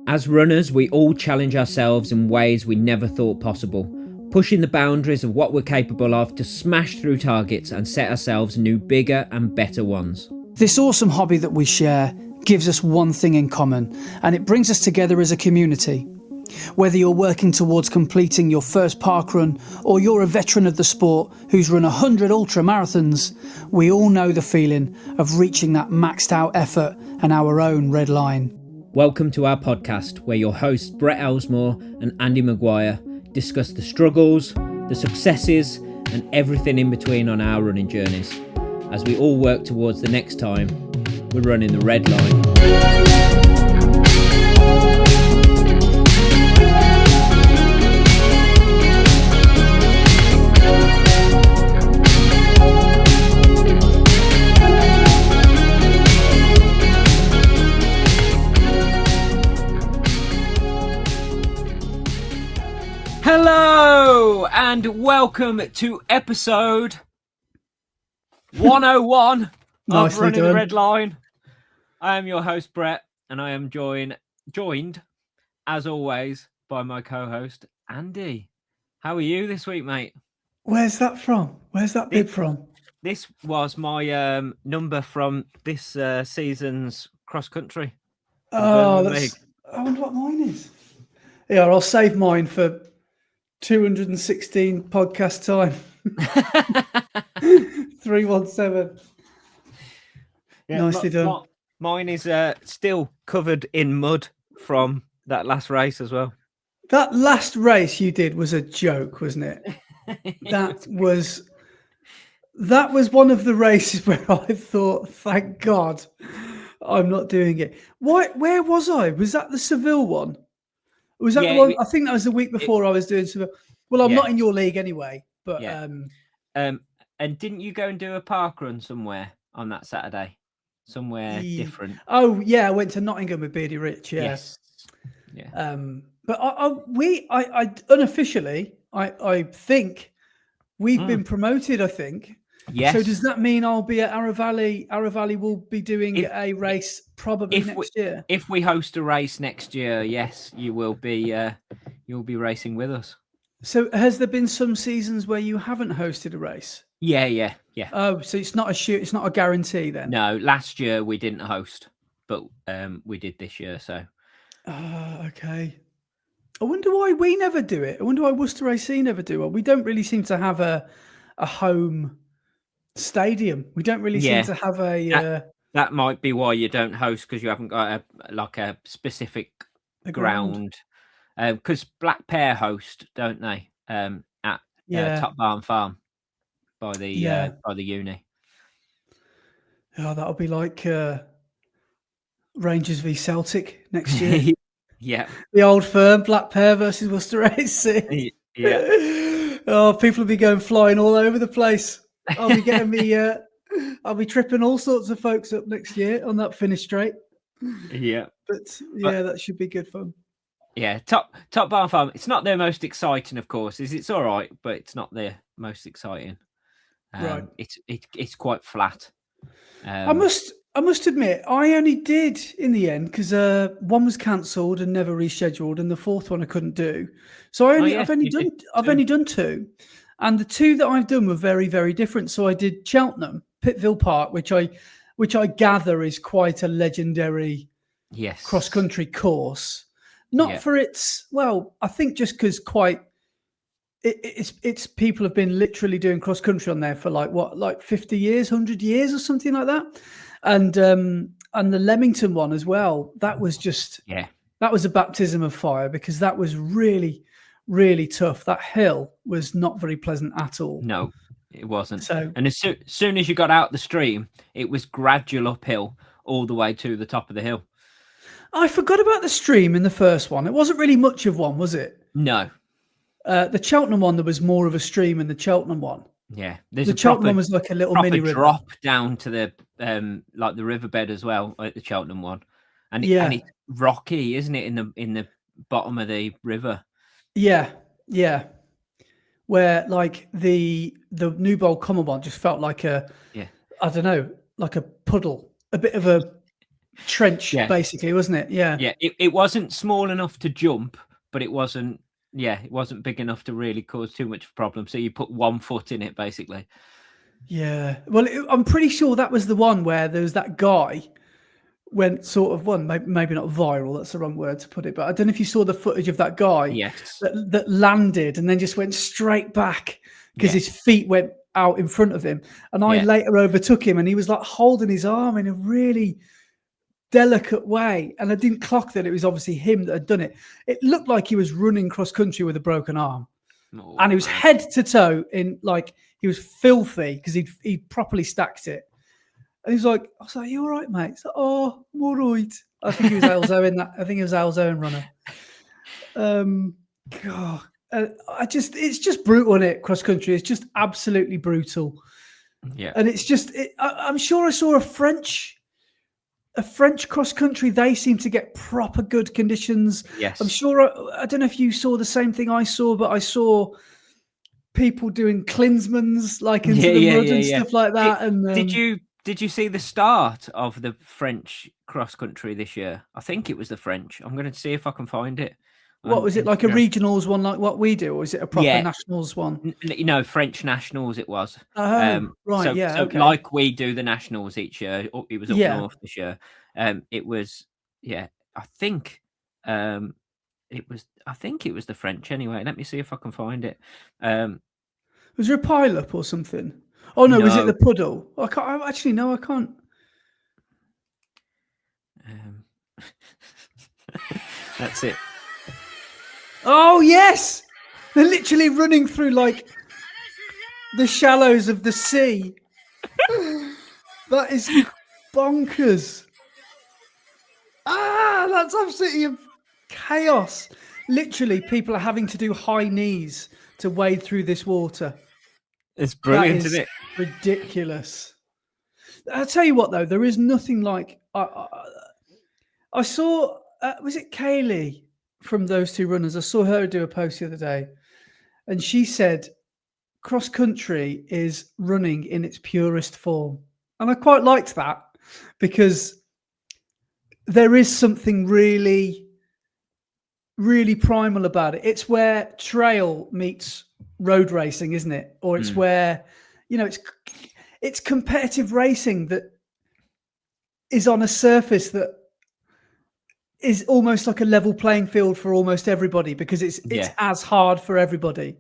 As runners, we all challenge ourselves in ways we never thought possible, pushing the boundaries of what we're capable of to smash through targets and set ourselves new, bigger and better ones. This awesome hobby that we share gives us one thing in common, and it brings us together as a community. Whether you're working towards completing your first parkrun or you're a veteran of the sport who's run 100 ultra marathons, we all know the feeling of reaching that maxed out effort and our own red line. Welcome to our podcast, where your hosts Brett Elsmore and Andy Maguire discuss the struggles, the successes and everything in between on our running journeys, as we all work towards the next time we're running the red line. Hello and welcome to episode 101 of Running the Red Line. I am your host Brett, and I am joined as always by my co-host Andy. How are you this week, mate? Where's that from? Where's that bit from? This was my number from this season's cross country. Oh, I wonder what mine is. Yeah, I'll save mine for 216 podcast time. 317. Yeah, nicely done. Mine is still covered in mud from that last race as well. That last race you did was a joke, wasn't it? That was one of the races where I thought, thank God I'm not doing it. Where was I? Was that the Seville one? Was that the one? I think that was the week before I was doing Seville. Well, I'm not in your league anyway, but and didn't you go and do a park run somewhere on that Saturday? Somewhere different. Oh yeah, I went to Nottingham with Beardy Rich. Yeah. Yes. Yeah. But I unofficially, I think we've been promoted. I think. Yes. So does that mean I'll be at Arrow Valley? Arrow Valley will be doing a race probably next year. If we host a race next year, yes, you will be. You'll be racing with us. So has there been some seasons where you haven't hosted a race? Yeah. Oh, so it's not a guarantee then? No, last year we didn't host, but we did this year. So. Okay. I wonder why we never do it. I wonder why Worcester AC never do it. We don't really seem to have a home stadium. We don't really seem to have a. That might be why you don't host, because you haven't got a specific ground. Because Black Pear host, don't they? At Top Barn Farm by the uni. Oh, that'll be like Rangers v Celtic next year. Yeah, the old firm, Black Pear versus Worcester AC. Yeah. Oh, people will be going flying all over the place. I'll be getting me. I'll be tripping all sorts of folks up next year on that finish straight. Yeah, but that should be good fun. Yeah, Top Barn Farm. It's not their most exciting, of course. It's all right, but it's not their most exciting. Right. It's quite flat. I must admit, I only did in the end because one was cancelled and never rescheduled, and the fourth one I couldn't do. So I've only done two, and the two that I've done were very, very different. So I did Cheltenham, Pittville Park, which I gather is quite a legendary cross country course. Not for its I think just because it's people have been literally doing cross country on there for like 50 years, 100 years or something like that. And the Leamington one as well, that was just that was a baptism of fire, because that was really, really tough. That hill was not very pleasant at all. No, it wasn't. And as soon as you got out the stream, it was gradual uphill all the way to the top of the hill. I forgot about the stream in the first one. It wasn't really much of one, was it? No. The Cheltenham one, there was more of a stream in the Cheltenham one. Yeah, the Cheltenham one was like a little mini river. Drop down to the like the riverbed as well at the Cheltenham one, and it's rocky, isn't it? In the bottom of the river. Yeah. Where like the New Bowl Common one just felt like I don't know, like a puddle, a bit of a trench, basically, wasn't it? Yeah. Yeah. It wasn't small enough to jump, but it wasn't big enough to really cause too much problem. So you put 1 foot in it, basically. Yeah. Well, I'm pretty sure that was the one where there was that guy went sort of maybe not viral, that's the wrong word to put it, but I don't know if you saw the footage of that guy Yes. that landed and then just went straight back because his feet went out in front of him. And I later overtook him and he was like holding his arm in a really delicate way. And I didn't clock that it was obviously him that had done it. It looked like he was running cross country with a broken arm. And he was head to toe in, like, he was filthy because he'd properly stacked it. And he was like, I was like, you all right, mate? He's like, oh, I'm all right. I think he was Alzo in that. I think he was Alzo and runner. God, it's just brutal, isn't it? Cross country. It's just absolutely brutal. Yeah. And it's just, I'm sure I saw a French cross country. They seem to get proper good conditions. Yes. I'm sure. I don't know if you saw the same thing I saw, but I saw people doing Klinsmans like into the mud and stuff like that. Did you see the start of the French cross country this year? I think it was the French. I'm going to see if I can find it. What was it, like a regionals one like what we do, or is it a proper nationals one? No, French nationals it was. Oh, right, So okay. like we do the nationals each year. It was up north this year. It was, I think it was the French anyway. Let me see if I can find it. Was there a pile up or something? Oh no, was it the puddle? I can't actually. No, I can't. That's it. Oh yes, they're literally running through like the shallows of the sea. That is bonkers. That's absolutely chaos. Literally, people are having to do high knees to wade through this water. It's brilliant, isn't it? Ridiculous. I'll tell you what, though, there is nothing like. I saw, was it Kaylee from those two runners? I saw her do a post the other day, and she said cross country is running in its purest form. And I quite liked that because there is something really, really primal about it. It's where trail meets road racing, isn't it? Or it's where, it's competitive racing that is on a surface that is almost like a level playing field for almost everybody because it's as hard for everybody.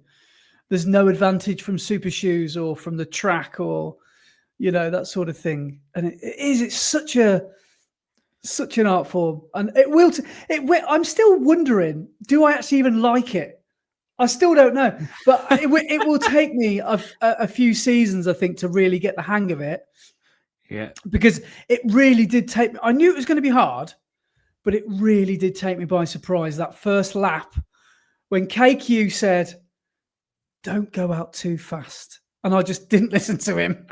There's no advantage from super shoes or from the track or, that sort of thing. And it's such an art form. And I'm still wondering, do I actually even like it? I still don't know, but it will take me a few seasons, I think, to really get the hang of it. Yeah. Because it really did take me. I knew it was going to be hard, but it really did take me by surprise. That first lap when KQ said, "Don't go out too fast." And I just didn't listen to him.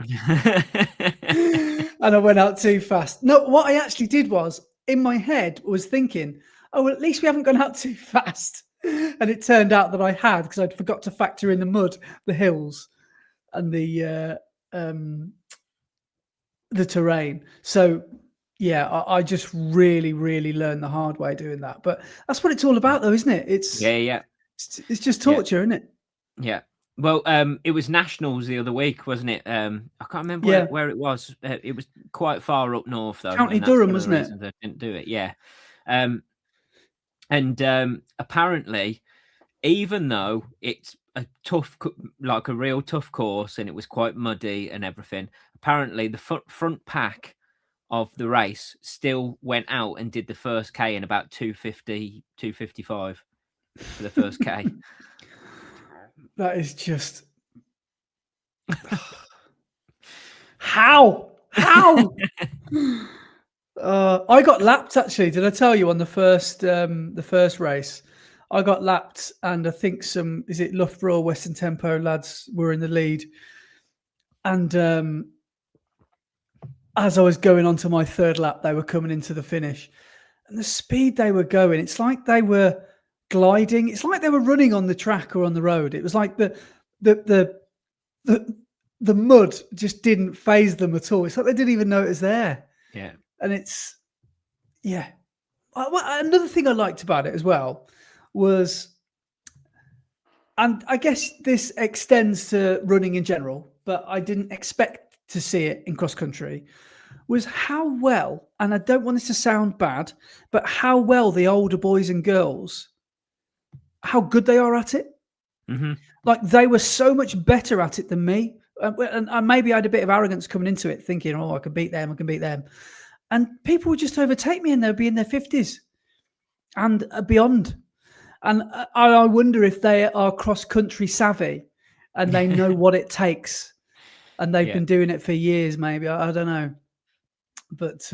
And I went out too fast. No, what I actually did was, in my head, was thinking, oh, well, at least we haven't gone out too fast. And it turned out that I had, because I'd forgot to factor in the mud, the hills, and the terrain. So, yeah, I just really, really learned the hard way doing that. But that's what it's all about, though, isn't it? It's It's just torture, isn't it? Yeah. Well, it was nationals the other week, wasn't it? I can't remember where it was. It was quite far up north, though. County Durham, wasn't it? I didn't do it. Yeah. And apparently, even though it's a tough, like a real tough course, and it was quite muddy and everything, apparently the front pack of the race still went out and did the first K in about 2:50, 2:55 for the first K. That is just how I got lapped, actually. Did I tell you on the first race? I got lapped, and I think is it Loughborough Western Tempo lads were in the lead. And as I was going on to my third lap, they were coming into the finish. And the speed they were going, it's like they were gliding. It's like they were running on the track or on the road. It was like the mud just didn't faze them at all. It's like they didn't even know it was there. Yeah. And it's Yeah. Another thing I liked about it as well was, and I guess this extends to running in general, but I didn't expect to see it in cross country, was how well, and I don't want this to sound bad, but how well the older boys and girls, how good they are at it. Mm-hmm. Like they were so much better at it than me. And maybe I had a bit of arrogance coming into it, thinking, oh, I can beat them, I can beat them. And people would just overtake me and they'd be in their 50s and beyond. And I wonder if they are cross-country savvy and they know what it takes. And they've been doing it for years, maybe. I don't know. But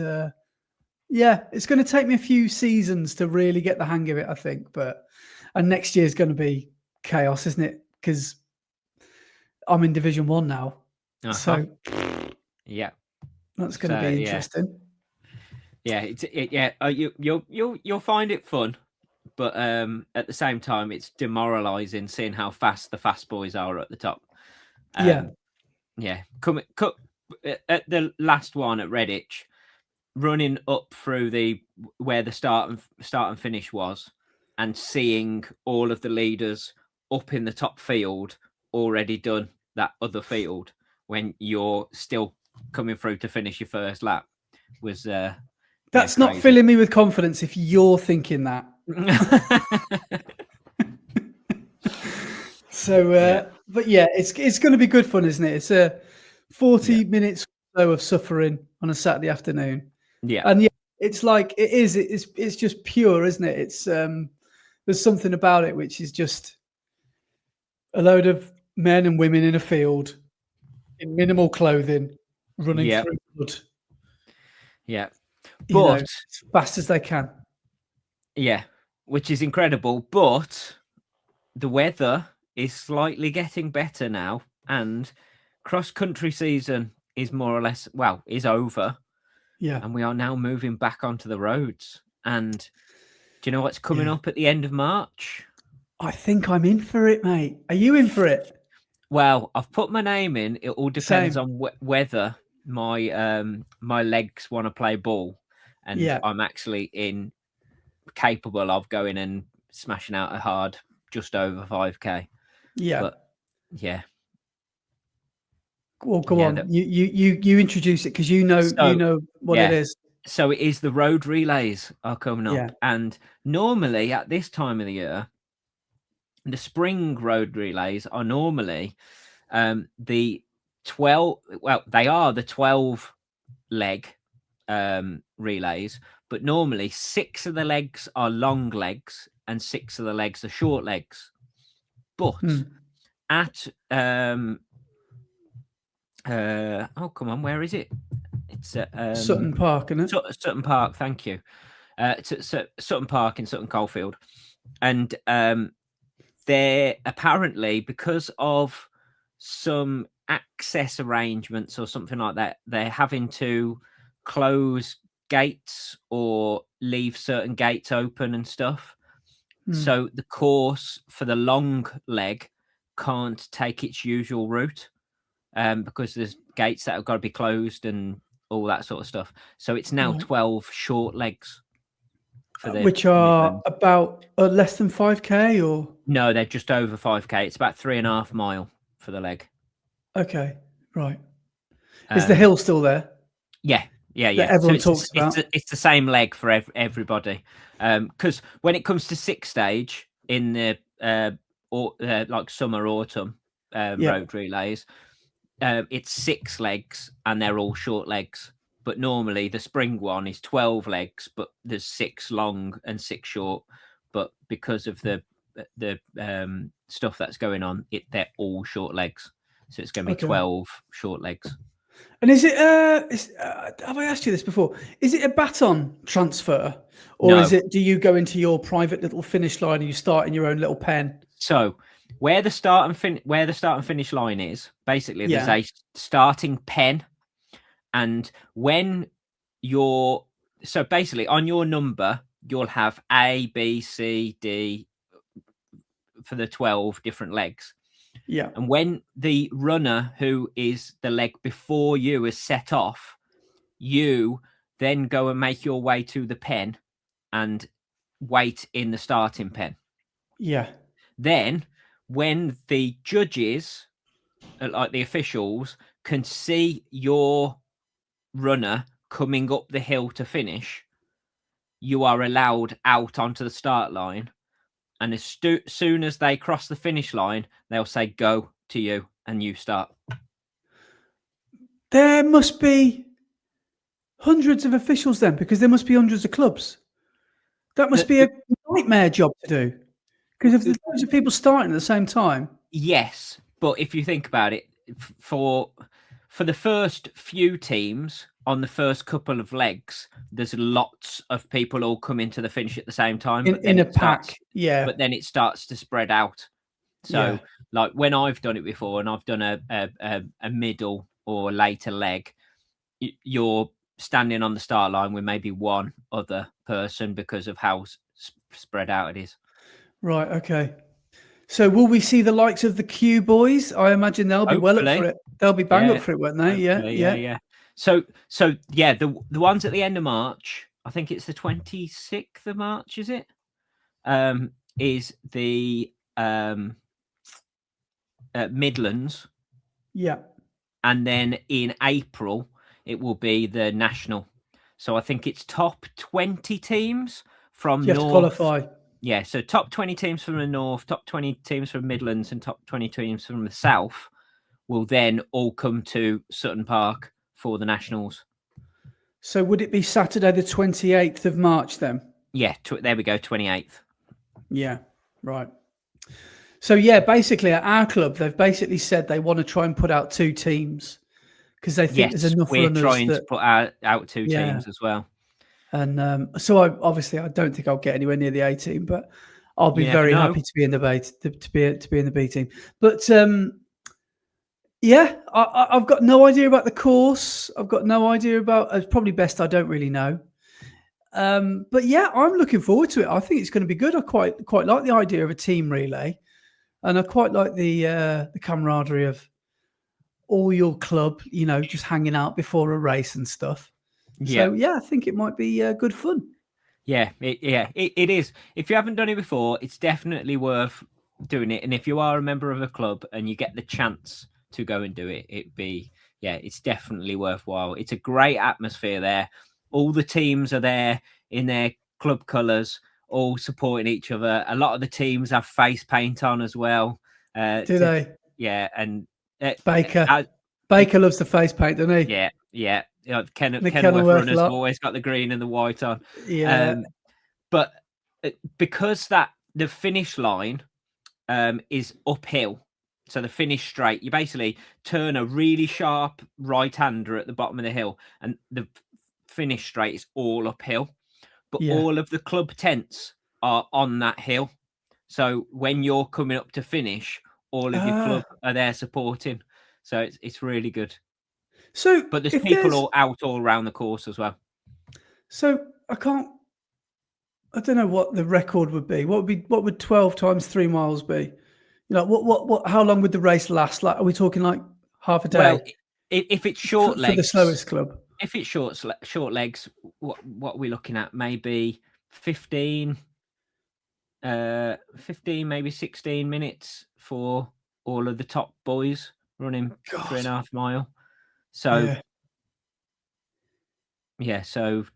yeah, it's going to take me a few seasons to really get the hang of it, I think. And next year's going to be chaos, isn't it? Because I'm in Division 1 now. Uh-huh. So yeah, that's going to be interesting. You'll find it fun, but at the same time, it's demoralising seeing how fast the fast boys are at the top. Come at the last one at Redditch, running up through where the start and finish was, and seeing all of the leaders up in the top field already done that other field when you're still coming through to finish your first lap was that's not filling me with confidence if you're thinking that. So but yeah, it's going to be good fun, isn't it? It's a 40 minutes or so of suffering on a Saturday afternoon. And it's like it's just pure, isn't it? It's there's something about it which is just a load of men and women in a field in minimal clothing running through mud. Yeah. But as fast as they can. Yeah, which is incredible. But the weather is slightly getting better now, and cross-country season is more or less, is over. Yeah. And we are now moving back onto the roads. And do you know what's coming up at the end of March? I think I'm in for it, mate. Are you in for it? Well, I've put my name in. It all depends on whether my my legs want to play ball, and I'm actually capable of going and smashing out a hard just over 5K. Yeah. But yeah. Well, go on. You introduce it because you know what it is. So it is the road relays are coming up, and normally at this time of the year, the spring road relays are normally the 12. Well, they are the 12 leg relays, but normally 6 of the legs are long legs and 6 of the legs are short legs. But at oh come on, where is it? It's at Sutton Park, isn't it? Sutton Park, thank you. It's at Sutton Park in Sutton Coldfield, and they're apparently, because of some access arrangements or something like that, they're having to close gates or leave certain gates open and stuff. So the course for the long leg can't take its usual route because there's gates that have got to be closed and all that sort of stuff. So it's now 12 short legs. Which are about less than 5K or? No, they're just over 5K. It's about 3.5 mile for the leg. Okay, right. Is the hill still there? Yeah. That everyone talks about. It's the same leg for everybody. Because when it comes to 6 stage in the like summer, autumn road relays, it's 6 legs and they're all short legs. But normally the spring one is 12 legs, but there's 6 long and 6 short. But because of the stuff that's going on, they're all short legs. So it's going to be 12 short legs. And is it? Have I asked you this before? Is it a baton transfer, or is it? Do you go into your private little finish line and you start in your own little pen? So where the start and finish line is, basically there's a starting pen, and when so basically on your number you'll have A, B, C, D for the 12 different legs. Yeah. And when the runner who is the leg before you is set off, then go and make your way to the pen and wait in the starting pen. Yeah. Then when the judges, like the officials, can see your runner coming up the hill to finish, you are allowed out onto the start line. And as soon as they cross the finish line, they'll say go to you and you start. There must be hundreds of officials then, because there must be hundreds of clubs. That must be a nightmare job to do, because if there's loads of people starting at the same time. Yes, but if you think about it, for the first few teams on the first couple of legs, there's lots of people all come into the finish at the same time. In a pack, yeah. But then it starts to spread out. So, like when I've done it before, and I've done a middle or later leg, you're standing on the start line with maybe one other person because of how spread out it is. Right. Okay. So will we see the likes of the Q boys? I imagine they'll be well up for it. They'll be bang up for it, won't they? Yeah. So yeah, the ones at the end of March, I think it's the 26th of March, is it? Is the Midlands. Yeah. And then in April, it will be the national. So I think it's top 20 teams from North. Qualify. Yeah, so top 20 teams from the North, top 20 teams from Midlands, and top 20 teams from the South will then all come to Sutton Park for the Nationals. So would it be Saturday the 28th of March then? Yeah, there we go, 28th. Yeah, right. So yeah, basically at our club, they've basically said they want to try and put out 2 teams because they think there's enough runners. We're trying to put out 2 teams as well. And so I don't think I'll get anywhere near the A team, but I'll be very happy to be in the B to be in the B team. But yeah, I've got no idea about the course. I've got no idea about. It's probably best I don't really know. But yeah, I'm looking forward to it. I think it's going to be good. I quite like the idea of a team relay, and I quite like the camaraderie of all your club. You know, just hanging out before a race and stuff. So yeah, I think it might be good fun. Yeah, it is. If you haven't done it before, it's definitely worth doing it. And if you are a member of a club and you get the chance to go and do it, it's definitely worthwhile. It's a great atmosphere there. All the teams are there in their club colours, all supporting each other. A lot of the teams have face paint on as well. Do they? Yeah, and Baker loves the face paint, doesn't he? Yeah. Kenilworth runners have always got the green and the white on. Yeah. But because the finish line is uphill, so the finish straight, you basically turn a really sharp right-hander at the bottom of the hill, and the finish straight is all uphill. But all of the club tents are on that hill. So when you're coming up to finish, all of your club are there supporting. So it's really good. So, but there's people all out all around the course as well. So I don't know what the record would be. What would 12 times 3 miles be? You know, what? How long would the race last? Like, are we talking like half a day? Well, if it's short legs, for the slowest club. If it's short legs, what are we looking at? Maybe 15, maybe 16 minutes for all of the top boys running 3.5 mile. So so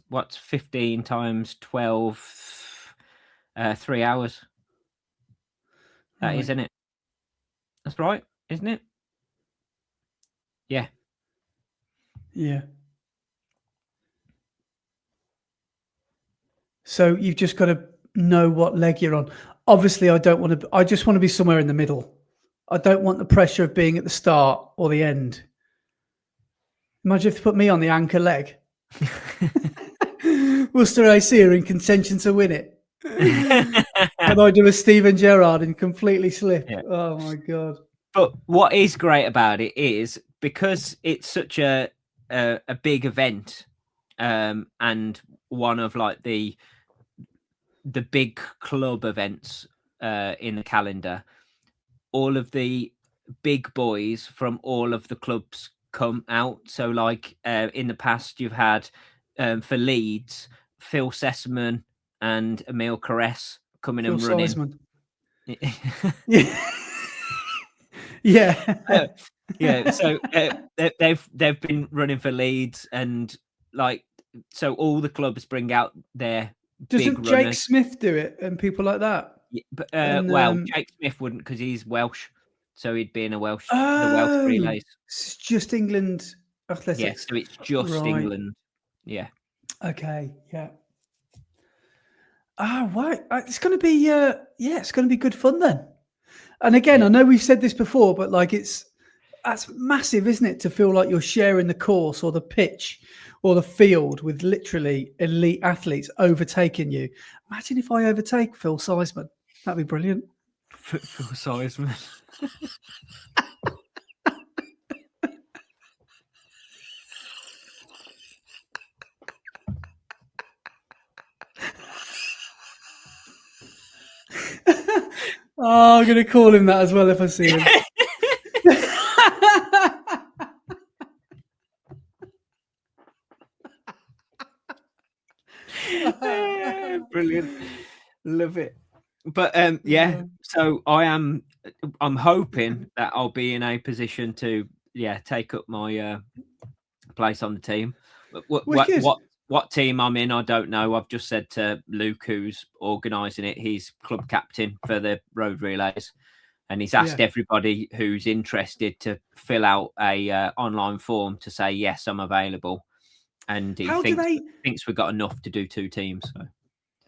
what's 15 times 12? 3 hours. That is, isn't it? That's right, isn't it? Yeah. Yeah. So you've just got to know what leg you're on. Obviously, I just want to be somewhere in the middle. I don't want the pressure of being at the start or the end. Imagine if they put me on the anchor leg. Worcester AC are in contention to win it. And I do a Steven Gerrard and completely slip. Yeah. Oh my God. But what is great about it is because it's such a big event, and one of like the big club events in the calendar, all of the big boys from all of the clubs come out. So like in the past you've had for Leeds, Phil Sessman and Emil Caress coming Phil and running. Seisman. Yeah. Yeah. So they've been running for Leeds, and like, so all the clubs bring out their Doesn't big Jake runners. Smith do it and people like that? Yeah, but And, Jake Smith wouldn't, because he's Welsh, so he'd be in the Welsh oh, relays. it's just England Yeah, athletics. so it's just Right. England. Yeah. Okay. Yeah. Ah, right. It's going to be, it's going to be good fun then. And again, Yeah. I know we've said this before, but like that's massive, isn't it? To feel like you're sharing the course or the pitch or the field with literally elite athletes overtaking you. Imagine if I overtake Phil Seisman. That'd be brilliant. Phil Seisman. Oh, I'm going to call him that as well if I see him. Brilliant. Love it. But yeah, so I'm hoping that I'll be in a position to take up my place on the team. What team I'm in, I don't know. I've just said to Luke, who's organising it, he's club captain for the road relays, and he's asked everybody who's interested to fill out a online form to say yes, I'm available. And he thinks we've got enough to do 2 teams. So.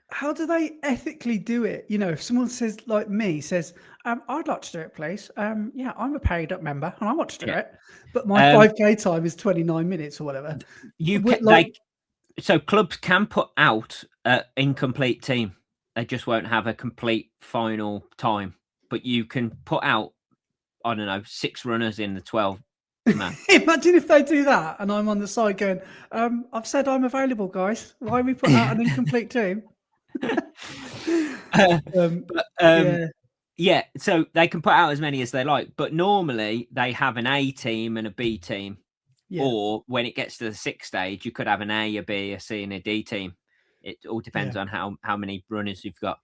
How do they ethically do it? You know, if someone says, like me, says, I'd like to do it, please. Yeah, I'm a paid up member and I want to do it, but my 5K time is 29 minutes or whatever. So clubs can put out an incomplete team. They just won't have a complete final time. But you can put out, I don't know, 6 runners in the 12 man. Imagine if they do that and I'm on the side going, I've said I'm available, guys. Why we put out an incomplete team? Yeah, so they can put out as many as they like. But normally they have an A team and a B team. Yeah. Or when it gets to the 6th stage, you could have an A, a B, a C, and a D team. It all depends on how many runners you've got.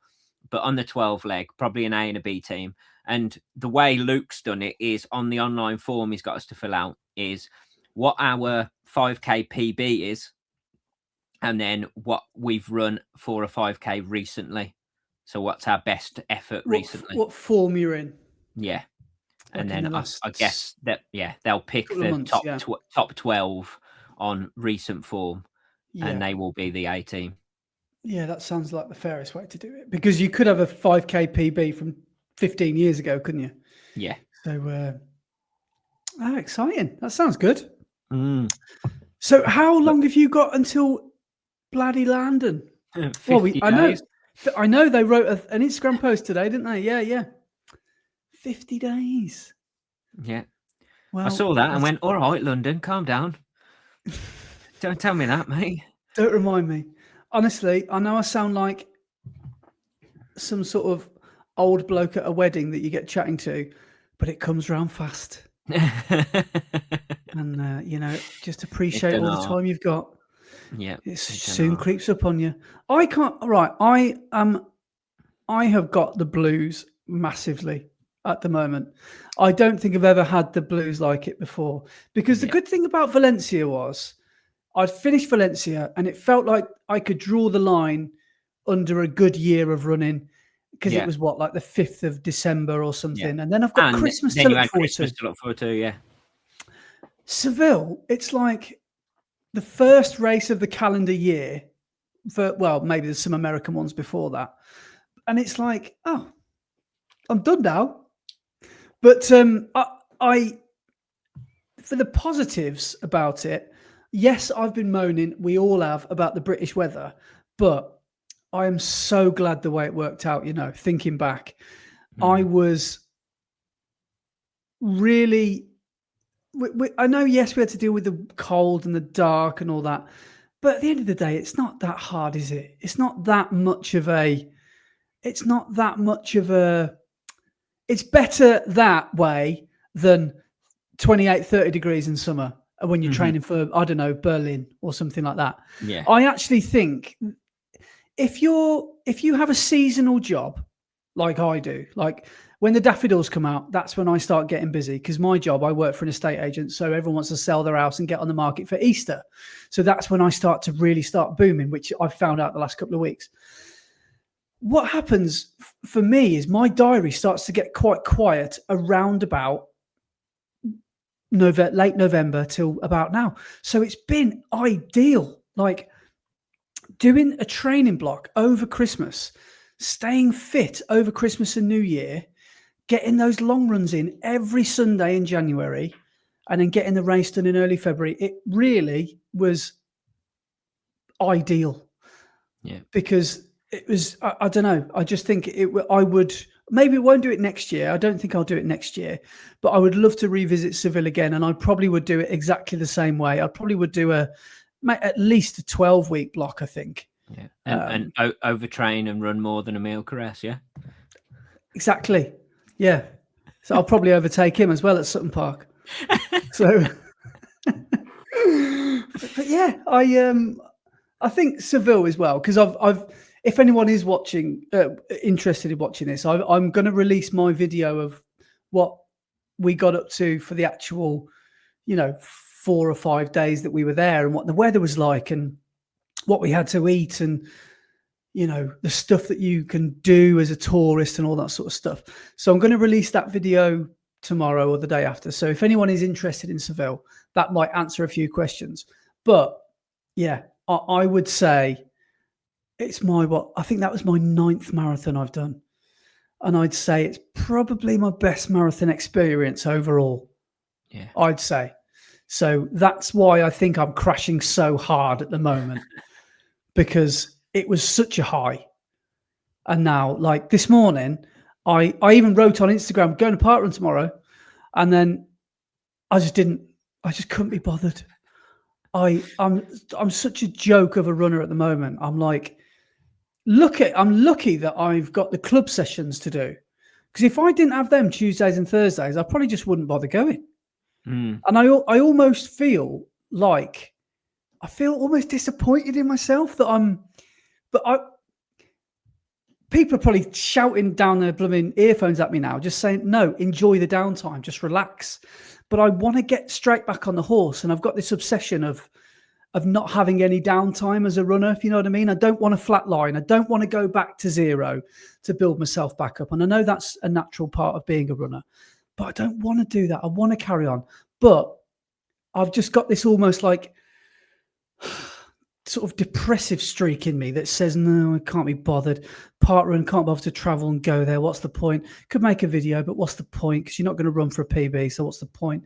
But on the 12 leg, probably an A and a B team. And the way Luke's done it is on the online form he's got us to fill out is what our 5K PB is, and then what we've run for a 5K recently. So what's our best effort recently? What form you're in? Yeah. And then I guess that they'll pick the top 12 on recent form, and they will be the A team. Yeah, that sounds like the fairest way to do it, because you could have a 5K PB from 15 years ago, couldn't you? Yeah. So, exciting! That sounds good. Mm. So, how long have you got until bloody London? 50 days. I know they wrote an Instagram post today, didn't they? Yeah. 50 days. Yeah. Well, I saw that and went, all right, London, calm down. Don't tell me that, mate. Don't remind me. Honestly, I know I sound like some sort of old bloke at a wedding that you get chatting to, but it comes round fast. And, just appreciate all the time you've got. Yeah. It soon creeps up on you. I have got the blues massively at the moment. I don't think I've ever had the blues like it before, because the good thing about Valencia was I'd finished Valencia and it felt like I could draw the line under a good year of running, because it was like the 5th of December or something. And then I've got Christmas to look forward to. Yeah. Seville, it's like the first race of the calendar year maybe there's some American ones before that. And it's like, oh, I'm done now. But I for the positives about it, yes, I've been moaning, we all have, about the British weather, but I am so glad the way it worked out, thinking back. I was really... I know, yes, we had to deal with the cold and the dark and all that, but at the end of the day, it's not that hard, is it? It's not that much of a... It's better that way than 28, 30 degrees in summer. when you're training for, I don't know, Berlin or something like that. Yeah. I actually think if you have a seasonal job like I do, like when the daffodils come out, that's when I start getting busy, because my job, I work for an estate agent, so everyone wants to sell their house and get on the market for Easter. So that's when I start to really start booming, which I've found out the last couple of weeks. What happens for me is my diary starts to get quite quiet around about late November till about now. So it's been ideal, like doing a training block over Christmas, staying fit over Christmas and New Year, getting those long runs in every Sunday in January, and then getting the race done in early February. It really was ideal. Yeah. Because it was, I don't know. I just think I would, maybe it won't do it next year. I don't think I'll do it next year, but I would love to revisit Seville again. And I probably would do it exactly the same way. I probably would do at least a 12-week block, I think. Yeah. And overtrain and run more than Emil Caress. Yeah. Exactly. Yeah. So I'll probably overtake him as well at Sutton Park. So, but yeah, I think Seville as well, because I've if anyone is watching, interested in watching this, I'm going to release my video of what we got up to for the actual, 4 or 5 days that we were there, and what the weather was like, and what we had to eat, and the stuff that you can do as a tourist and all that sort of stuff. So I'm going to release that video tomorrow or the day after. So if anyone is interested in Seville, that might answer a few questions. But yeah, I would say it's I think that was my 9th marathon I've done. And I'd say it's probably my best marathon experience overall. Yeah, I'd say. So that's why I think I'm crashing so hard at the moment, because it was such a high. And now, like this morning, I even wrote on Instagram, going to parkrun tomorrow. And then I just couldn't be bothered. I'm such a joke of a runner at the moment. I'm like, I'm lucky that I've got the club sessions to do. Because if I didn't have them Tuesdays and Thursdays, I probably just wouldn't bother going. And I almost feel like, I feel almost disappointed in myself that people are probably shouting down their blooming earphones at me now, just saying, no, enjoy the downtime, just relax. But I want to get straight back on the horse. And I've got this obsession of not having any downtime as a runner, if you know what I mean. I don't want to flatline. I don't want to go back to zero to build myself back up. And I know that's a natural part of being a runner, but I don't want to do that. I want to carry on. But I've just got this almost like sort of depressive streak in me that says, no, I can't be bothered. Parkrun, can't bother to travel and go there. What's the point? Could make a video, but what's the point? Because you're not going to run for a PB, so what's the point?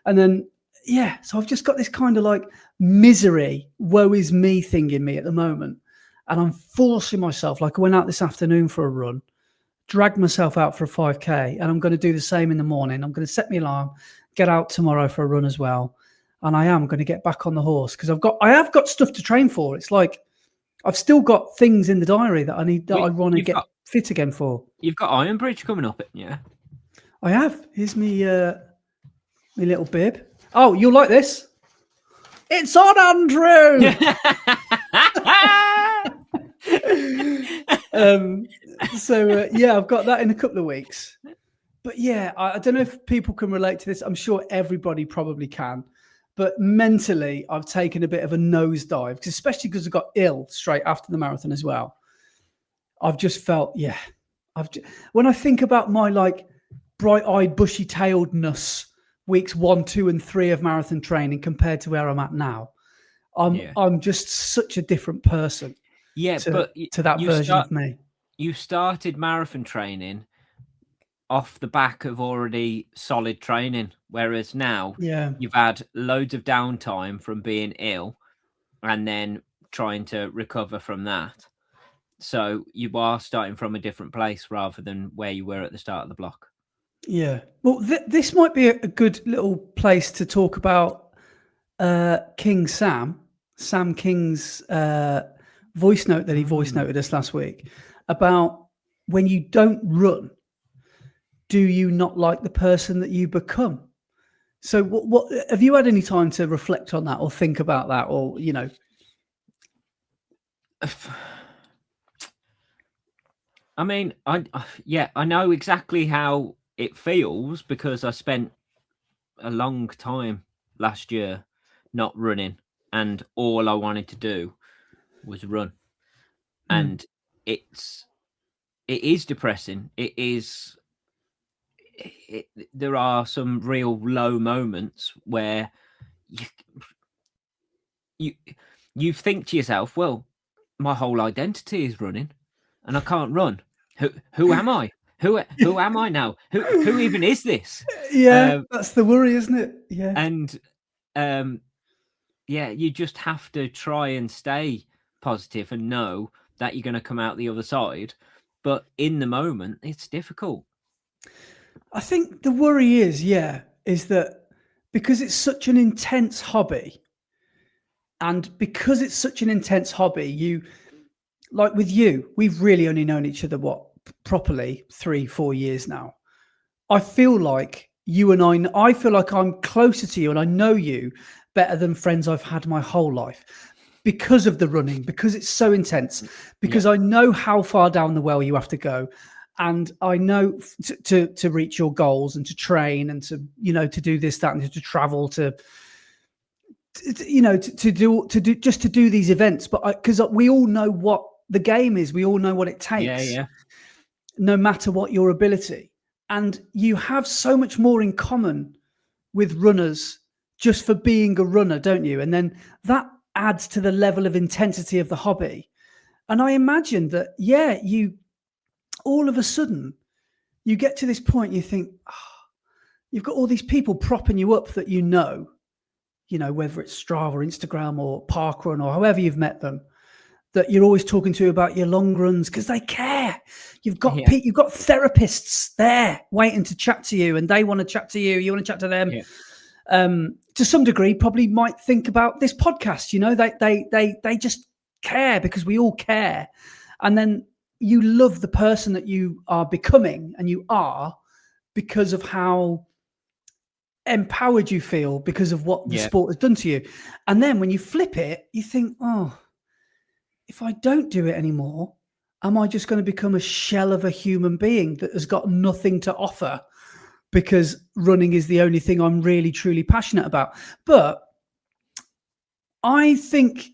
And then, yeah, so I've just got this kind of like misery, woe is me thing in me at the moment. And I'm forcing myself, like I went out this afternoon for a run, dragged myself out for a 5K, and I'm going to do the same in the morning. I'm going to set my alarm, get out tomorrow for a run as well. And I am going to get back on the horse, because I have got stuff to train for. It's like I've still got things in the diary that I want to get fit again for. You've got Iron Bridge coming up, yeah? I have. Here's me little bib. Oh, you'll like this. It's on, Andrew. Yeah, I've got that in a couple of weeks. But yeah, I don't know if people can relate to this. I'm sure everybody probably can. But mentally, I've taken a bit of a nosedive, especially because I got ill straight after the marathon as well. I've just felt, yeah. When I think about my like bright-eyed, bushy-tailedness weeks 1, 2, and 3 of marathon training compared to where I'm at now, I'm just such a different person. Yeah, to that version of me. You started marathon training off the back of already solid training, whereas now you've had loads of downtime from being ill and then trying to recover from that. So you are starting from a different place rather than where you were at the start of the block. Yeah. Well, this might be a good little place to talk about King Sam King's voice note that he voice noted us last week about when you don't run, do you not like the person that you become? So what have you had any time to reflect on that or think about that, or I mean, I know exactly how it feels because I spent a long time last year not running, and all I wanted to do was run. And it is depressing. There are some real low moments where you think to yourself, well, my whole identity is running and I can't run. Who am I? Who am I now? Who even is this? Yeah, that's the worry, isn't it? Yeah. And yeah, you just have to try and stay positive and know that you're going to come out the other side. But in the moment, it's difficult. I think the worry is that because it's such an intense hobby, and because it's such an intense hobby, like with you, we've really only known each other, properly 3-4 years now. I feel like you and I feel like I'm closer to you and I know you better than friends I've had my whole life because of the running, because it's so intense, because I know how far down the well you have to go. And I know to reach your goals and to train and to do this, that, and to travel to do these events. But because we all know what the game is, we all know what it takes. Yeah. No matter what your ability, and you have so much more in common with runners just for being a runner, don't you? And then that adds to the level of intensity of the hobby. And I imagine that, you all of a sudden you get to this point, you think, you've got all these people propping you up that whether it's Strava or Instagram or Parkrun or however you've met them, that you're always talking to about your long runs because they care. You've got therapists there waiting to chat to you, and they want to chat to you. You want to chat to them. Yeah. To some degree, probably might think about this podcast. They just care because we all care, and then you love the person that you are becoming, and you are because of how empowered you feel because of what the sport has done to you. And then when you flip it, you think, if I don't do it anymore, am I just going to become a shell of a human being that has got nothing to offer because running is the only thing I'm really, truly passionate about? But I think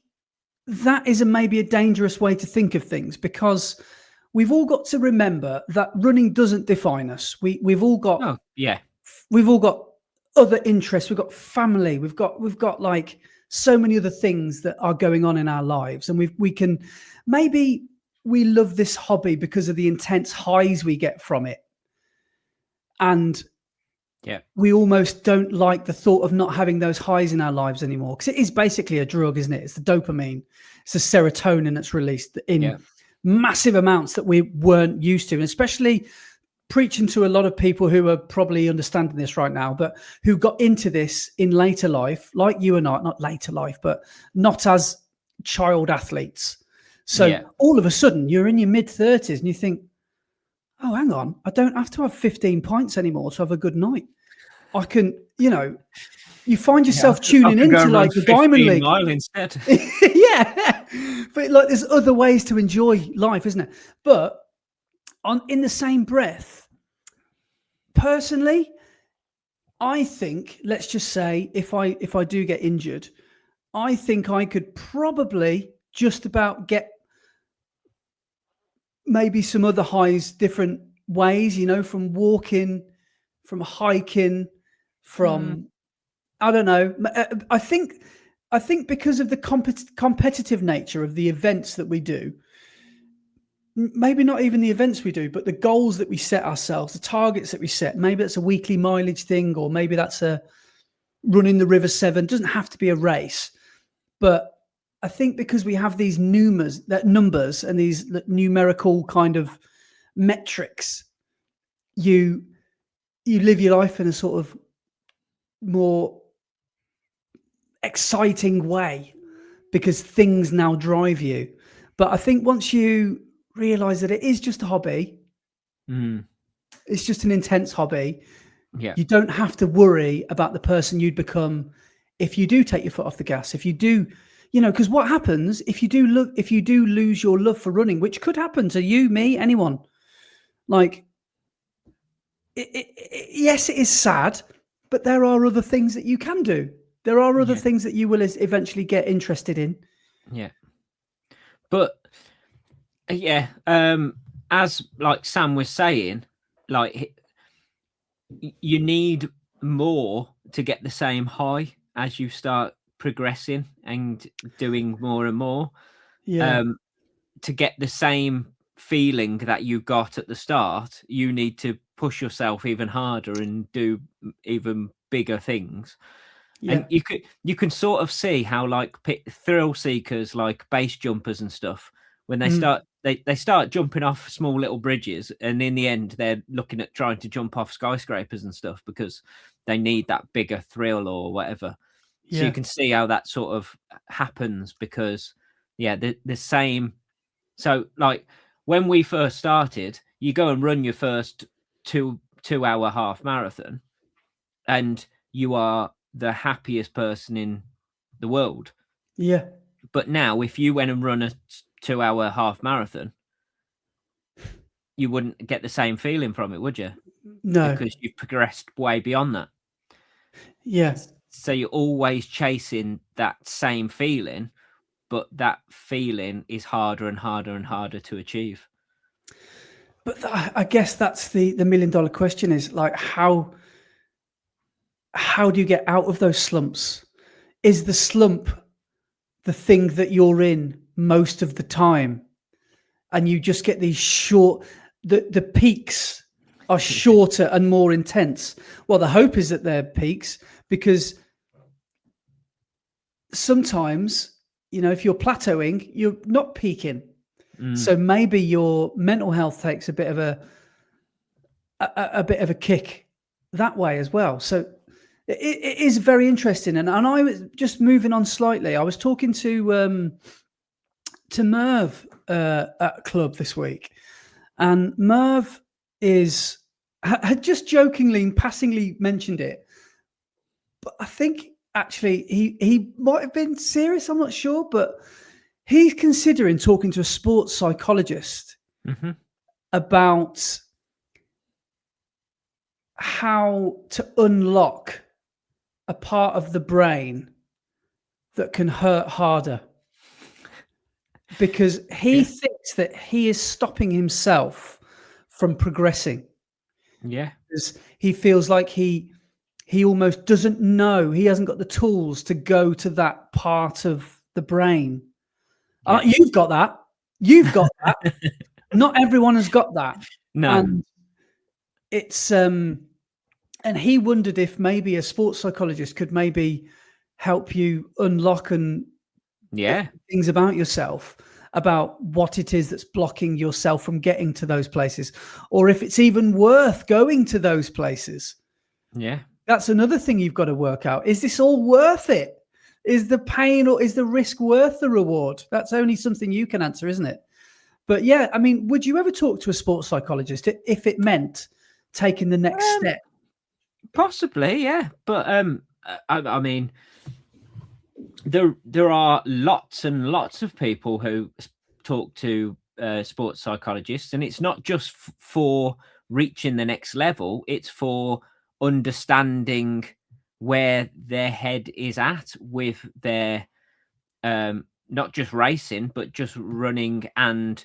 that is maybe a dangerous way to think of things, because we've all got to remember that running doesn't define us. We've all got we've all got other interests. We've got family. We've got like so many other things that are going on in our lives, and we love this hobby because of the intense highs we get from it, and we almost don't like the thought of not having those highs in our lives anymore, because it is basically a drug, isn't it? It's the dopamine, it's the serotonin that's released in massive amounts that we weren't used to, and especially preaching to a lot of people who are probably understanding this right now, but who got into this in later life, like you and I, not later life, but not as child athletes. So all of a sudden you're in your mid-30s and you think, oh, hang on, I don't have to have 15 pints anymore to have a good night. I can, you find yourself tuning into like the Diamond League. Mile instead. But like there's other ways to enjoy life, isn't it? But in the same breath, personally, I think, let's just say if I do get injured, I think I could probably just about get maybe some other highs different ways, from walking, from hiking, from I don't know. I think because of the competitive nature of the events that we do, maybe not even the events we do, but the goals that we set ourselves, the targets that we set, maybe that's a weekly mileage thing, or maybe that's a running the River Severn. It doesn't have to be a race, but I think because we have these numbers and these numerical kind of metrics, you live your life in a sort of more exciting way because things now drive you. But I think once you realize that it is just a hobby, it's just an intense hobby, Yeah. You don't have to worry about the person you'd become if you do take your foot off the gas. If you do, because what happens if you do lose your love for running, which could happen to you, me, anyone. Like, yes, it is sad, but there are other things that you can do. There are other things that you will eventually get interested in. Yeah. But yeah, as like Sam was saying, like you need more to get the same high as you start progressing and doing more and more. Yeah. To get the same feeling that you got at the start, you need to push yourself even harder and do even bigger things. Yeah. And you can sort of see how like thrill seekers, like base jumpers and stuff, when they start they start jumping off small little bridges, and in the end they're looking at trying to jump off skyscrapers and stuff because they need that bigger thrill or whatever. So you Yeah. can see how that sort of happens because the same. So like when we first started, you go and run your first 2 hour half marathon and you are the happiest person in the world. Yeah. But now if you went and run a 2 hour half marathon, you wouldn't get the same feeling from it, would you? No. Because you've progressed way beyond that. Yeah. So you're always chasing that same feeling, but that feeling is harder and harder and harder to achieve. But I guess that's the $1 million question is like, how do you get out of those slumps? Is the slump the thing that you're in most of the time? And you just get these short, the peaks are shorter and more intense. Well, the hope is that they're peaks because sometimes, if you're plateauing, you're not peaking. So maybe your mental health takes a bit of a kick that way as well. So it is very interesting. And I was just moving on slightly. I was talking to Merv at club this week, and Merv had just jokingly and passingly mentioned it, but I think actually he might have been serious. I'm not sure, but he's considering talking to a sports psychologist about how to unlock a part of the brain that can hurt harder, because he thinks that he is stopping himself from progressing. Yeah. Because he feels like he almost doesn't know, he hasn't got the tools to go to that part of the brain. You've got that. Not everyone has got that. No. And it's and he wondered if maybe a sports psychologist could maybe help you unlock and things about yourself, about what it is that's blocking yourself from getting to those places, or if it's even worth going to those places. Yeah. That's another thing you've got to work out. Is this all worth it? Is the pain or is the risk worth the reward? That's only something you can answer, isn't it? But yeah, I mean, would you ever talk to a sports psychologist if it meant taking the next step? Possibly, yeah. But I mean, there are lots and lots of people who talk to sports psychologists, and it's not just for reaching the next level. It's for understanding where their head is at with their not just racing, but just running and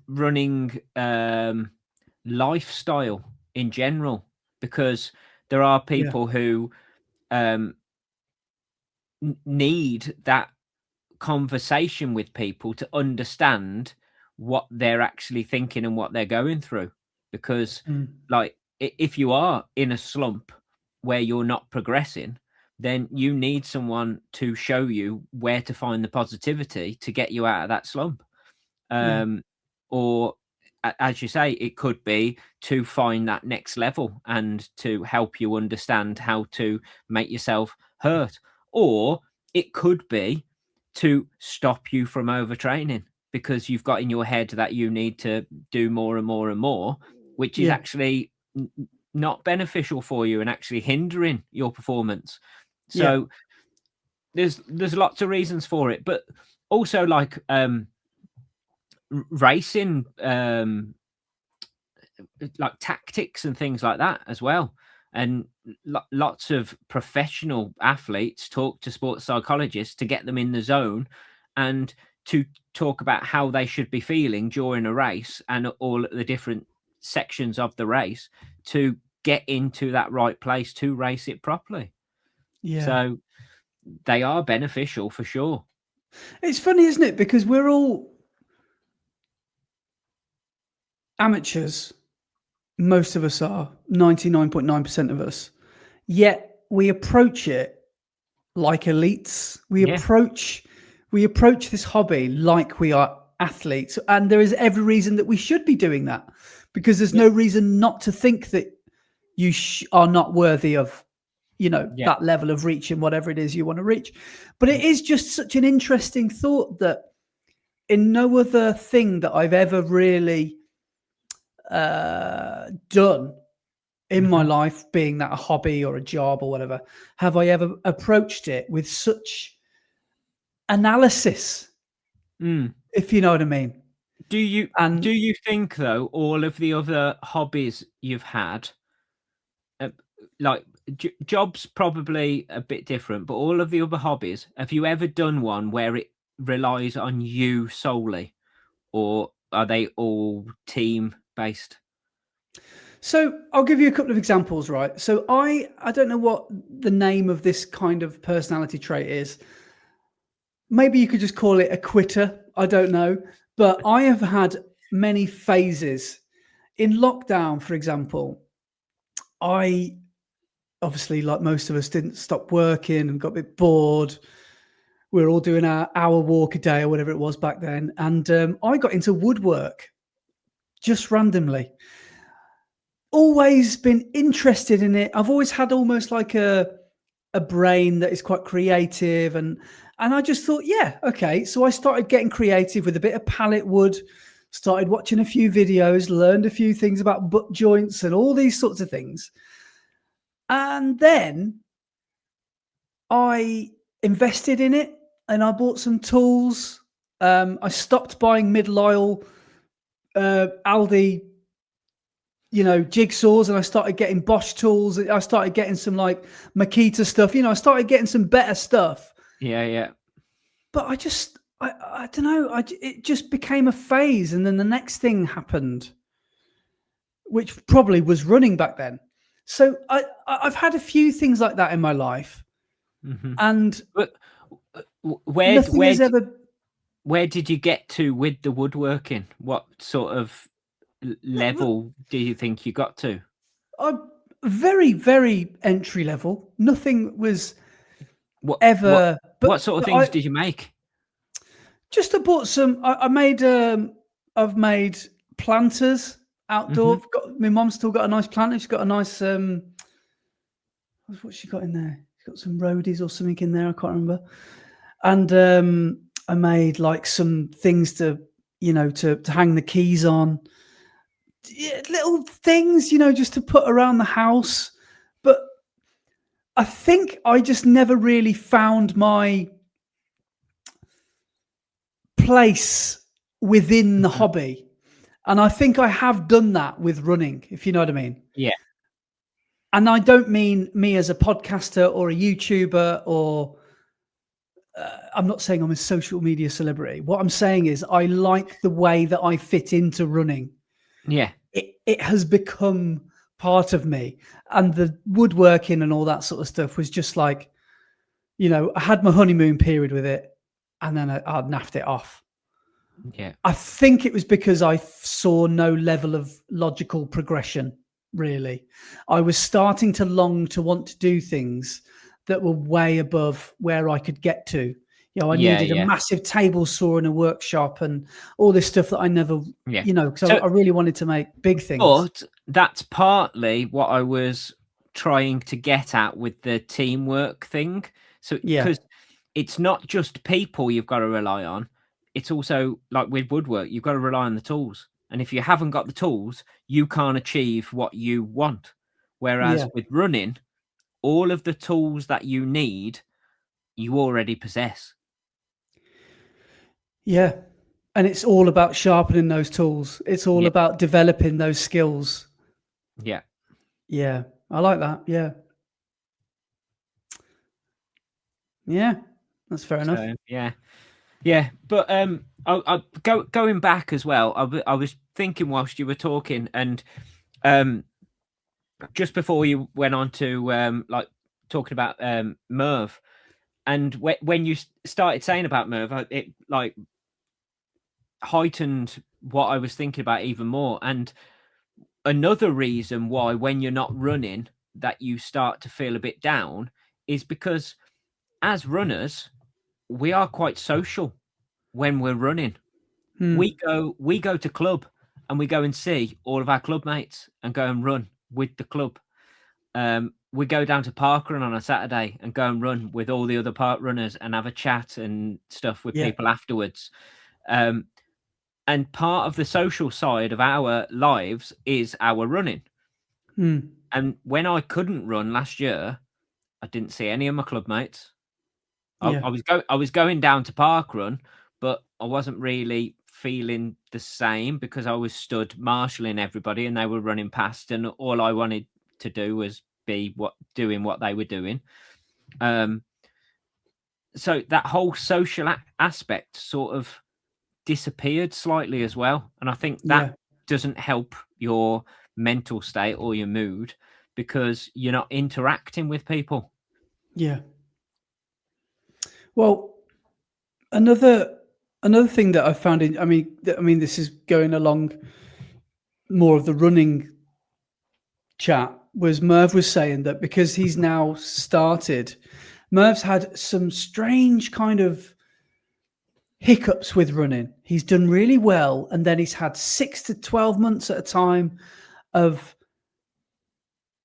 running lifestyle in general, because there are people who need that conversation with people to understand what they're actually thinking and what they're going through. Because like if you are in a slump where you're not progressing, then you need someone to show you where to find the positivity to get you out of that slump. Or as you say, it could be to find that next level and to help you understand how to make yourself hurt. Or it could be to stop you from overtraining because you've got in your head that you need to do more and more and more. which is actually not beneficial for you and actually hindering your performance. So there's lots of reasons for it, but also like racing, like tactics and things like that as well. And lots of professional athletes talk to sports psychologists to get them in the zone and to talk about how they should be feeling during a race and all the different sections of the race to get into that right place to race it properly. So they are beneficial for sure. It's funny, isn't it? Because we're all amateurs. Most of us are, 99.9% of us. Yet we approach it like elites. We approach this hobby like we are athletes. And there is every reason that we should be doing that, because there's no reason not to think that you are not worthy of, that level of reaching whatever it is you want to reach. But it is just such an interesting thought that in no other thing that I've ever really done in my life, being that a hobby or a job or whatever, have I ever approached it with such analysis, if you know what I mean. Do you think though all of the other hobbies you've had, like jobs probably a bit different, but all of the other hobbies, have you ever done one where it relies on you solely, or are they all team based? So I'll give you a couple of examples, right? So I don't know what the name of this kind of personality trait is. Maybe you could just call it a quitter. I don't know. But I have had many phases. In lockdown, for example, I obviously, like most of us, didn't stop working and got a bit bored. We were all doing our hour walk a day or whatever it was back then. And I got into woodwork just randomly. Always been interested in it. I've always had almost like a brain that is quite creative, and I just thought, yeah, okay. So I started getting creative with a bit of pallet wood, started watching a few videos, learned a few things about butt joints and all these sorts of things. And then I invested in it and I bought some tools. I stopped buying middle aisle Aldi jigsaws, and I started getting Bosch tools. I started getting some like Makita stuff. I started getting some better stuff. Yeah. But I don't know. It just became a phase, and then the next thing happened, which probably was running back then. So I've had a few things like that in my life, and where did you get to with the woodworking? What sort of level do you think you got to? Very, very entry level. Nothing was what sort of things did you make? Just I bought some. I made. I've made planters outdoor. My mom's still got a nice planter. She's got a nice. What's she got in there? She's got some roadies or something in there. I can't remember. And I made like some things to hang the keys on. Little things, just to put around the house. But I think I just never really found my place within the hobby. And I think I have done that with running, if you know what I mean. Yeah. And I don't mean me as a podcaster or a YouTuber, or I'm not saying I'm a social media celebrity. What I'm saying is I like the way that I fit into running. Yeah. It has become part of me. And the woodworking and all that sort of stuff was just like, I had my honeymoon period with it, and then I naffed it off. Yeah. I think it was because I saw no level of logical progression, really. I was starting to long to want to do things that were way above where I could get to. I needed a massive table saw in a workshop and all this stuff that I never, because I really wanted to make big things. But that's partly what I was trying to get at with the teamwork thing. So, because it's not just people you've got to rely on. It's also like with woodwork, you've got to rely on the tools. And if you haven't got the tools, you can't achieve what you want. Whereas with running, all of the tools that you need, you already possess. Yeah. And it's all about sharpening those tools. It's all about developing those skills. Yeah. Yeah. I like that. Yeah. Yeah. That's fair enough. Yeah. But going back as well, I was thinking whilst you were talking, and just before you went on to like talking about Merv, and when you started saying about Merv, it like heightened what I was thinking about even more. And another reason why when you're not running that you start to feel a bit down is because as runners, we are quite social when we're running. We go to club and we go and see all of our club mates and go and run with the club. We go down to park run on a Saturday and go and run with all the other park runners and have a chat and stuff with people afterwards. And part of the social side of our lives is our running. And when I couldn't run last year, I didn't see any of my club mates. I was going down to park run, but I wasn't really feeling the same because I was stood marshalling everybody and they were running past, and all I wanted to do was be doing what they were doing. So that whole social aspect sort of disappeared slightly as well, and I think that doesn't help your mental state or your mood because you're not interacting with people. Yeah. Well, another thing that I found I mean, this is going along more of the running chat, was Merv was saying that because he's now started, Merv's had some strange kind of hiccups with running. He's done really well, and then he's had 6 to 12 months at a time of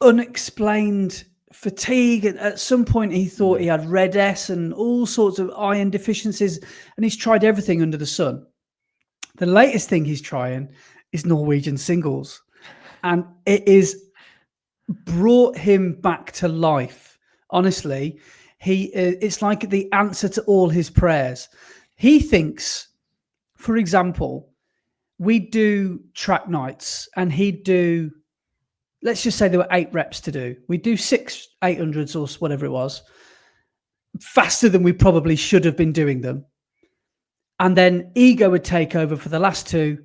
unexplained fatigue, and at some point he thought he had red S and all sorts of iron deficiencies, and he's tried everything under the sun. The latest thing he's trying is Norwegian singles, and it is brought him back to life. Honestly, it's like the answer to all his prayers. He thinks, for example, we do track nights and he'd do, let's just say there were 8 reps to do. We do 6 800s or whatever it was, faster than we probably should have been doing them. And then ego would take over for the last 2,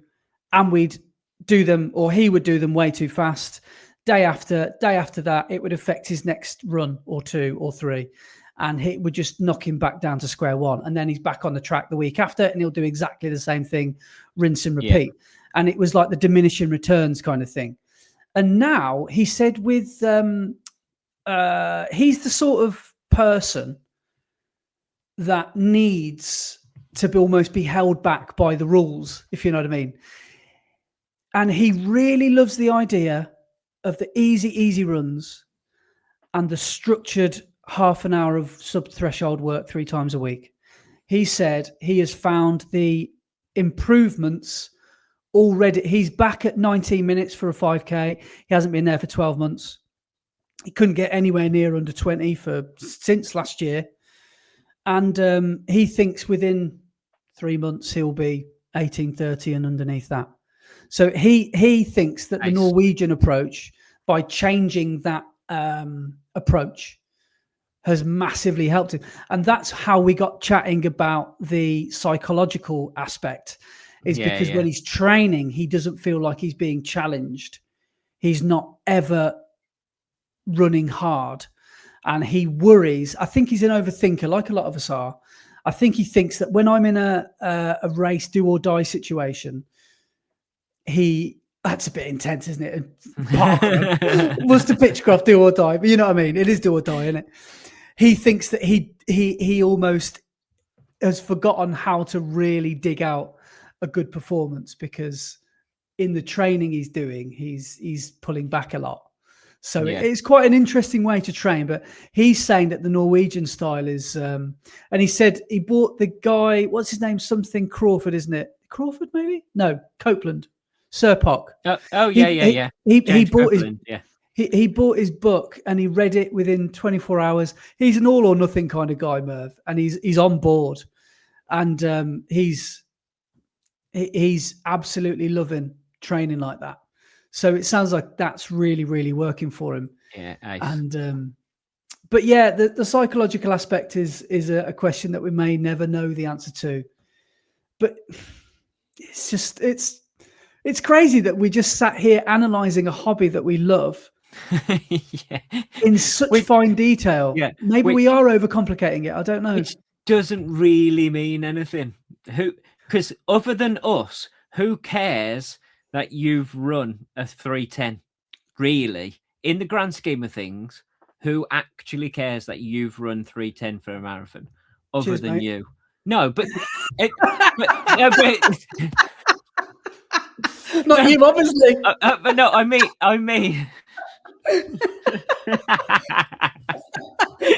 and we'd do them, or he would do them way too fast. Day after that, it would affect his next run or 2 or 3. And it would just knock him back down to square one. And then he's back on the track the week after, and he'll do exactly the same thing, rinse and repeat. And it was like the diminishing returns kind of thing. And now he said he's the sort of person that needs to almost be held back by the rules, if you know what I mean. And he really loves the idea of the easy runs and the structured half an hour of sub-threshold work 3 times a week. He said he has found the improvements already. He's back at 19 minutes for a 5K. He hasn't been there for 12 months. He couldn't get anywhere near under 20 since last year. And he thinks within 3 months he'll be 18:30 and underneath that. So he thinks that the Norwegian approach, by changing that approach, has massively helped him. And that's how we got chatting about the psychological aspect, is because when he's training, he doesn't feel like he's being challenged. He's not ever running hard. And he worries. I think he's an overthinker, like a lot of us are. I think he thinks that when I'm in a race, do or die situation, that's a bit intense, isn't it? What's the Pitchcroft do or die? But you know what I mean? It is do or die, isn't it? He thinks that he almost has forgotten how to really dig out a good performance, because in the training he's doing, he's pulling back a lot. So it's quite an interesting way to train. But he's saying that the Norwegian style is, and he said he bought the guy, what's his name? Something Crawford, isn't it? Crawford, maybe? No, Copeland. Serpoc. Yeah. He James bought his Copeland, yeah. He bought his book and he read it within 24 hours. He's an all or nothing kind of guy, Merv, and he's on board, and he's absolutely loving training like that. So it sounds like that's really, really working for him. Yeah, nice. And but yeah, the psychological aspect is a question that we may never know the answer to. But it's just it's crazy that we just sat here analyzing a hobby that we love in such fine detail. Yeah, maybe we are overcomplicating it. I don't know. Which doesn't really mean anything. Because other than us, who cares that you've run a 3:10? Really, in the grand scheme of things, who actually cares that you've run 3:10 for a marathon other than you? No, but not you, obviously. But no, I mean.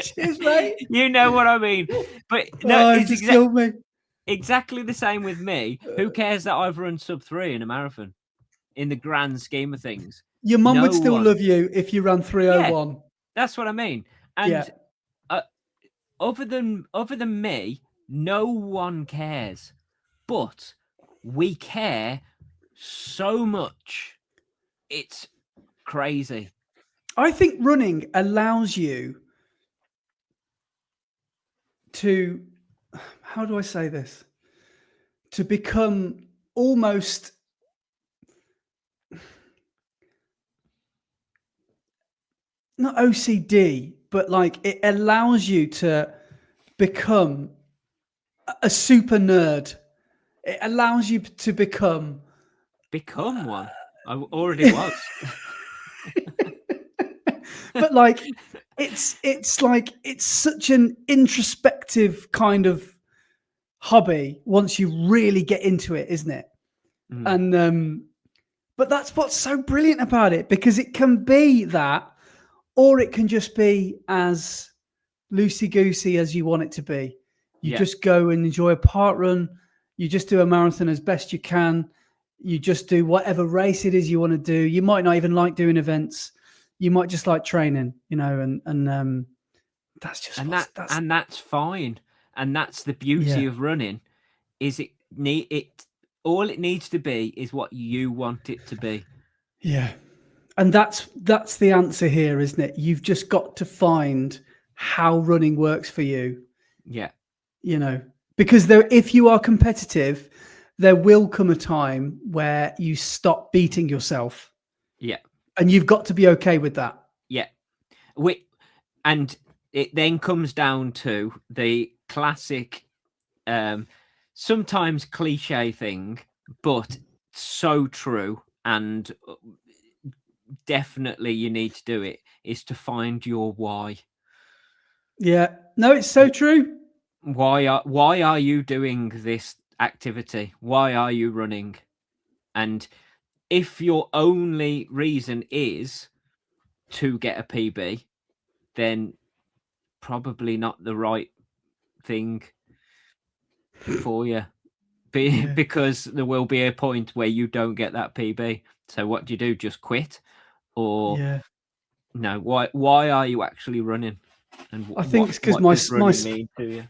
Cheers, mate. You know what I mean. But no, it's exactly the same with me. Who cares that I've run sub 3 in a marathon? In the grand scheme of things, your mum would still love you if you ran 3:01. Yeah, that's what I mean. And other than me, no one cares. But we care so much. It's crazy. I think running allows you to, how do I say this? To become almost not OCD, but like it allows you to become a super nerd. It allows you to become one. I already was. But like it's like it's such an introspective kind of hobby once you really get into it, isn't it? And but that's what's so brilliant about it, because it can be that, or it can just be as loosey-goosey as you want it to be. You just go and enjoy a park run. You just do a marathon as best you can. You just do whatever race it is you want to do. You might not even like doing events. You might just like training, and that's just and that's fine. And that's the beauty of running. Is all it needs to be is what you want it to be. Yeah. And that's the answer here, isn't it? You've just got to find how running works for you. Yeah. Because if you are competitive, there will come a time where you stop beating yourself. Yeah. And you've got to be okay with that. Yeah. And it then comes down to the classic, sometimes cliche thing, but so true, and definitely you need to do it, is to find your why. Yeah. No, it's so true. Why are you doing this activity? Why are you running? And if your only reason is to get a PB, then probably not the right thing for you. Because there will be a point where you don't get that PB. So what do? Just quit? Or no? Why are you actually running? And I think it's because my mean to you?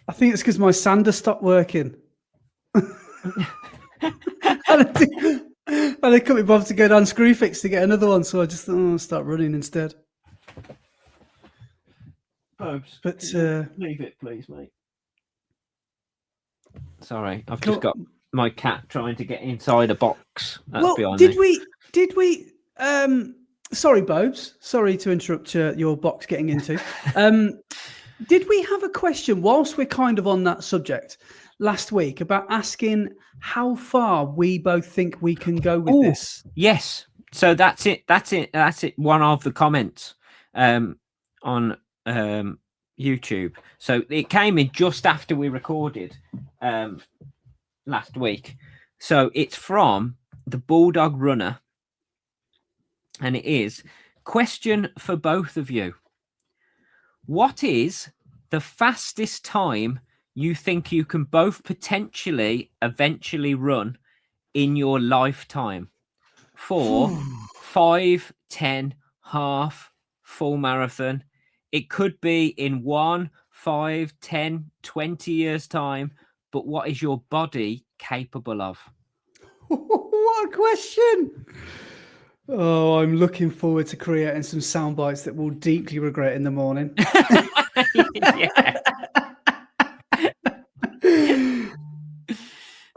I think it's because my sander stopped working. And I couldn't be bothered to go down Screwfix to get another one, so I just thought, I'll start running instead. Bobs, but leave it, please, mate. Sorry, I've just got my cat trying to get inside a box. Did we? Sorry, Bobs. Sorry to interrupt your box getting into. Did we have a question whilst we're kind of on that subject last week about asking how far we both think we can go with this? Yes. So that's it. One of the comments on YouTube. So it came in just after we recorded last week. So it's from the Bulldog Runner, and it is: question for both of you. What is the fastest time you think you can both potentially eventually run in your lifetime for 5, 10, half, full marathon. It could be in 1, 5, 10, 20 years' time. But what is your body capable of? What a question. Oh, I'm looking forward to creating some sound bites that we'll deeply regret in the morning.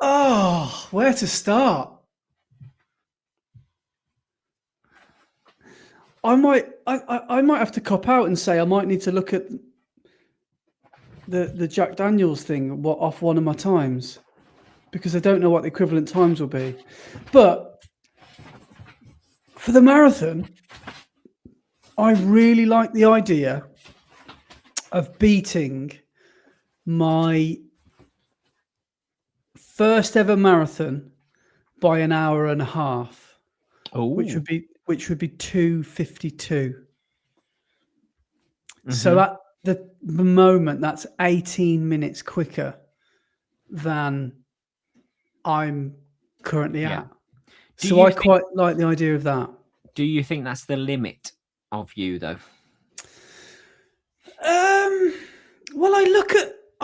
Oh, where to start? I might have to cop out and say I might need to look at the Jack Daniels thing off one of my times, because I don't know what the equivalent times will be. But for the marathon, I really like the idea of beating my first ever marathon by an hour and a half, which would be 2:52. So at the moment, that's 18 minutes quicker than I'm currently at. So I quite like the idea of that. Do you think that's the limit of you, though? Well, I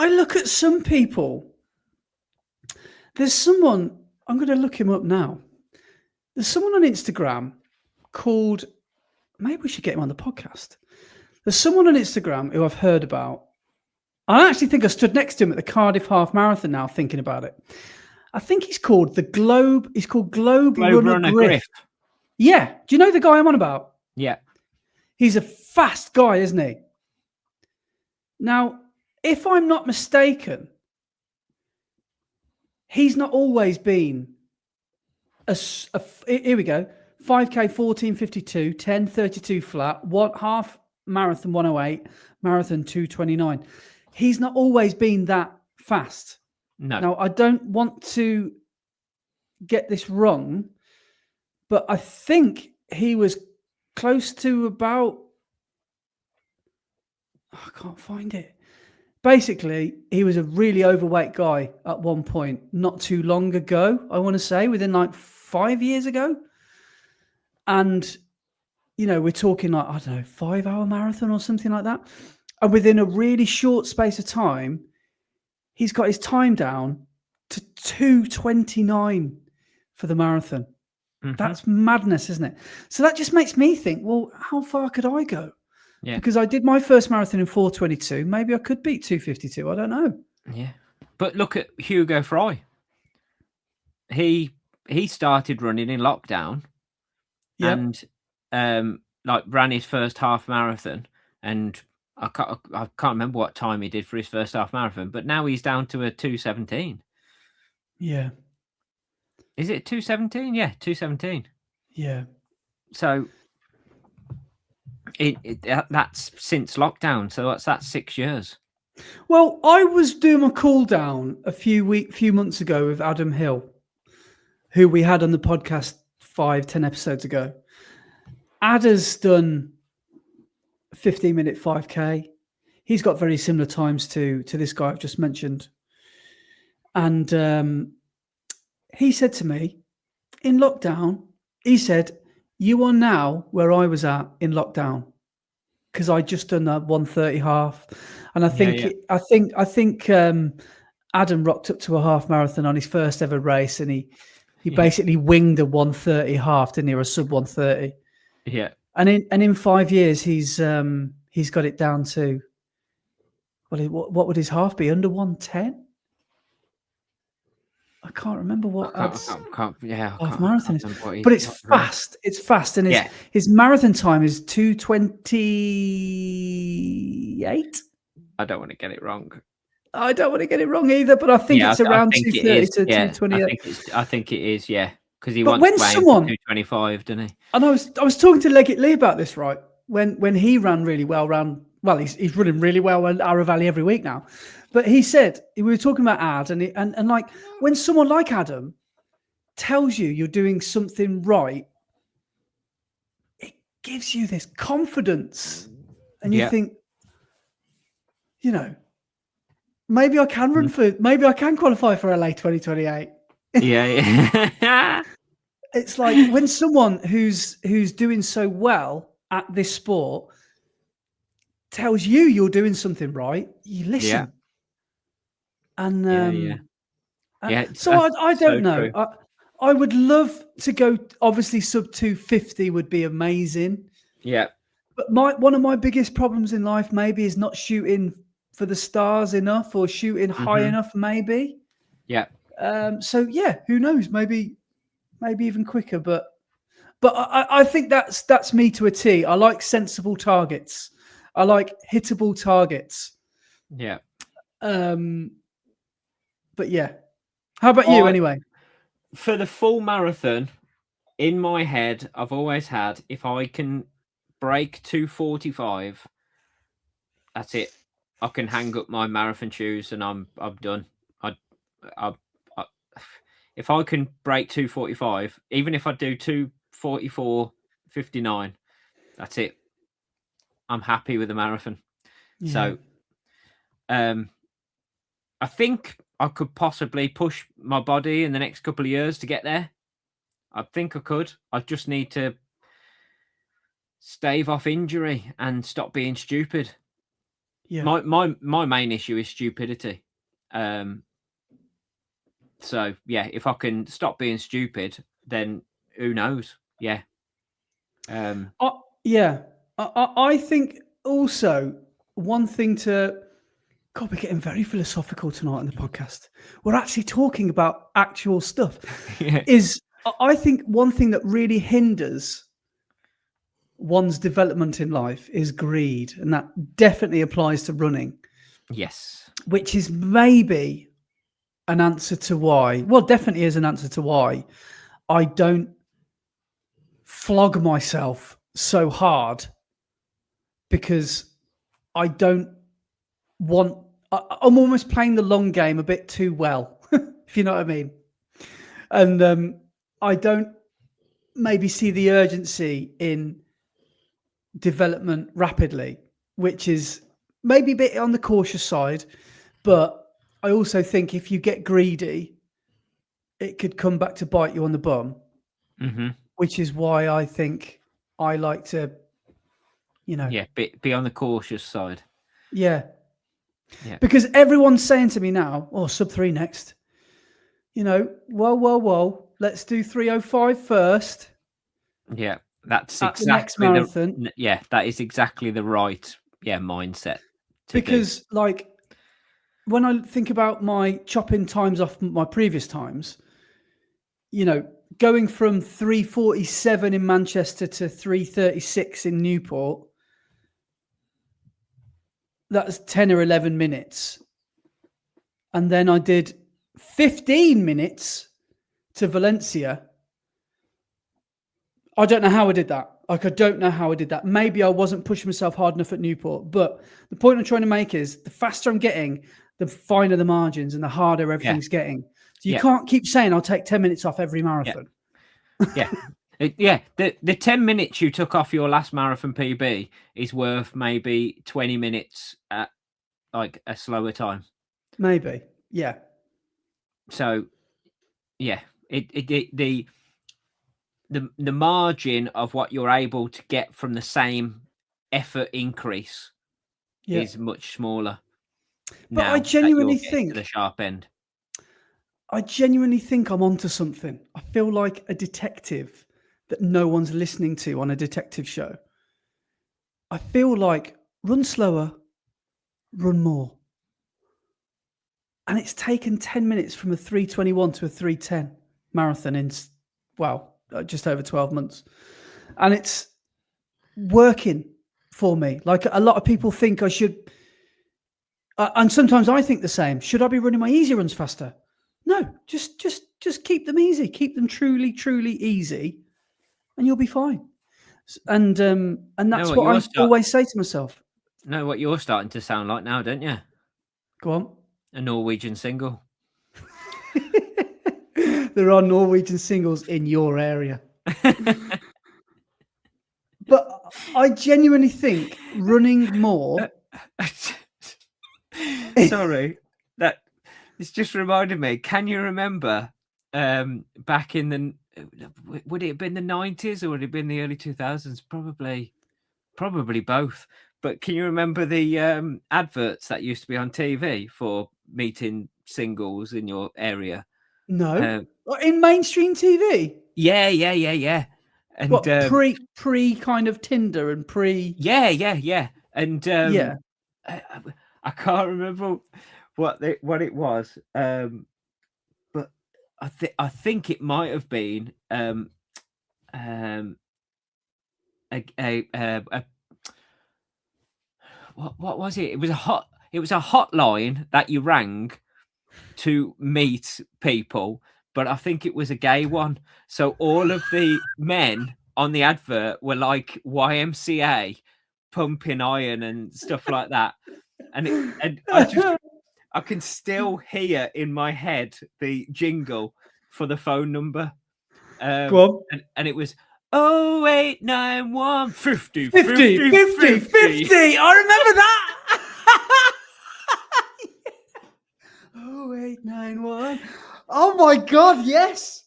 look at some people. There's someone, I'm going to look him up now. There's someone on Instagram called, maybe we should get him on the podcast. There's someone on Instagram who I've heard about. I actually think I stood next to him at the Cardiff Half Marathon now, thinking about it. I think he's called Globe Runner Griff. Yeah. Do you know the guy I'm on about? Yeah. He's a fast guy, isn't he? Now, if I'm not mistaken, he's not always been here we go. 5K 14:52, 10:32 flat, half marathon 1:08, marathon 2:29. He's not always been that fast. No. Now, I don't want to get this wrong, but I think he was close to about, I can't find it. Basically, he was a really overweight guy at one point, not too long ago, I want to say, within like 5 years ago. And, you know, we're talking like, I don't know, 5-hour marathon or something like that. And within a really short space of time, he's got his time down to 2:29 for the marathon. That's madness, isn't it? So that just makes me think, well, how far could I go? Yeah. Because I did my first marathon in 4:22. Maybe I could beat 2:52. I don't know. Yeah. But look at Hugo Fry. He started running in lockdown. Yep. And ran his first half marathon, and I can't remember what time he did for his first half marathon, but now he's down to a 2:17. Yeah. Is it 2:17? Yeah, 2:17. Yeah. So that's since lockdown, so that's 6 years. Well, I was doing my cool down a few months ago with Adam Hill, who we had on the podcast 5-10 episodes ago. Ada's done 15-minute 5K. He's got very similar times to this guy I've just mentioned. And he said to me, in lockdown, he said, you are now where I was at in lockdown, because I just done that 1:30 half. And I think Adam rocked up to a half marathon on his first ever race, and he basically winged a 1:30 half, didn't he, or a sub 1:30. Yeah. And in 5 years, he's got it down to, what would his half be? Under 1:10? I can't remember what half marathon is. But it's fast. It's fast, and his marathon time is 2:28. I don't want to get it wrong. I don't want to get it wrong either, but I think it's around 2:30 to 2:28. I think it is, yeah. Because he wants to weigh 2:25, doesn't he? And I was talking to Leggett Lee about this, right? When he ran really well, he's running really well in Arrow Valley every week now. But he said, we were talking about Ad, and like when someone like Adam tells you you're doing something right, it gives you this confidence, and you think, you know, maybe I can maybe I can qualify for LA 2028. Yeah. It's like when someone who's doing so well at this sport tells you you're doing something right, you listen. And so I don't know. True. I would love to go. Obviously, sub 250 would be amazing. Yeah. But one of my biggest problems in life maybe is not shooting for the stars enough or shooting high enough. Maybe. Yeah. So yeah, who knows? Maybe even quicker. But I think that's me to a T. I like sensible targets. I like hittable targets. Yeah. But yeah. How about you anyway? For the full marathon, in my head, I've always had, if I can break 2:45, that's it. I can hang up my marathon shoes and I'm done. If I can break 2:45, even if I do 2:44:59, that's it. I'm happy with the marathon. Yeah. So, I think I could possibly push my body in the next couple of years to get there. I think I could. I just need to stave off injury and stop being stupid. Yeah. My main issue is stupidity. So yeah, if I can stop being stupid, then who knows? Yeah. I think also one thing to. God, we're getting very philosophical tonight on the podcast. We're actually talking about actual stuff. Is I think one thing that really hinders one's development in life is greed, and that definitely applies to running. Yes. Which is maybe an answer to why. Well, definitely is an answer to why I don't flog myself so hard, because I don't want. I'm almost playing the long game a bit too well, if you know what I mean. And I don't maybe see the urgency in development rapidly, which is maybe a bit on the cautious side. But I also think if you get greedy, it could come back to bite you on the bum, which is why I think I like to, be on the cautious side. Yeah. Because everyone's saying to me now, sub 3 next. Whoa. Let's do 3:05 first. Yeah, that's exactly the next marathon. That is exactly the right mindset. Because like when I think about my chopping times off my previous times, going from 3:47 in Manchester to 3:36 in Newport, that's 10 or 11 minutes. And then I did 15 minutes to Valencia. I don't know how I did that. I don't know how I did that. Maybe I wasn't pushing myself hard enough at Newport. But the point I'm trying to make is the faster I'm getting, the finer the margins and the harder everything's getting. So you can't keep saying I'll take 10 minutes off every marathon. The 10 minutes you took off your last marathon PB is worth maybe 20 minutes at like a slower time. Maybe. Yeah. So the margin of what you're able to get from the same effort increase is much smaller. But I genuinely think to the sharp end. I genuinely think I'm onto something. I feel like a detective that no one's listening to on a detective show. I feel like run slower, run more. And it's taken 10 minutes from a 3:21 to a 3:10 marathon in, just over 12 months. And it's working for me. Like a lot of people think I should, and sometimes I think the same. Should I be running my easy runs faster? No, just keep them easy. Keep them truly, truly easy, and you'll be fine. And that's what I always say to myself. Know what you're starting to sound like now, don't you? Go on. A Norwegian single. There are Norwegian singles in your area. But I genuinely think running more. Sorry, it's just reminded me. Can you remember back in the, would it have been the 90s or would it have been the early 2000s? Probably both. But can you remember the adverts that used to be on TV for meeting singles in your area? No, in mainstream TV. Yeah. And what pre kind of Tinder and pre? Yeah. And yeah. I can't remember what it was, but I think it might have been a what was it? It was a hotline that you rang to meet people, but I think it was a gay one. So all of the men on the advert were like YMCA, pumping iron and stuff like that. And I can still hear in my head the jingle for the phone number. Go on. And it was 0891 50 50. I remember that. 0891. Oh my God, yes.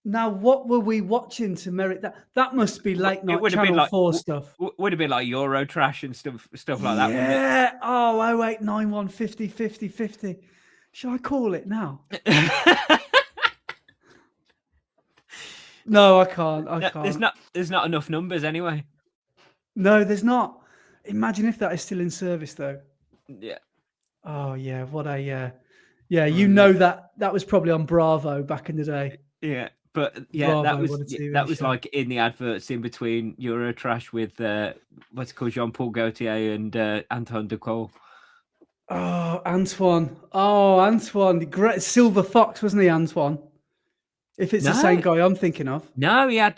Now, what were we watching to merit that? That must be late night Channel 4 stuff. Would have been like Eurotrash and stuff like that, wouldn't it? Yeah. Oh, 0891 50. Shall I call it now? No, I can't. I can't. There's not enough numbers anyway. No, there's not. Imagine if that is still in service, though. Yeah. Oh yeah, what a yeah. You know that was probably on Bravo back in the day. Yeah, but yeah, Bravo, that was like in the adverts in between Eurotrash with what's it called, Jean-Paul Gaultier and Antoine Decaux. Oh, Antoine, great Silver Fox, wasn't he, Antoine? If it's the same guy I'm thinking of. No, he had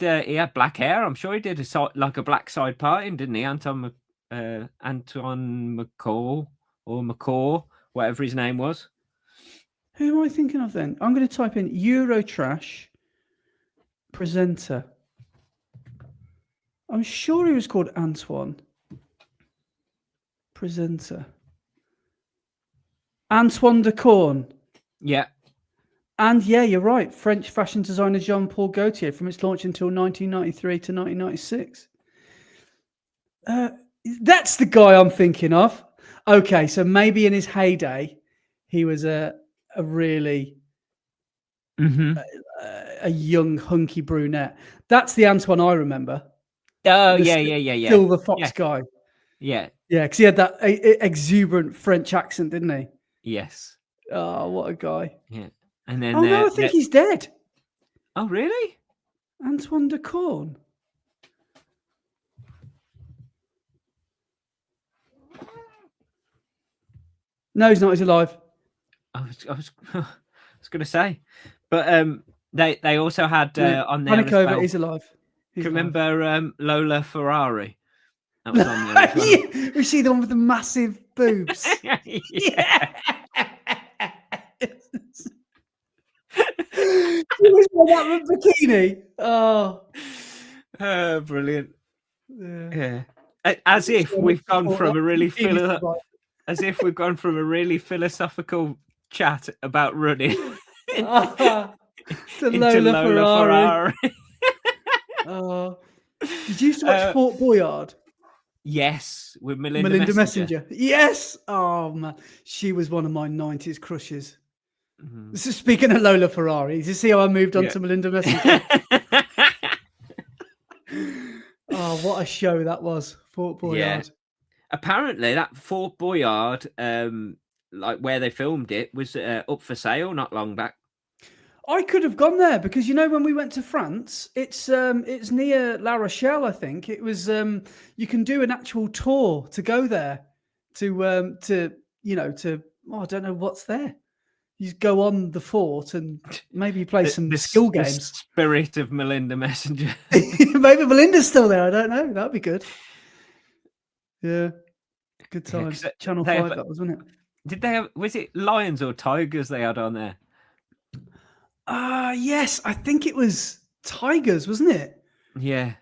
black hair. I'm sure he did a black side parting, didn't he? Antoine McCall or McCaw, whatever his name was. Who am I thinking of then? I'm going to type in Eurotrash presenter. I'm sure he was called Antoine. Presenter. Antoine Decaune. Yeah. And yeah, you're right. French fashion designer Jean-Paul Gaultier from its launch until 1993 to 1996. That's the guy I'm thinking of. Okay, so maybe in his heyday, he was a really a young, hunky brunette. That's the Antoine I remember. Oh, yeah. Silver Fox guy. Yeah. Yeah, because he had that exuberant French accent, didn't he? Yes. Oh, what a guy. Yeah. And then, no, I think he's dead. Oh, really? Antoine Decaune. No, he's not. He's alive. I was going to say, but they also had on there. Panic over. He's alive. Remember Lola Ferrari? That was on there as well. We see the one with the massive boobs. Yeah. She was wearing that bikini. Oh, brilliant. Yeah. As if we've gone from a really philosophical chat about running to into Lola Ferrari. Did you used to watch Fort Boyard? Yes, with Melinda Messenger. Yes. Oh man, she was one of my 90s crushes. Mm-hmm. This is speaking of Lola Ferrari. Did you see how I moved on to Melinda Messenger? Oh, what a show that was, Fort Boyard. Yeah. Apparently, that Fort Boyard, like where they filmed it, was up for sale not long back. I could have gone there because when we went to France, it's near La Rochelle, I think. It was you can do an actual tour to go there to I don't know what's there. You go on the fort and maybe play some skill games. The spirit of Melinda Messenger. Maybe Melinda's still there. I don't know. That'd be good. Yeah, good times. Yeah, Channel 5, that was, wasn't it? Did they have? Was it lions or tigers they had on there? Yes, I think it was tigers, wasn't it? Yeah,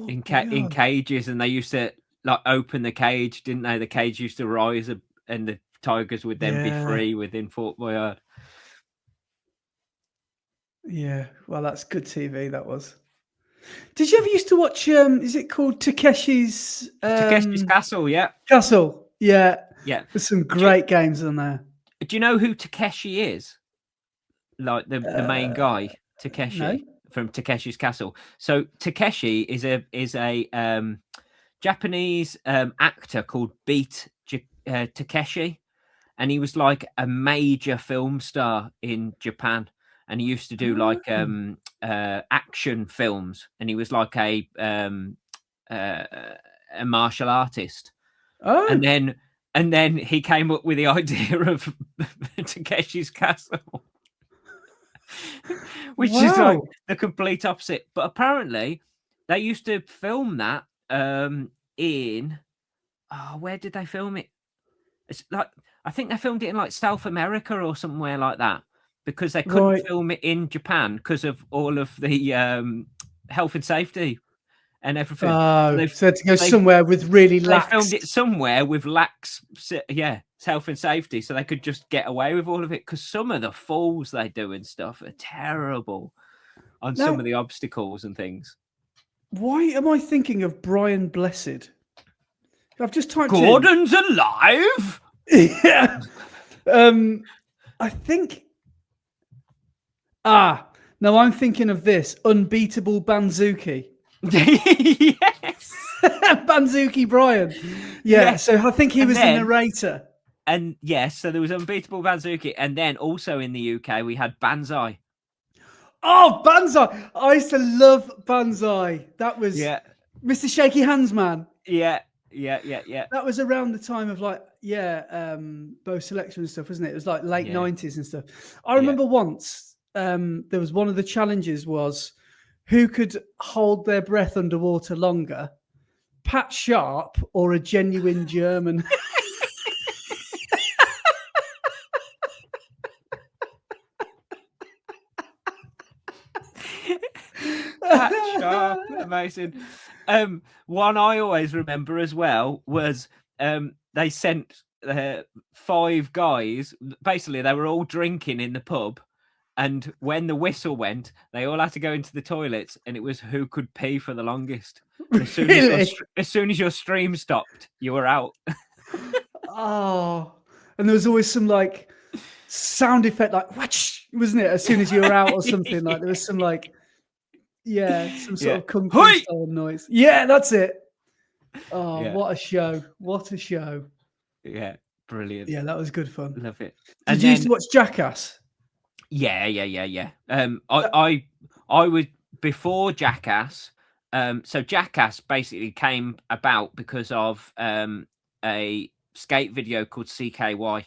in cages, and they used to like open the cage, didn't they? The cage used to rise, and the tigers would then be free within Fort Boyard. Yeah, well, that's good TV. That was. Did you ever used to watch? Is it called Takeshi's Castle? Yeah, Castle? Yeah, yeah. there's some Do you, great games on there. do you know who Takeshi is? Like the main guy, No. Takeshi from Takeshi's Castle. So Takeshi is a Japanese actor called Takeshi, and he was like a major film star in Japan. And he used to do like action films, and he was like a martial artist. Oh, And then he came up with the idea of Takeshi's Castle, which is like wow. the complete opposite. But apparently, they used to film that in where did they film it? It's like I think they filmed it in like South America or somewhere like that, because they couldn't Right. film it in Japan because of all of the health and safety and everything. Oh, So so to go they somewhere with really they lax. filmed it somewhere with lax, health and safety, so they could just get away with all of it. Because some of the falls they do and stuff are terrible on some of the obstacles and things. Why am I thinking of Brian Blessed? I've just typed Gordon's alive. Yeah. I think. No, I'm thinking of this Unbeatable Banzuki. Yes. Banzuki Brian. Yeah. So I think he was the narrator. And yes, so there was Unbeatable Banzuki, and then also in the UK we had Banzai. Oh, Banzai! I used to love Banzai. That was Mr. Shaky Hands Man. Yeah. That was around the time of Bo Selection and stuff, wasn't it? It was like late 90s and stuff. I remember once there was one of the challenges was who could hold their breath underwater longer, Pat Sharp or a genuine German. Pat Sharp, amazing. One I always remember as well was they sent 5 guys. Basically, they were all drinking in the pub, and when the whistle went, they all had to go into the toilets, and it was who could pee for the longest. Really? As soon as your stream stopped, you were out. Oh, and there was always some like sound effect, like whoosh, wasn't it? As soon as you were out or something, like there was some like some sort of kung fu style noise. Yeah, that's it. Oh, what a show! What a show! Yeah, brilliant. Yeah, that was good fun. Love it. Did you used to watch Jackass? Yeah. I was before Jackass. So Jackass basically came about because of a skate video called CKY,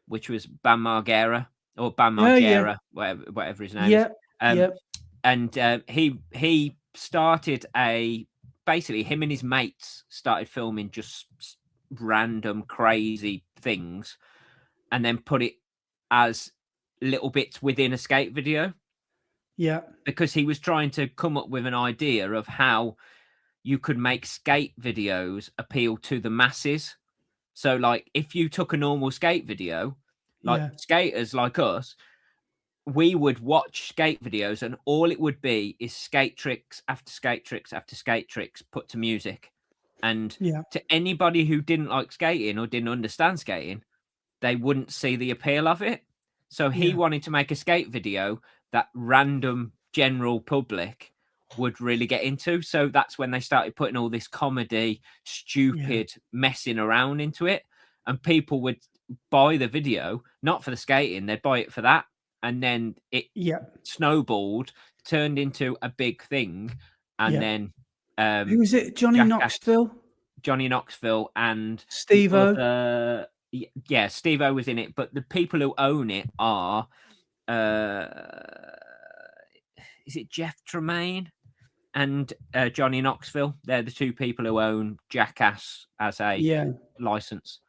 which was Bam Margera or Bam Margera, whatever his name is. And he started basically him and his mates started filming just random crazy things, and then put it as little bits within a skate video. Yeah, because he was trying to come up with an idea of how you could make skate videos appeal to the masses. So, like, if you took a normal skate video, like skaters like us, we would watch skate videos, and all it would be is skate tricks after skate tricks after skate tricks put to music. And to anybody who didn't like skating or didn't understand skating, they wouldn't see the appeal of it. So he wanted to make a skate video that random general public would really get into. So that's when they started putting all this comedy, stupid messing around into it. And people would buy the video, not for the skating, they'd buy it for that. And then it snowballed, turned into a big thing. And then who was it? Johnny Knoxville? Johnny Knoxville and Steve-O. Yeah, Steve-O was in it, but the people who own it are is it Jeff Tremaine and Johnny Knoxville? They're the 2 people who own Jackass as a license.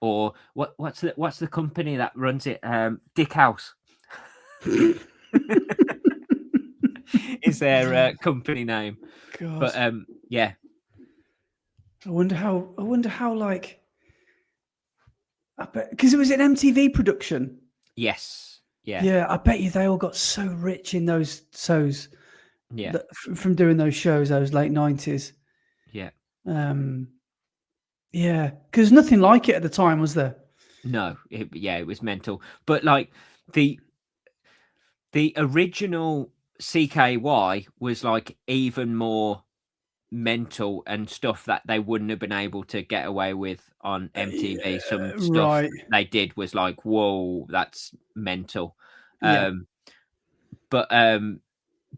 Or what's the company that runs it? Dick House is their company name. God. But yeah. I wonder how like, I bet because it was an MTV production. Yes. Yeah, I bet you they all got so rich in those shows. Yeah. From doing those shows, those late 90s. Yeah. Yeah, because nothing like it at the time, was there? No, it was mental. But like the original CKY was like even more mental and stuff that they wouldn't have been able to get away with on MTV. Some stuff Right. they did was like, whoa, that's mental. Yeah. But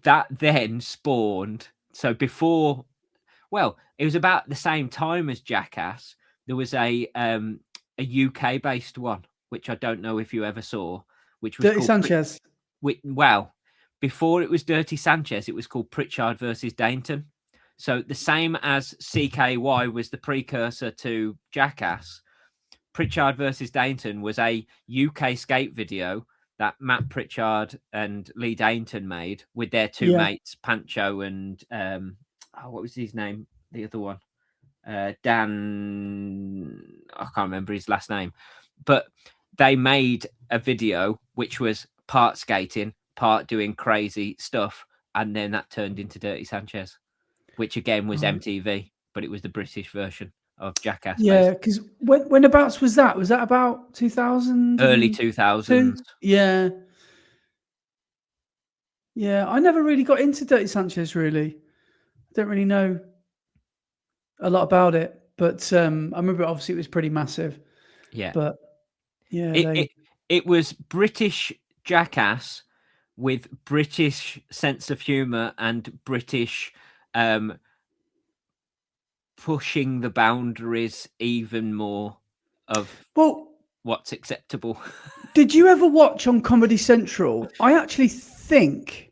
that then spawned. So before, well, it was about the same time as Jackass. There was a UK based one, which I don't know if you ever saw, which was Dirty called Sanchez. well, before it was Dirty Sanchez, it was called Pritchard versus Dainton. So the same as CKY was the precursor to Jackass, Pritchard versus Dainton was a UK skate video that Matt Pritchard and Lee Dainton made with their two mates, Pancho and what was his name? The other one, Dan. I can't remember his last name, but they made a video which was part skating, part doing crazy stuff, and then that turned into Dirty Sanchez, which again was MTV, but it was the British version of Jackass. Yeah, because whenabouts was that? Was that about 2000? Early 2000s. Yeah. Yeah, I never really got into Dirty Sanchez, really. I don't really know a lot about it, but I remember obviously it was pretty massive. Yeah. But yeah, it was British Jackass with British sense of humor and British pushing the boundaries even more of what's acceptable. Did you ever watch on Comedy Central? I actually think,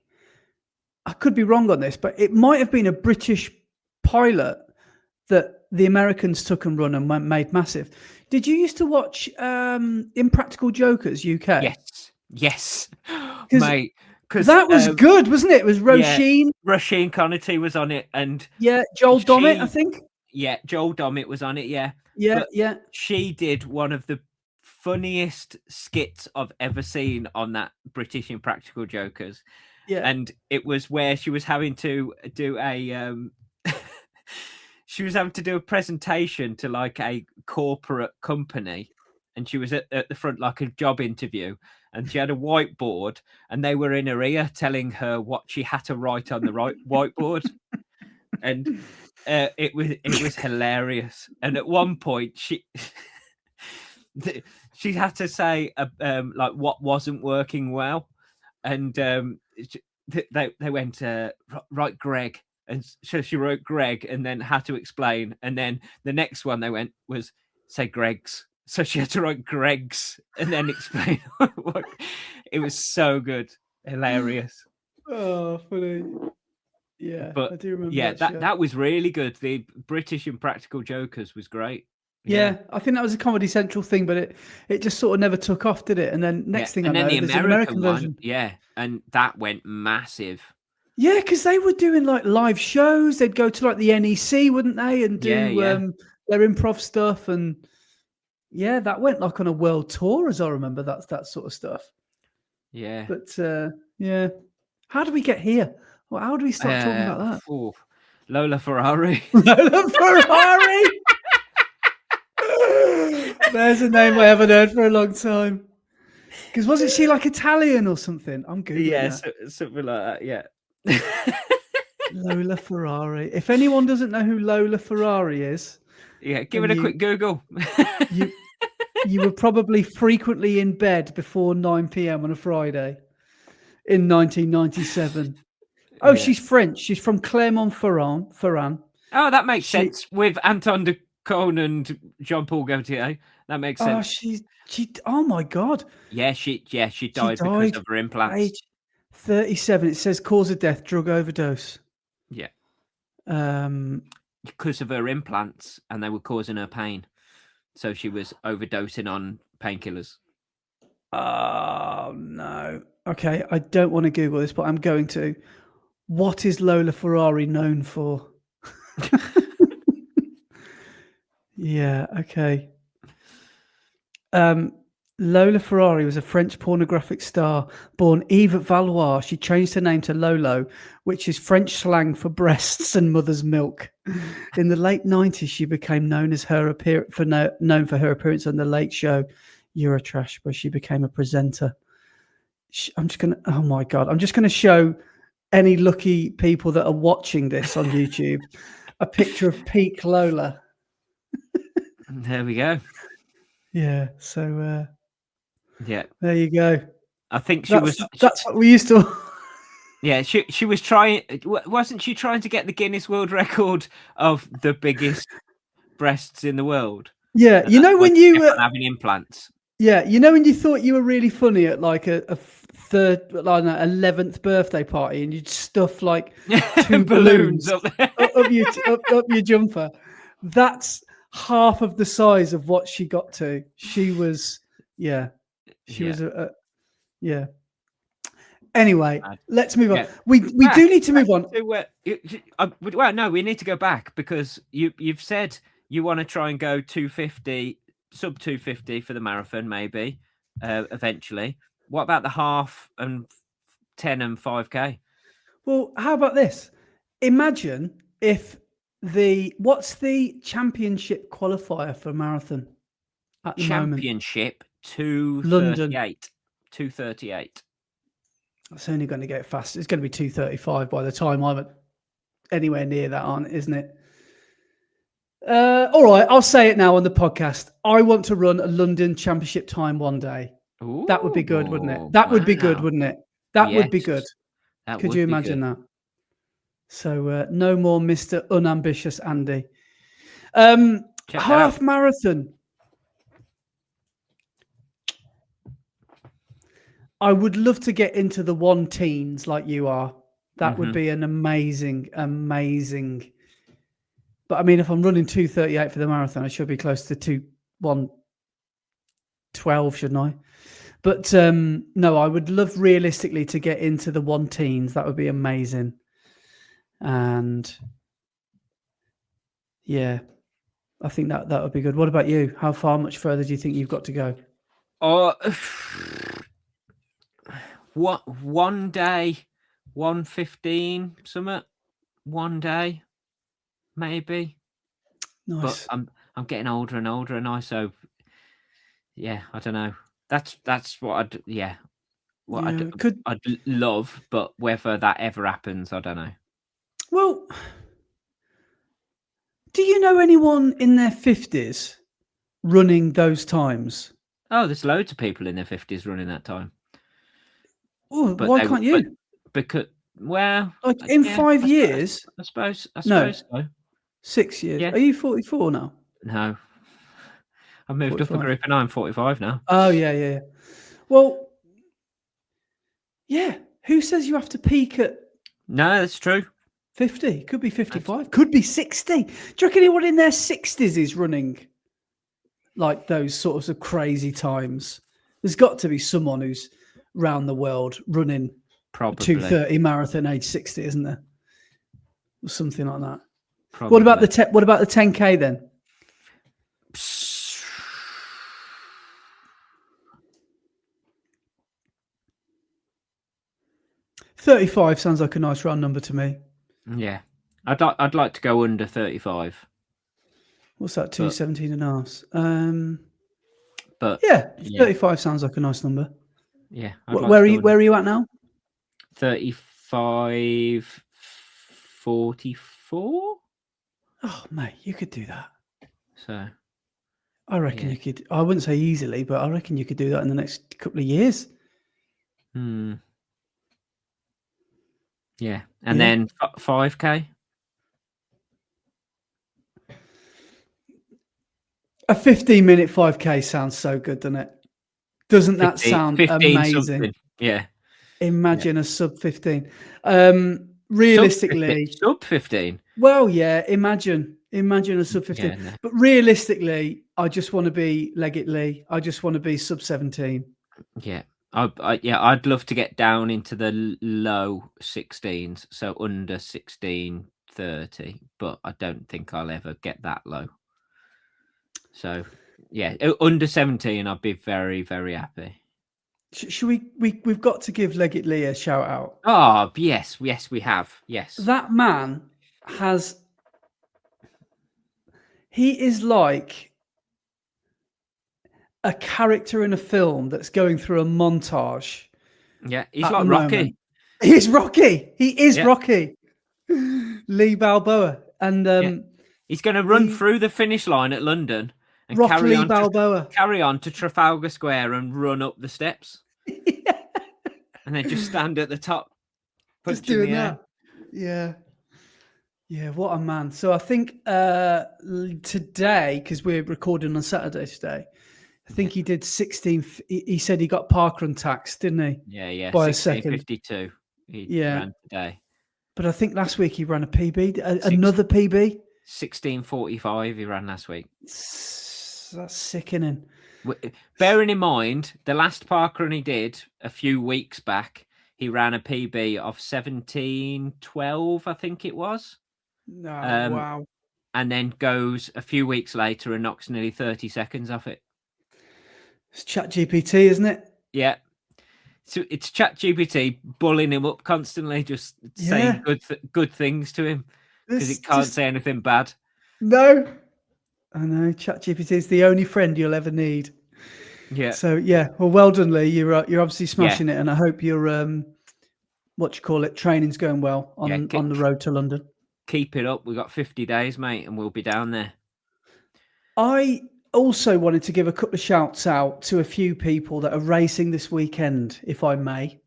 I could be wrong on this, but it might have been a British pilot that the Americans took and run and made massive. Did you used to watch Impractical Jokers UK? Yes, mate. Because that was good, wasn't it? It was Roisin. Yeah, Roisin Connerty was on it, and Joel Dommett, I think. Yeah, Joel Dommett was on it. Yeah. She did one of the funniest skits I've ever seen on that British Impractical Jokers. Yeah. And it was where she was having to do a she was having to do a presentation to like a corporate company, and she was at the front like a job interview, and she had a whiteboard, and they were in her ear telling her what she had to write on the whiteboard. And it was hilarious. And at one point she had to say like what wasn't working well, and they went write Greg, and so she wrote Greg and then had to explain, and then the next one they went was say Greg's, so she had to write Greg's and then explain what. It was so good, hilarious. Oh, funny. Yeah, but I do remember. Yeah, that was really good. The British Impractical Jokers was great. Yeah, I think that was a Comedy Central thing, but it just sort of never took off, did it? And then next thing I know, there's an American version. Yeah, and that went massive. Yeah, because they were doing like live shows. They'd go to like the NEC, wouldn't they, and do their improv stuff. And yeah, that went like on a world tour, as I remember. That's that sort of stuff. Yeah, but yeah, how do we get here? Well, how do we start talking about that? Lola Ferrari. Lola Ferrari. There's a name I haven't heard for a long time. Because wasn't she like Italian or something? I'm good. Yeah, something like that. Yeah. Lola Ferrari. If anyone doesn't know who Lola Ferrari is, give it a quick Google. you were probably frequently in bed before 9 p.m. on a Friday in 1997. Oh, she's French. She's from Clermont-Ferrand. Oh, that makes sense with Anton de Caunes and Jean-Paul Gaultier. That makes sense. She. Oh my God. Yeah, she died because of her implants. Age 37. It says cause of death, drug overdose. Yeah. Because of her implants, and they were causing her pain, so she was overdosing on painkillers. Oh no. Okay, I don't want to Google this, but I'm going to. What is Lola Ferrari known for? Yeah, okay. Lola Ferrari was a French pornographic star born Eve at Valois. She changed her name to Lolo, which is French slang for breasts and mother's milk. In the late 90s, she became known as known for her appearance on the Late Show Eurotrash, where she became a presenter. Oh my God, I'm just going to show any lucky people that are watching this on YouTube a picture of peak Lola. There we go. Yeah, so yeah, there you go. I think that's what we used to. Yeah, she was trying. Wasn't she trying to get the Guinness World Record of the biggest breasts in the world? Yeah, you know when you were having implants. Yeah, you know when you thought you were really funny at like a third, I don't know, 11th birthday party, and you'd stuff like 2 balloons up your jumper. That's half of the size of what she got to. She was, was yeah. Anyway, let's move on. We do need to move on. Well, no, we need to go back because you've said you want to try and go 250, sub 250 for the marathon, maybe eventually. What about the half and 10 and 5K? Well, how about this? Imagine if what's the championship qualifier for marathon at the championship? 238. 238. It's only going to get fast. It's going to be 2:35 by the time I'm anywhere near that, isn't it? All right, I'll say it now on the podcast. I want to run a London Championship time one day. Ooh, that would be good, wouldn't it? That would be good, wouldn't it? That would be good. Could you imagine that? So no more Mr. Unambitious Andy. Half marathon. I would love to get into the 1 teens like you are. That would be an amazing. But I mean, if I'm running 2:38 for the marathon, I should be close to 1:12, shouldn't I? But no, I would love realistically to get into the 1 teens. That would be amazing. And yeah, I think that would be good. What about you? How much further do you think you've got to go? What, 1 day, 1:15, something? 1 day, maybe. Nice. But I'm getting older and older, and so yeah, I don't know. That's what I'd love, but whether that ever happens, I don't know. Well, do you know anyone in their 50s running those times? Oh, there's loads of people in their 50s running that time. Oh, why can't you? Because, well, like in 5 years, I suppose so. 6 years. Yeah. Are you 44 now? No, I've moved 45. Up a group and I'm 45 now. Oh yeah. Well, yeah. Who says you have to peak at? No, that's true. 50, could be 55, could be 60. Do you reckon anyone in their 60s is running like those sorts of crazy times? There's got to be someone who's round the world running probably 2:30 marathon age 60, isn't there? Or something like that. Probably. What about the 10K then? $35 sounds like a nice round number to me. Yeah, I'd like to go under 35. What's that? 217 and a half. But yeah, 35 sounds like a nice number. Yeah. Where are you at now? 35.44. Oh mate, you could do that. So I reckon you could. I wouldn't say easily, but I reckon you could do that in the next couple of years. Yeah, and then 5K. A 15-minute 5K sounds so good, doesn't it? Doesn't that sound amazing? Something. Yeah. Imagine a sub 15. Realistically, sub 15. Well, yeah. Imagine a sub 15. Yeah, no. But realistically, I just want to be Leggett Lee. I just want to be sub 17. Yeah. I'd love to get down into the low 16s, so under 16:30, but I don't think I'll ever get that low. So under 17, I'd be very, very happy. Should we've got to give Leggett Lee a shout out. Oh, yes, we have. Yes. That man he is like a character in a film that's going through a montage. Yeah, he's like Rocky. He's Rocky. He is Rocky. Lee Balboa. And he's going to run through the finish line at London and carry on to Trafalgar Square and run up the steps. And then just stand at the top, just doing that. Yeah, what a man. So I think today, because we're recording on Saturday today, I think he did 16. He said he got Parkrun taxed, didn't he? Yeah. By a second. 52. He ran today. But I think last week he ran a PB, another PB. 16:45 he ran last week. That's sickening. Bearing in mind, the last parkrun he did a few weeks back, he ran a PB of 17:12, I think it was. Wow. And then goes a few weeks later and knocks nearly 30 seconds off it. It's ChatGPT, isn't it? Yeah. So it's ChatGPT bullying him up constantly, just saying good things to him because it can't say anything bad. No, I know. ChatGPT is the only friend you'll ever need. Yeah. So well done, Lee. You're obviously smashing it, and I hope your training's going well on the road to London. Keep it up. We've got 50 days, mate, and we'll be down there. I also wanted to give a couple of shouts out to a few people that are racing this weekend, if I may.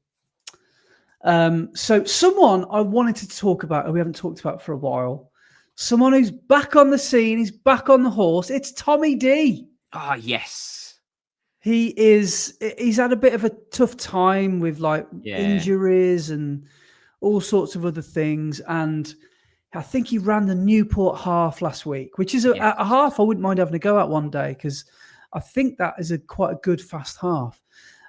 So someone I wanted to talk about, who we haven't talked about for a while, someone who's back on the scene, he's back on the horse. It's Tommy D. Ah, yes. He's had a bit of a tough time with injuries and all sorts of other things. And I think he ran the Newport half last week, which is a half I wouldn't mind having a go at one day, because I think that is quite a good fast half.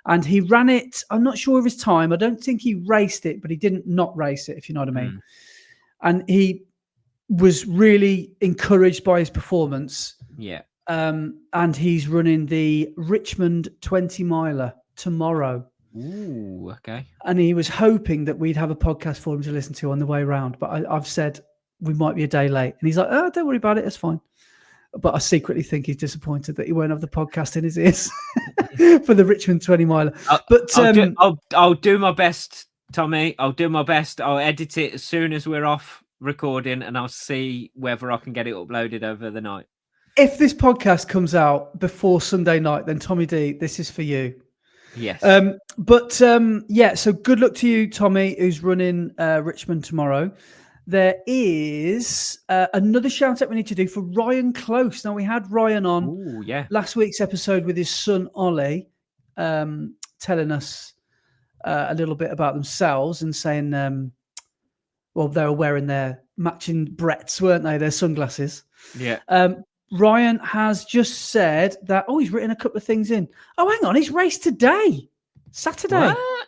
And he ran it. I'm not sure of his time. I don't think he raced it, but he didn't not race it, if you know what I mean. And he was really encouraged by his performance. Yeah. And he's running the Richmond 20 miler tomorrow. Ooh, okay. And he was hoping that we'd have a podcast for him to listen to on the way round. But I've said we might be a day late. And he's like, oh, don't worry about it. It's fine. But I secretly think he's disappointed that he won't have the podcast in his ears for the Richmond 20 miler. I'll do my best, Tommy. I'll do my best. I'll edit it as soon as we're off recording, and I'll see whether I can get it uploaded over the night. If this podcast comes out before Sunday night, then Tommy D, this is for you. Yes. So good luck to you, Tommy, who's running Richmond tomorrow. There is another shout out we need to do for Ryan Close. Now, we had Ryan on last week's episode with his son, Ollie, telling us a little bit about themselves and saying, they were wearing their matching Bretts, weren't they? Their sunglasses. Yeah. Ryan has just said that, he's written a couple of things in. Oh, hang on. He's raced today, Saturday. What?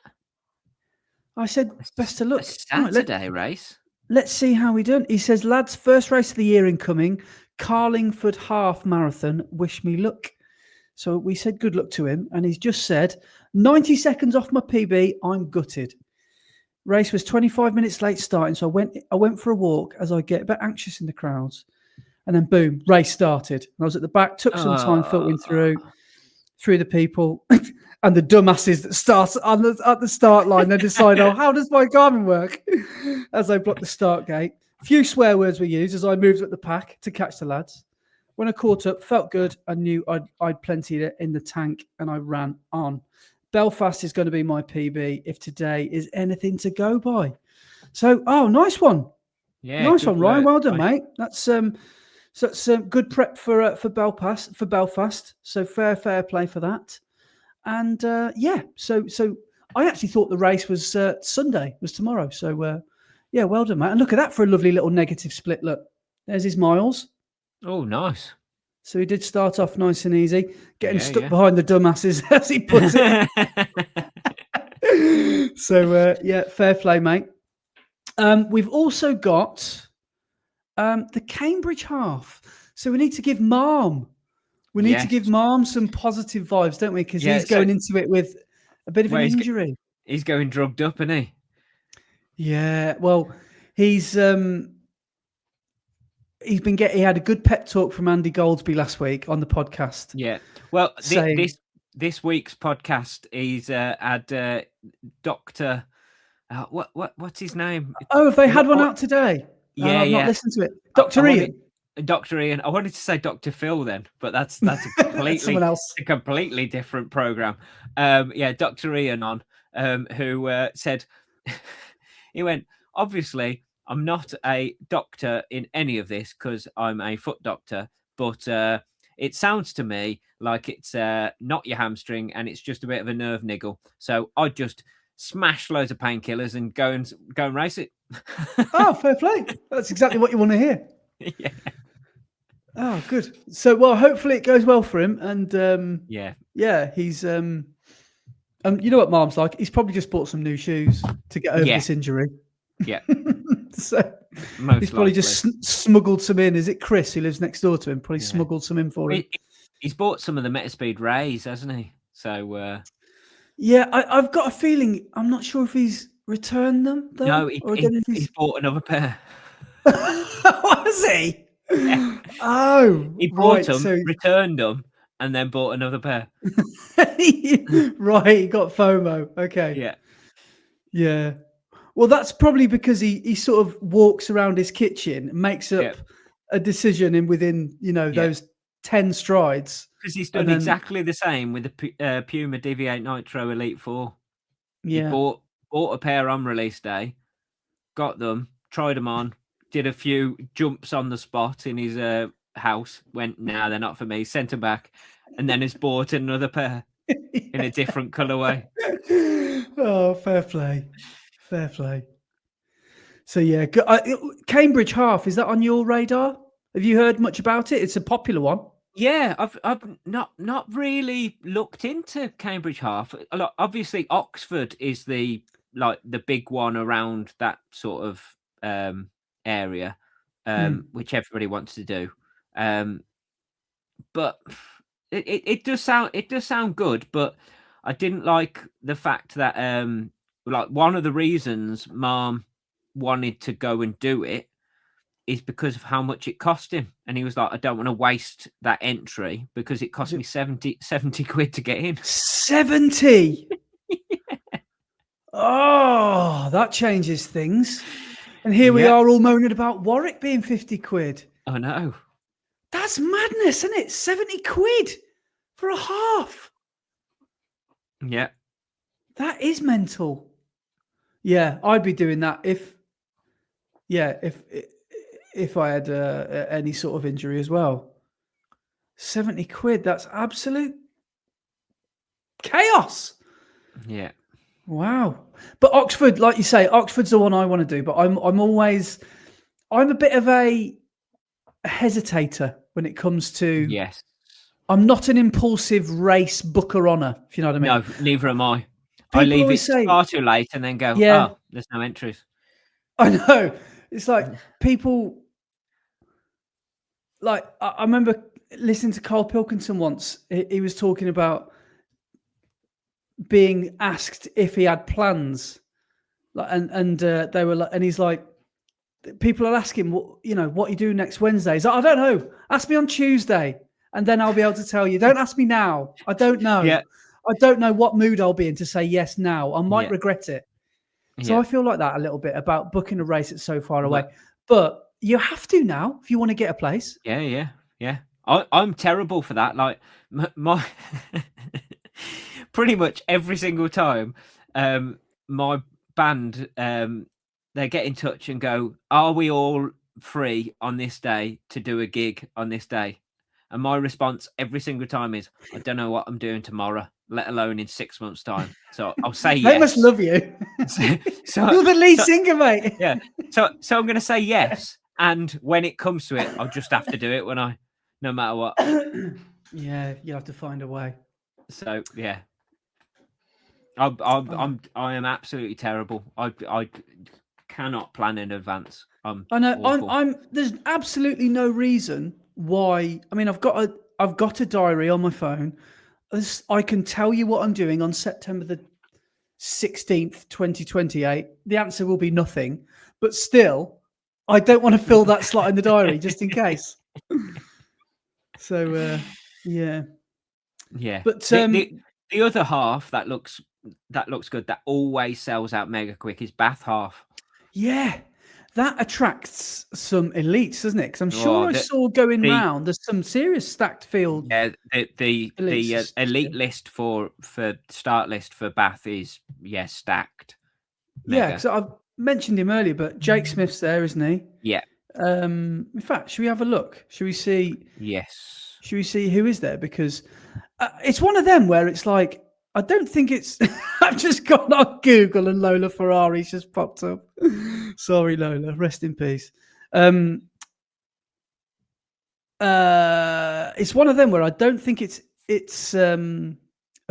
I said, best of luck. A Saturday race? Let's see how we done. He says, lads, first race of the year incoming, Carlingford Half Marathon. Wish me luck. So we said good luck to him. And he's just said, 90 seconds off my PB. I'm gutted. Race was 25 minutes late starting. So I went for a walk as I get a bit anxious in the crowds. And then boom, race started. I was at the back, took some time filtering through the people and the dumbasses that start at the start line. They decide, how does my Garmin work? As I blocked the start gate. A few swear words were used as I moved up the pack to catch the lads. When I caught up, felt good. I knew I'd plenty in the tank, and I ran on. Belfast is going to be my PB if today is anything to go by. So, nice one. Yeah, nice one, Ryan. Well done, mate. That's good prep for Belfast. So fair play for that. And so I actually thought the race was Sunday, was tomorrow. So well done, mate. And look at that for a lovely little negative split. Look, there's his miles. Oh, nice. So he did start off nice and easy, getting stuck behind the dumbasses, as he puts it. So fair play, mate. We've also got the Cambridge half. So we need to give Mom We need to give Marm some positive vibes, don't we? Because he's going into it with a bit of an injury. He's going drugged up, isn't he? Yeah. Well, he had a good pep talk from Andy Goldsby last week on the podcast. Yeah. Well, this week's podcast, he's had Dr. What's his name? Oh, have they had one out today? Yeah, I've not listened to it. Dr. Ian. Dr. Ian. I wanted to say Dr. Phil then, but that's a completely different program. Dr. Ian on, who said he went, obviously, I'm not a doctor in any of this because I'm a foot doctor, but it sounds to me like it's not your hamstring and it's just a bit of a nerve niggle. So I'd just smash loads of painkillers and go and race it. Oh, fair play. That's exactly what you want to hear. Yeah. Oh, good. So, well, hopefully it goes well for him. And he's you know what Marm's like? He's probably just bought some new shoes to get over this injury. Yeah. So he's probably just smuggled some in. Is it Chris who lives next door to him? Probably smuggled some in for him. He's bought some of the Metaspeed Rays, hasn't he? So I've got a feeling. I'm not sure if he's returned them though. No, he's bought another pair. Was he? Yeah. Oh, he bought them, returned them, and then bought another pair. Right, he got FOMO. Okay. Yeah. Yeah. Well, that's probably because he sort of walks around his kitchen, makes up a decision, and within those 10 strides. Because he's done exactly the same with the Puma DV8 Nitro Elite 4. Yeah. He bought a pair on release day, got them, tried them on, did a few jumps on the spot in his house, went, nah, they're not for me, sent them back, and then has bought another pair in a different colourway. Oh, fair play. Fair play. So, yeah, Cambridge Half, is that on your radar? Have you heard much about it? It's a popular one. Yeah, I've not really looked into Cambridge Half. Obviously, Oxford is the big one around that sort of area, which everybody wants to do. But it does sound good. But I didn't like the fact that one of the reasons Mom wanted to go and do it is because of how much it cost him. And he was like, I don't want to waste that entry because it cost me 70 quid to get in. 70? Yeah. Oh, that changes things. And here we are all moaning about Warwick being 50 quid. I know. That's madness, isn't it? 70 quid for a half. Yeah. That is mental. Yeah, I'd be doing that if I had any sort of injury as well. 70 quid, that's absolute chaos. Yeah. Wow. But Oxford, like you say, Oxford's the one I want to do, but I'm a bit of a hesitator when it comes to I'm not an impulsive race booker honor, if you know what I mean. No, neither am I. I leave it far too late and then go, there's no entries. I know. It's like people, like I remember listening to Carl Pilkington once. He was talking about being asked if he had plans, and they were like, and he's like, people are asking, what you do next Wednesday? He's like, I don't know. Ask me on Tuesday, and then I'll be able to tell you. Don't ask me now. I don't know. Yeah. I don't know what mood I'll be in to say yes now. I might regret it. So I feel like that a little bit about booking a race that's so far away. But you have to now if you want to get a place. Yeah. I'm terrible for that. Like my pretty much every single time my band they get in touch and go, are we all free on this day to do a gig on this day? And my response every single time is, I don't know what I'm doing tomorrow, let alone in 6 months' time. So I'll say yes. They must love you. So, you're the lead singer, mate. Yeah. So I'm going to say yes. And when it comes to it, I'll just have to do it no matter what. Yeah, you'll have to find a way. So, yeah. I am absolutely terrible. I cannot plan in advance. I know. There's absolutely no reason why. I mean, I've got I've got a diary on my phone. I can tell you what I'm doing on September the 16th, 2028. The answer will be nothing, but still, I don't want to fill that slot in the diary just in case. So, yeah. But the other half that looks good, that always sells out mega quick, is Bath half. Yeah, that attracts some elites, doesn't it? Because I'm sure I saw going round. There's some serious stacked field. Yeah, the elite list for start list for Bath is stacked. Mega. Yeah, because I've mentioned him earlier, but Jake Smith's there, isn't he? Yeah. In fact, should we have a look? Should we see? Yes. Should we see who is there? Because it's one of them where it's like, I don't think it's. I've just gone on Google and Lola Ferrari's just popped up. Sorry, Lola. Rest in peace. It's one of them where I don't think it's a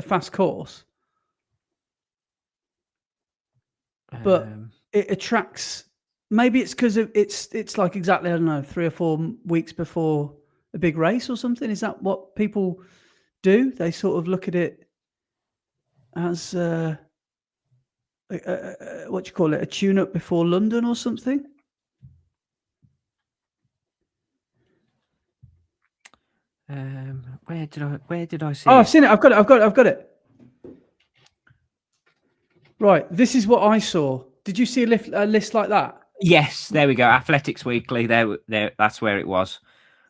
fast course, but it attracts. Maybe it's because it's like exactly, I don't know, 3 or 4 weeks before a big race or something. Is that what people do? They sort of look at it as what do you call it, a tune-up before London or something? Where did I see? Oh, I've seen it. I've got it. Right, this is what I saw. Did you see a list like that? Yes, there we go. Athletics Weekly. There. That's where it was.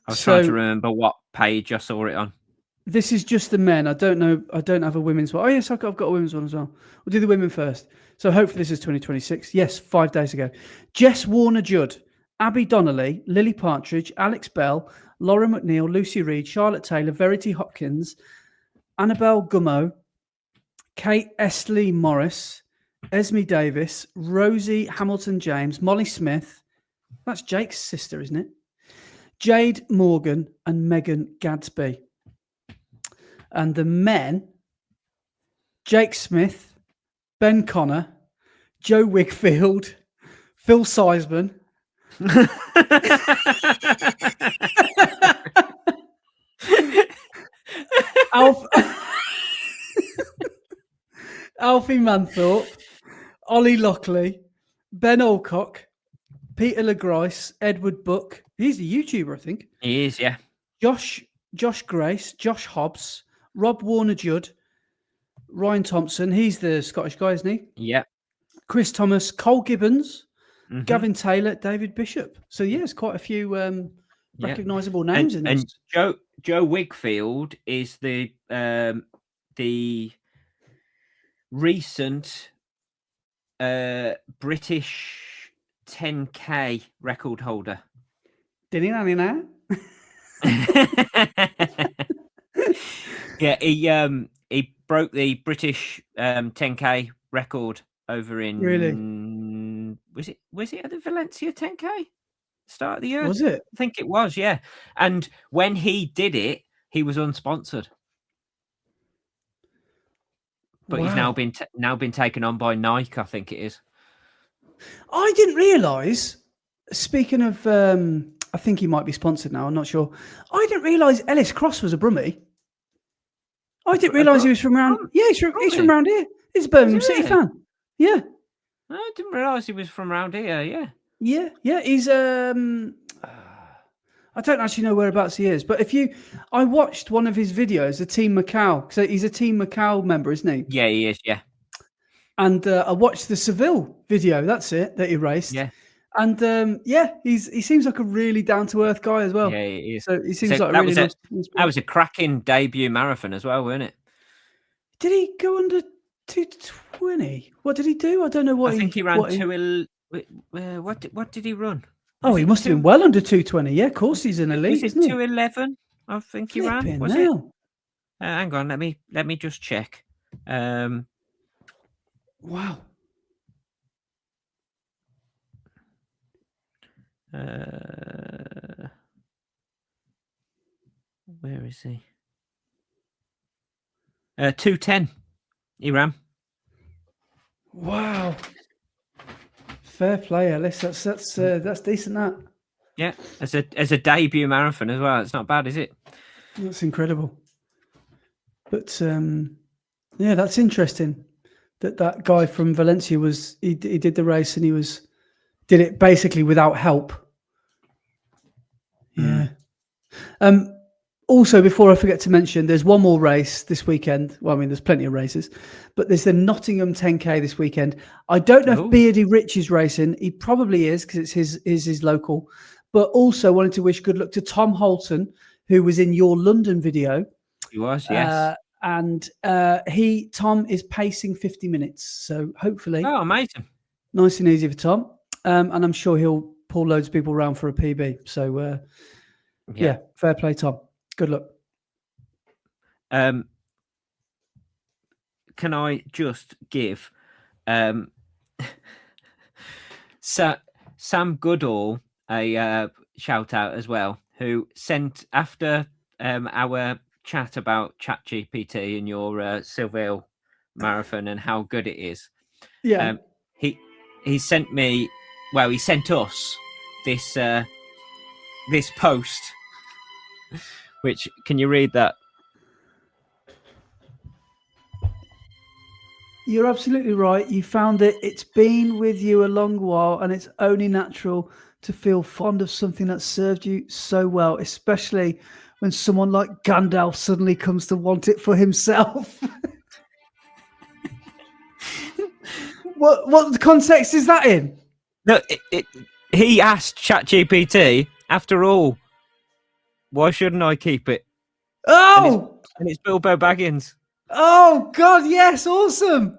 I was trying to remember what page I saw it on. This is just the men. I don't know. I don't have a women's one. Oh, yes, I've got a women's one as well. We'll do the women first. So hopefully this is 2026. Yes, 5 days ago. Jess Warner-Judd, Abby Donnelly, Lily Partridge, Alex Bell, Laura McNeil, Lucy Reed, Charlotte Taylor, Verity Hopkins, Annabelle Gummo, Kate Esley Morris, Esme Davis, Rosie Hamilton-James, Molly Smith. That's Jake's sister, isn't it? Jade Morgan and Megan Gadsby. And the men, Jake Smith, Ben Connor, Joe Wigfield, Phil Seisman, Alfie Manthorpe, Ollie Lockley, Ben Alcock, Peter LeGrice, Edward Buck. He's a YouTuber, I think. He is, yeah. Josh Grace, Josh Hobbs, Rob Warner-Judd, Ryan Thompson. He's the Scottish guy, isn't he? Yeah. Chris Thomas, Cole Gibbons, Gavin Taylor, David Bishop. So, yes, quite a few recognisable names in this. And Joe Wigfield is the recent British 10K record holder. Did he know? Yeah, he broke the British 10K record over in. Really? Was it at the Valencia 10K start of the year? Was it? I think it was, yeah. And when he did it, he was unsponsored. But he's now been taken on by Nike, I think it is. I didn't realise. Speaking of, I think he might be sponsored now. I'm not sure. I didn't realise Ellis Cross was a Brummie. I didn't realise he was from around. Yeah, he's from around here. He's a Birmingham City fan. Yeah. I didn't realise he was from around here. Yeah. Yeah. He's I don't actually know whereabouts he is, but I watched one of his videos, the Team Macau. So he's a Team Macau member, isn't he? Yeah, he is. Yeah. And I watched the Seville video. That's it that he raced. Yeah. And he seems like a really down to earth guy as well. Yeah, he is. So he seems like a really nice. That was a cracking debut marathon as well, wasn't it? Did he go under 220? What did he do? I don't know what. I think he ran what did he run? He must have been well under 220. Yeah, of course he's an elite. Was it 211? I think he ran. Was it? Hang on, let me just check. Wow. Where is he? 210. He ran. Wow. Fair play, Ellis. That's decent. That. Yeah, as a debut marathon as well. It's not bad, is it? That's incredible. But yeah, that's interesting. That guy from Valencia he did the race and did it basically without help. Yeah. Also, before I forget to mention, there's one more race this weekend. Well, I mean, there's plenty of races, but there's the Nottingham 10K this weekend. I don't know if Beardy Rich is racing. He probably is because it's his local. But also wanted to wish good luck to Tom Holton, who was in your London video. He was, yes. And Tom is pacing 50 minutes. So hopefully, amazing, nice and easy for Tom. And I'm sure he'll pull loads of people around for a PB. So yeah, fair play, Tom. Good luck. Can I just give Sam Goodall a shout out as well, who sent after our chat about ChatGPT and your Seville marathon and how good it is. Yeah. He sent me, well, he sent us this post. Which, can you read that? You're absolutely right. You found it. It's been with you a long while, and it's only natural to feel fond of something that served you so well, especially when someone like Gandalf suddenly comes to want it for himself. What context is that in? No, he asked ChatGPT, after all, why shouldn't I keep it? Oh! And it's Bilbo Baggins. Oh, God, yes, awesome.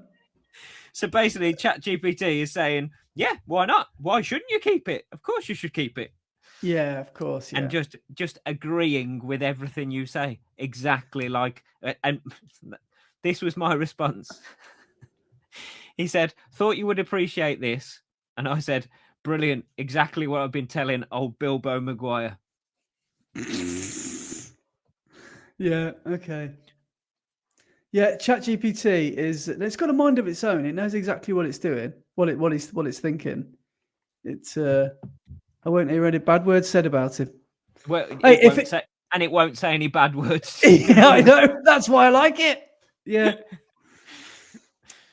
So basically, ChatGPT is saying, yeah, why not? Why shouldn't you keep it? Of course you should keep it. Yeah, of course. Yeah. And just agreeing with everything you say. Exactly like, and this was my response. He said, thought you would appreciate this. And I said, brilliant. Exactly what I've been telling old Bilbo Maguire. Yeah, okay. Yeah, ChatGPT it's got a mind of its own. It knows exactly what it's doing, what it's thinking. It's I won't hear any bad words said about him. Well, it won't say any bad words. Yeah, I know. That's why I like it. Yeah.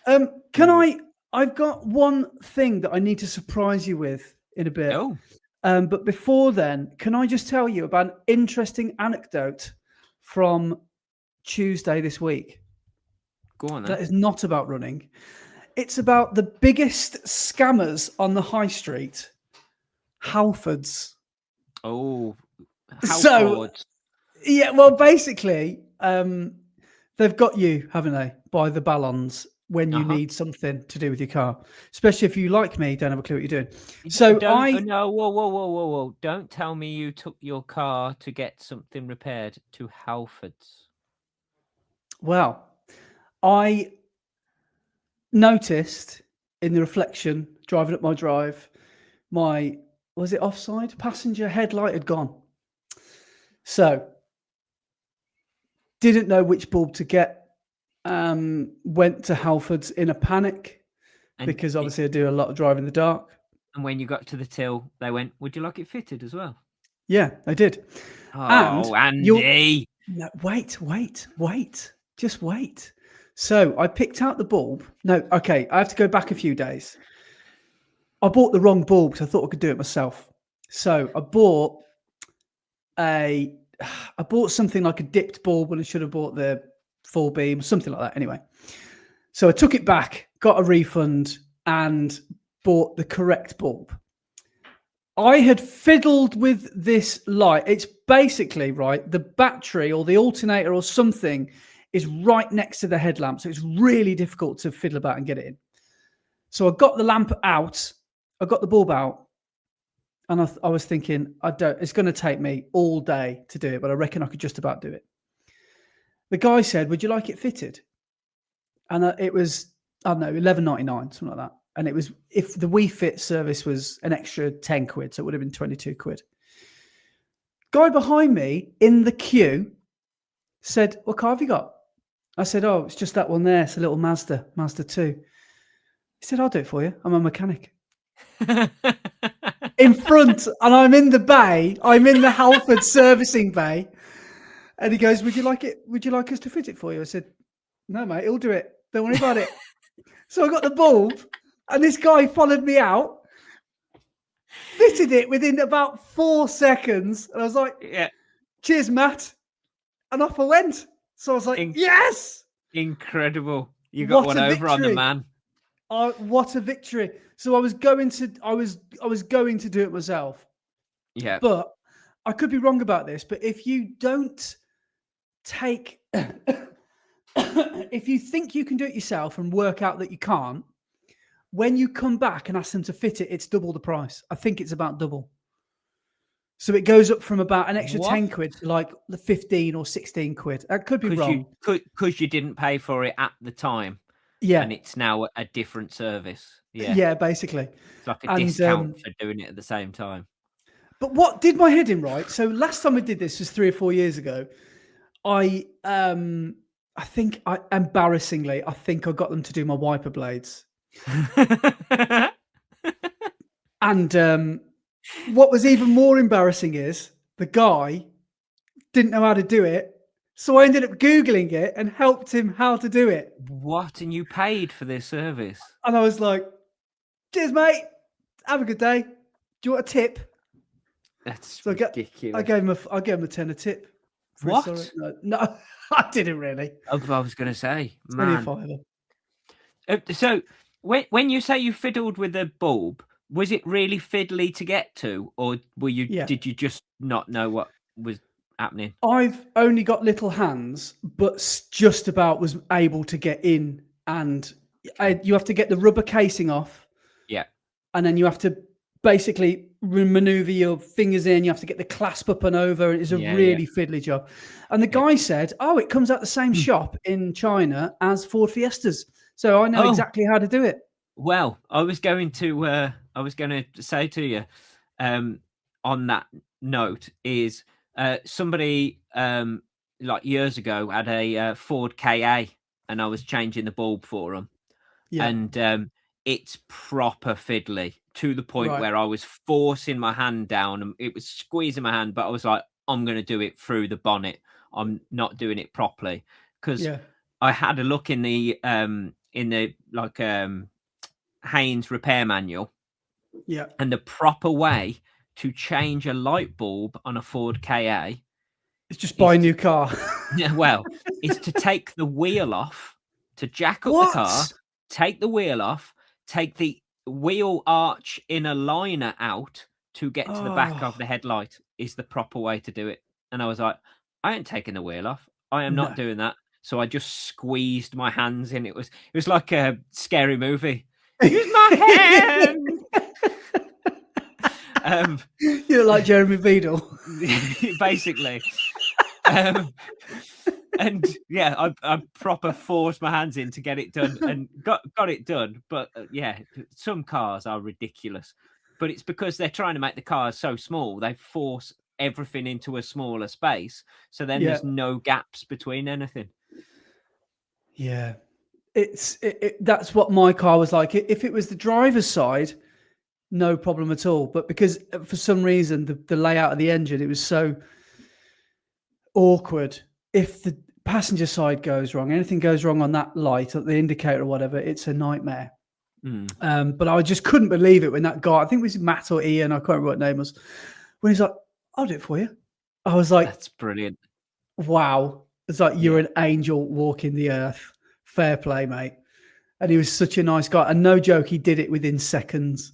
I've got one thing that I need to surprise you with in a bit. Oh. But before then, can I just tell you about an interesting anecdote from Tuesday this week? Go on then. That is not about running. It's about the biggest scammers on the high street, Halfords. Oh, Halfords. Yeah, well, basically, they've got you, haven't they, by the ballons when you need something to do with your car, especially if you, like me, don't have a clue what you're doing. Whoa. Don't tell me you took your car to get something repaired to Halfords. Well, I noticed in the reflection driving up my drive, was it offside? Passenger headlight had gone. So, didn't know which bulb to get. Went to Halfords in a panic because obviously I do a lot of driving in the dark. And when you got to the till, they went, would you like it fitted as well? Yeah, they did. Oh, Andy. No, wait. Just wait. So I picked out the bulb. No, okay, I have to go back a few days. I bought the wrong bulb because I thought I could do it myself. So I bought something like a dipped bulb when I should have bought the full beam, something like that. Anyway, so I took it back, got a refund, and bought the correct bulb. I had fiddled with this light. It's basically, right, the battery or the alternator or something is right next to the headlamp. So it's really difficult to fiddle about and get it in. So I got the lamp out, I got the bulb out, and I was thinking, it's going to take me all day to do it, but I reckon I could just about do it. The guy said, would you like it fitted? And it was, I don't know, $11.99, something like that. And it was, if the WeFit service was an extra 10 quid, so it would have been 22 quid. Guy behind me in the queue said, what car have you got? I said, oh, it's just that one there. It's a little Mazda 2. He said, I'll do it for you. I'm a mechanic. In front, and I'm in the bay. I'm in the Halford servicing bay. And he goes, would you like us to fit it for you? I said, no, mate, he'll do it. Don't worry about it. So I got the bulb, and this guy followed me out, fitted it within about 4 seconds. And I was like, cheers, Matt. And off I went. So I was like, yes! Incredible. You got one over on the man. What a victory. So I was going to do it myself. Yeah. But I could be wrong about this, but if you don't take if you think you can do it yourself and work out that you can't, when you come back and ask them to fit it, it's double the price. I think it's about double. So it goes up from about an extra 10 quid to like the 15 or 16 quid. I could be wrong. Because you didn't pay for it at the time. Yeah. And it's now a different service. Yeah. Yeah, basically. It's like a discount for doing it at the same time. But what did my head in right? So last time I did this was 3 or 4 years ago. I think embarrassingly, I got them to do my wiper blades. And what was even more embarrassing is the guy didn't know how to do it. So I ended up Googling it and helped him how to do it. What? And you paid for this service? And I was like, cheers, mate. Have a good day. Do you want a tip? That's so ridiculous. I gave him a tenner tip. What? No, I didn't really. I was going to say, man. So when you say you fiddled with the bulb, was it really fiddly to get to, or did you just not know what was happening? I've only got little hands, but just about was able to get in, and you have to get the rubber casing off. Yeah. And then you have to basically maneuver your fingers in. You have to get the clasp up and over. It's a really fiddly job. And the guy said, it comes out the same shop in China as Ford Fiestas. So I know exactly how to do it. Well, I was going to say to you on that note is somebody like years ago had a Ford KA, and I was changing the bulb for them. Yeah. And it's proper fiddly to the point where I was forcing my hand down and it was squeezing my hand, but I was like, I'm going to do it through the bonnet. I'm not doing it properly because I had a look in the Haynes repair manual. Yeah. And the proper way to change a light bulb on a Ford KA is just buy a new car. Yeah, well, is to take the wheel off, to jack up the car, take the wheel off, take the wheel arch inner liner out to get to the back of the headlight is the proper way to do it. And I was like, I ain't taking the wheel off. I am not doing that. So I just squeezed my hands in. It was like a scary movie. Use my hand. You're like Jeremy Beadle. Basically. And yeah, I proper forced my hands in to get it done and got it done. But some cars are ridiculous. But it's because they're trying to make the cars so small, they force everything into a smaller space. So then there's no gaps between anything. Yeah. That's what my car was like. If it was the driver's side, no problem at all. But because for some reason the layout of the engine, it was so awkward. If the passenger side goes wrong, anything goes wrong on that light, or the indicator or whatever, it's a nightmare. But I just couldn't believe it when that guy, I think it was Matt or Ian, I can't remember what name was, when he's like, I'll do it for you. I was like, that's brilliant. Wow. It's like you're an angel walking the earth. Fair play, mate. And he was such a nice guy. And no joke, he did it within seconds.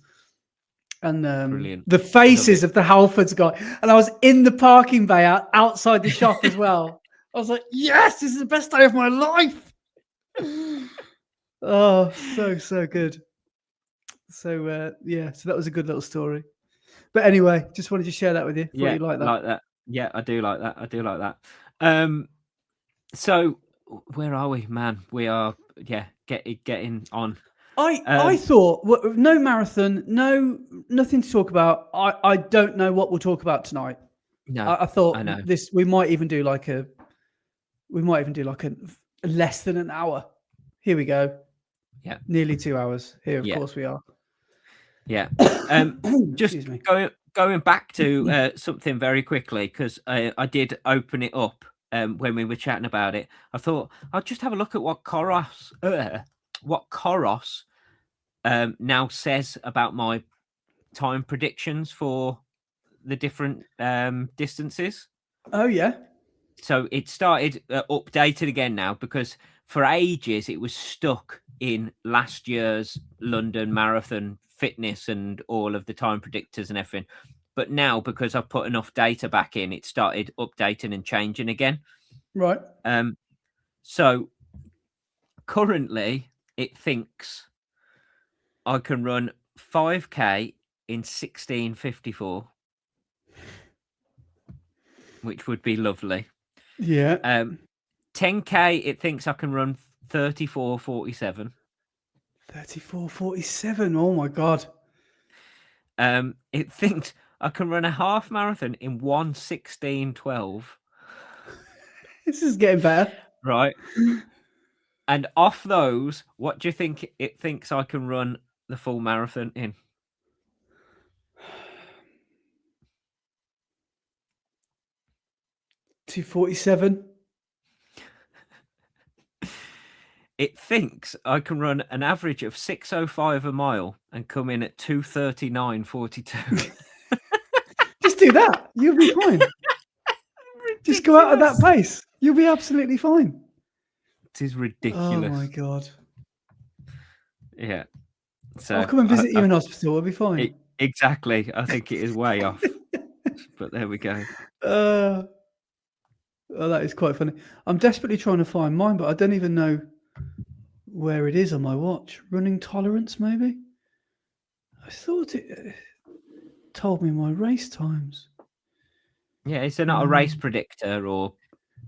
And the faces of the Halfords guy. And I was in the parking bay outside the shop as well. I was like, yes, this is the best day of my life. Oh, so good. So, so that was a good little story. But anyway, just wanted to share that with you. Yeah, you like that. Yeah, I do like that. So where are we, man? We are, getting on. I thought no marathon, nothing to talk about. I don't know what we'll talk about tonight. No, I thought this. We might even do like a less than an hour. Here we go. Yeah, nearly 2 hours. Here, of course, we are. Yeah. Just going back to something very quickly because I did open it up when we were chatting about it. I thought I'll just have a look at what Koros now says about my time predictions for the different distances. Oh yeah. So it started updated again now, because for ages it was stuck in last year's London Marathon fitness and all of the time predictors and everything. But now, because I've put enough data back in, it started updating and changing again. Right. So currently it thinks I can run 5K in 16:54, which would be lovely. Yeah. 10K, it thinks I can run 34:47. 34:47. Oh my god. It thinks I can run a half marathon in 1:16:12. This is getting better. Right. And off those, what do you think it thinks I can run the full marathon in? 2:47. It thinks I can run an average of 6:05 a mile and come in at 2:39:42. Just do that. You'll be fine. Just go out at that pace. You'll be absolutely fine. It is ridiculous. Oh my god. Yeah. So I'll come and visit you in hospital. I'll be fine. Exactly. I think it is way off. But there we go. Oh, that is quite funny. I'm desperately trying to find mine, but I don't even know where it is on my watch. Running tolerance, maybe? I thought it told me my race times. Yeah, is there not a race predictor or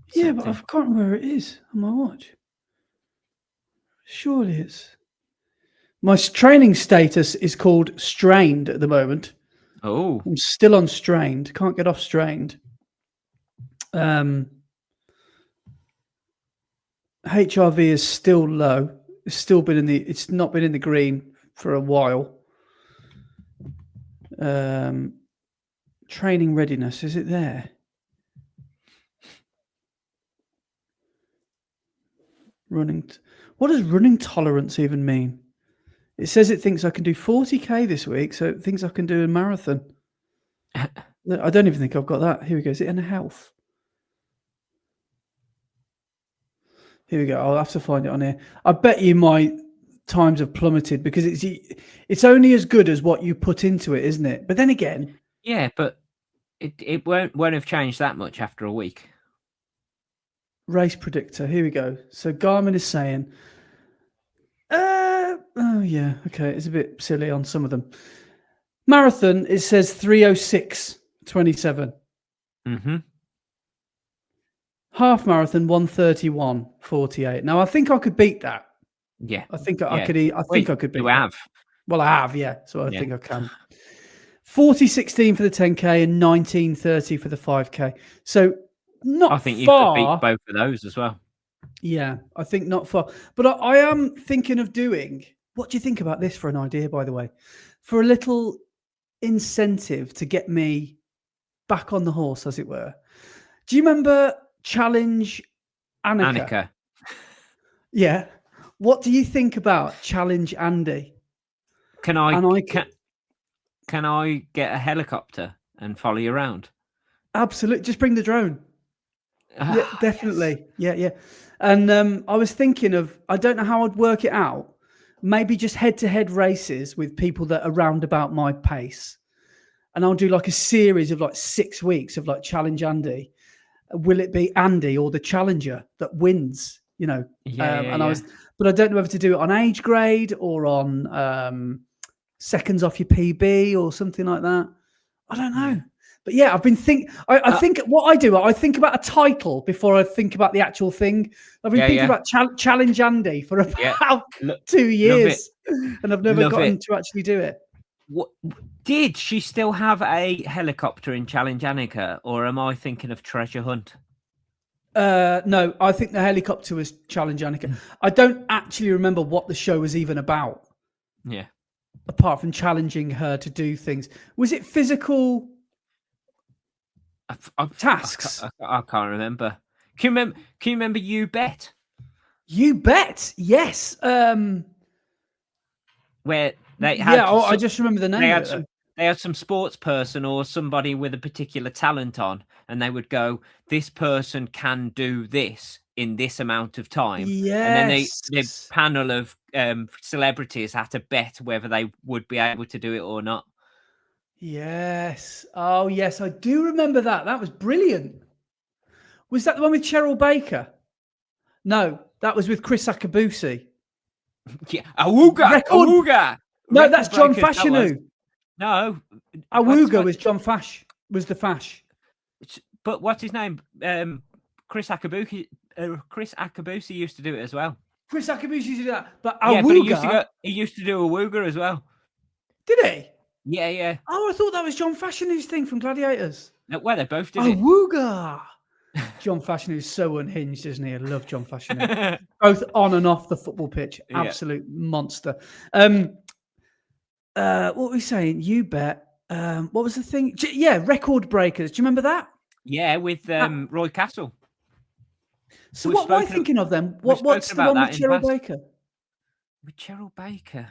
something? Yeah, but I can't remember where it is on my watch. Surely it's... My training status is called strained at the moment. Oh. I'm still on strained. Can't get off strained. HRV is still low. It's not been in the green for a while. Training readiness, is it there? What does running tolerance even mean? It says it thinks I can do 40k this week, so it thinks I can do a marathon. I don't even think I've got that. Here we go. Is it in health? Here we go. I'll have to find it on here. I bet you my times have plummeted because it's only as good as what you put into it, isn't it? But then again, yeah, but it won't have changed that much after a week. Race predictor. Here we go. So Garmin is saying, oh yeah, okay, it's a bit silly on some of them. Marathon, it says 3:06:27. Mm-hmm. Half marathon 1:31:48. Now I think I could beat that. Yeah, I think I could. I think I could beat. You have. Well, I have, yeah. So I think I can. 40:16 for the 10k and 19:30 for the 5k. So not. I think far. You could beat both of those as well. Yeah, I think not far. But I am thinking of doing. What do you think about this for an idea, by the way? For a little incentive to get me back on the horse, as it were. Do you remember Challenge Annika? Yeah. What do you think about Challenge Andy? Can I get a helicopter and follow you around? Absolutely. Just bring the drone. Yeah, definitely. Yes. Yeah. And I was thinking of, I don't know how I'd work it out. Maybe just head-to-head races with people that are round about my pace. And I'll do like a series of like 6 weeks of like Challenge Andy. Will it be Andy or the challenger that wins? You know? But I don't know whether to do it on age grade or on seconds off your PB or something like that. I don't know. Yeah. But yeah, I've been I think what I do, I think about a title before I think about the actual thing. I've been thinking about Challenge Andy for about 2 years, and I've never gotten to actually do it. What did she still have a helicopter in Challenge Annika, or am I thinking of Treasure Hunt? No, I think the helicopter was Challenge Annika. I don't actually remember what the show was even about. Yeah. Apart from challenging her to do things, was it physical tasks? I can't remember. Can you remember You Bet? You Bet, yes. Where they had I just remember the name of it. They had some sports person or somebody with a particular talent on, and they would go, this person can do this in this amount of time. Yes. And then the panel of celebrities had to bet whether they would be able to do it or not. Yes. Oh, yes, I do remember that. That was brilliant. Was that the one with Cheryl Baker? No, that was with Chris Akabusi. Yeah, Awooga. No, that's John Fashanu. No, Awooga was John Fash. Was the Fash? But what's his name? Chris Akabusi. Chris Akabusi used to do it as well. Chris Akabusi used to do that, but Awooga. Yeah, but he used to do Awooga as well. Did he? Yeah. Oh, I thought that was John Fashanu's thing from Gladiators. No, well, they both did it. Awooga. John Fashanu's so unhinged, isn't he? I love John Fashanu. Both on and off the football pitch. Absolute monster. What were we saying? You Bet. What was the thing? Record Breakers. Do you remember that? Yeah, with Roy Castle. So what am I thinking of then? What's the one with Cheryl Baker? With Cheryl Baker.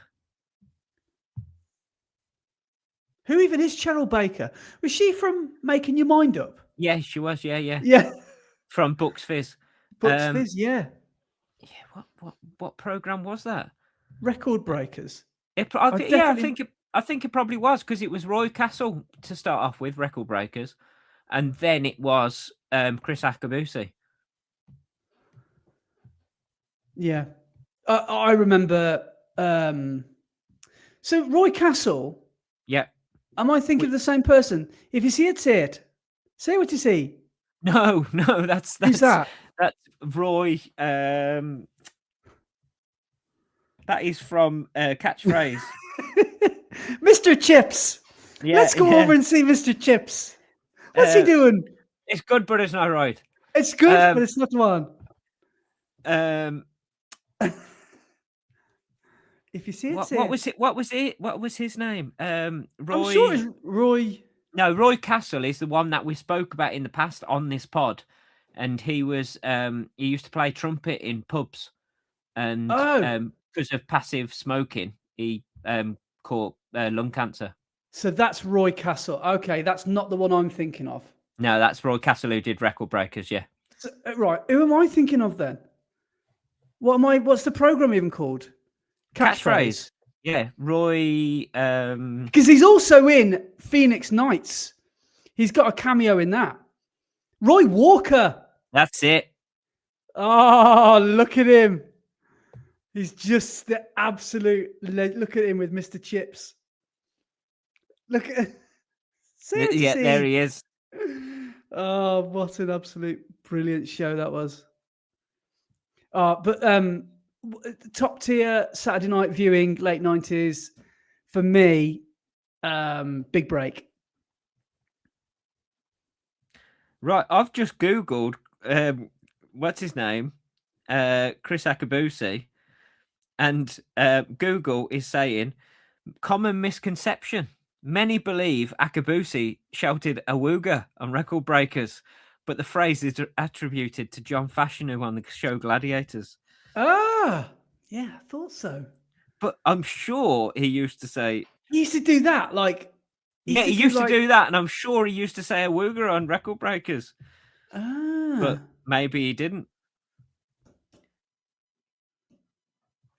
Who even is Cheryl Baker? Was she from Making Your Mind Up? Yeah, she was. Yeah. From Bucks Fizz. Bucks Fizz, yeah. Yeah. What program was that? Record Breakers. I think it probably was, because it was Roy Castle to start off with, Record Breakers, and then it was Chris Akabusi. Yeah, I remember. So Roy Castle. Yeah. Am I thinking of the same person? If you see it, say it. Say what you see. No, that's who's that? That's Roy. That is from Catchphrase. Mr. Chips. Yeah, let's go over and see Mr. Chips. What's he doing? It's good, but it's not right. It's good, but it's not one. If you see it, what was it? What was his name? Roy. I'm sure it's Roy. No, Roy Castle is the one that we spoke about in the past on this pod, and he was he used to play trumpet in pubs, and because of passive smoking, he caught lung cancer. So that's Roy Castle. Okay, that's not the one I'm thinking of. No, that's Roy Castle who did Record Breakers. Yeah. So, right. Who am I thinking of then? What's the program even called? Catchphrase. Yeah, Roy. Because he's also in Phoenix Nights. He's got a cameo in that. Roy Walker. That's it. Oh, look at him. He's just the absolute. Look at him with Mr. Chips. Look at. There he is. Oh, what an absolute brilliant show that was. But top tier Saturday night viewing, late 90s for me. Big Break. Right, I've just Googled what's his name, Chris Akabusi, and Google is saying common misconception. Many believe Akabusi shouted Awooga on Record Breakers, but the phrase is attributed to John Fashanu on the show Gladiators. Ah, yeah, I thought so. But I'm sure he used to say... He used to do that, like... Yeah, he used to do that, and I'm sure he used to say Awooga on Record Breakers. But maybe he didn't.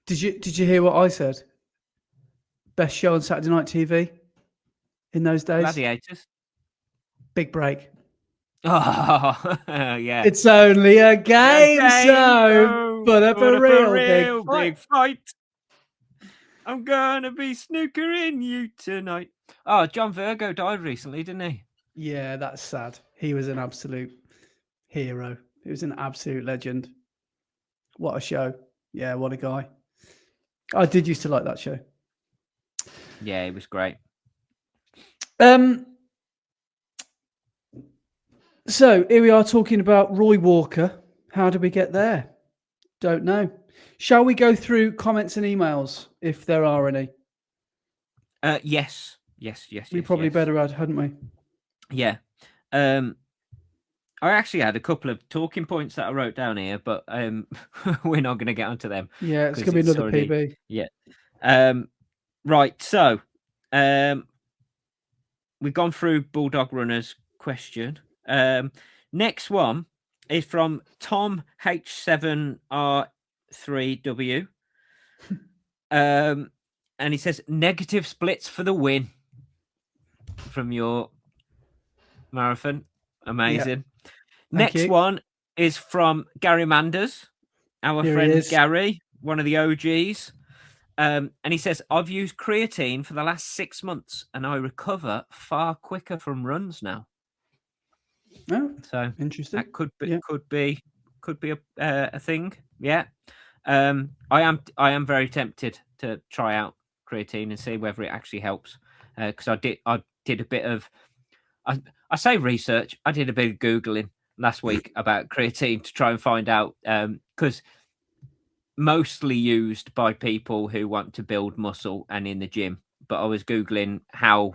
Did you hear what I said? Best show on Saturday night TV in those days? Gladiators. Big Break. Oh, yeah. It's only a game show. Put up a real big fight. I'm gonna be snookering you tonight. Oh, John Virgo died recently, didn't he? Yeah, that's sad. He was an absolute hero. He was an absolute legend. What a show. Yeah, what a guy. I did used to like that show. Yeah, it was great. So here we are talking about Roy Walker. How did we get there? Don't know. Shall we go through comments and emails if there are any? Yes. We probably better had, hadn't we? Yeah. I actually had a couple of talking points that I wrote down here, but we're not going to get onto them. Yeah, it's going to be another PB. Yeah. Right. So we've gone through Bulldog Runner's question. Next one is from Tom H7R3W. And he says, negative splits for the win from your marathon. Amazing. Yeah. Next one is from Gary Manders, our friend Gary, one of the OGs. And he says, I've used creatine for the last 6 months and I recover far quicker from runs now. Oh, so interesting. That could be a thing. Yeah. I am very tempted to try out creatine and see whether it actually helps. Because I did a bit of, I say research. I did a bit of Googling last week about creatine to try and find out, because mostly used by people who want to build muscle and in the gym. But I was Googling how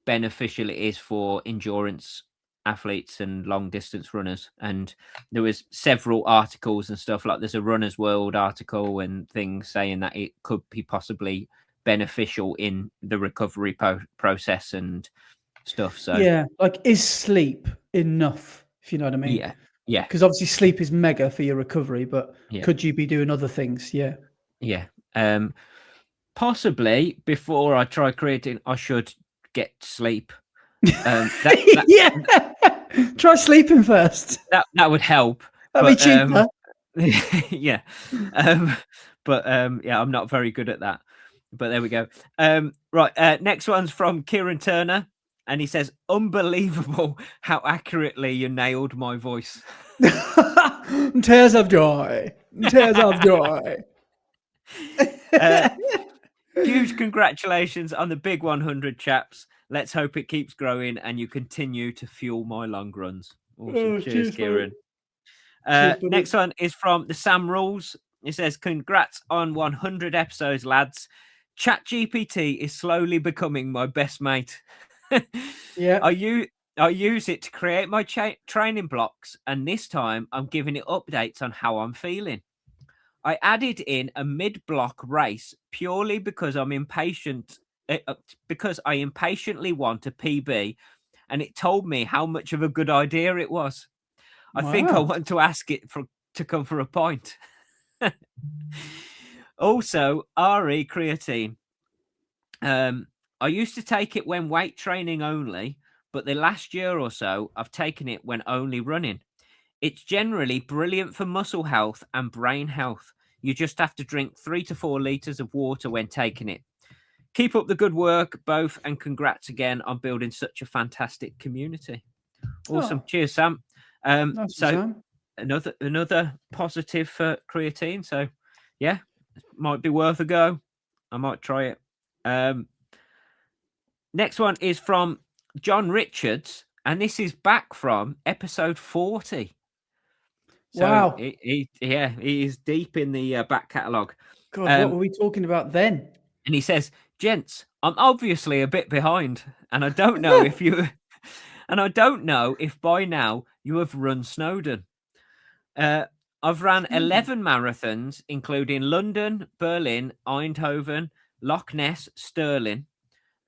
beneficial it is for endurance athletes and long distance runners, and there was several articles and stuff, like there's a Runner's World article and things saying that it could be possibly beneficial in the recovery process and stuff. So yeah, like, is sleep enough, if you know what I mean? Yeah, because obviously sleep is mega for your recovery, but could you be doing other things? Yeah Possibly before I try creatine I should get sleep. Try sleeping first. That would help. That'd be cheaper. Yeah. But I'm not very good at that. But there we go. Right. Next one's from Kieran Turner, and he says, "Unbelievable how accurately you nailed my voice." Tears of joy. Tears of joy. Huge congratulations on the big 100, chaps. Let's hope it keeps growing and you continue to fuel my long runs. Awesome. Cheers, Kieran. Next one is from the Sam Rules. It says, congrats on 100 episodes, lads. ChatGPT is slowly becoming my best mate. Yeah. I use it to create my training blocks, and this time I'm giving it updates on how I'm feeling. I added in a mid-block race purely because I'm impatient, because I impatiently want a PB, and it told me how much of a good idea it was. I think I want to ask it to come for a point. Also, RE creatine. I used to take it when weight training only, but the last year or so, I've taken it when only running. It's generally brilliant for muscle health and brain health. You just have to drink 3 to 4 liters of water when taking it. Keep up the good work, both, and congrats again on building such a fantastic community. Awesome. Cheers, Sam. Sam. Another positive for creatine. So, yeah, might be worth a go. I might try it. Next one is from John Richards, and this is back from episode 40. So wow. He is deep in the back catalogue. God, what were we talking about then? And he says, gents, I'm obviously a bit behind, and I don't know if you, and I don't know if by now you have run Snowdon. I've ran 11 marathons, including London, Berlin, Eindhoven, Loch Ness, Stirling.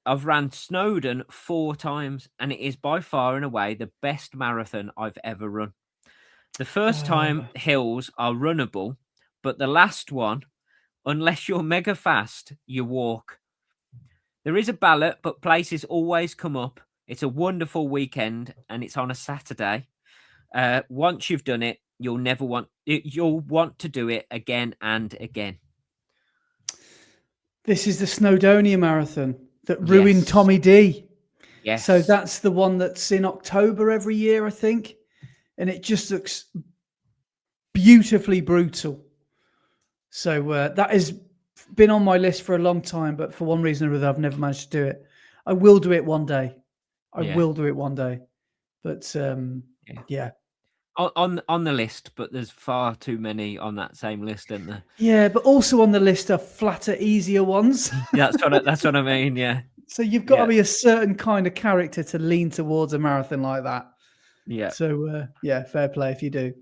I've ran Snowdon 4 times, and it is by far and away the best marathon I've ever run. The first time hills are runnable, but the last one, unless you're mega fast, you walk. There is a ballot, but places always come up. It's a wonderful weekend, and it's on a Saturday. Once you've done it, you'll want to do it again and again. This is the Snowdonia Marathon that ruined Tommy D. Yes. So that's the one that's in October every year, I think. And it just looks beautifully brutal. So that has been on my list for a long time, but for one reason or other, I've never managed to do it. I will do it one day. Will do it one day. But yeah. On the list, but there's far too many on that same list, isn't there? Yeah, but also on the list are flatter, easier ones. That's what I mean. Yeah. So you've got to be a certain kind of character to lean towards a marathon like that. Yeah. So fair play if you do.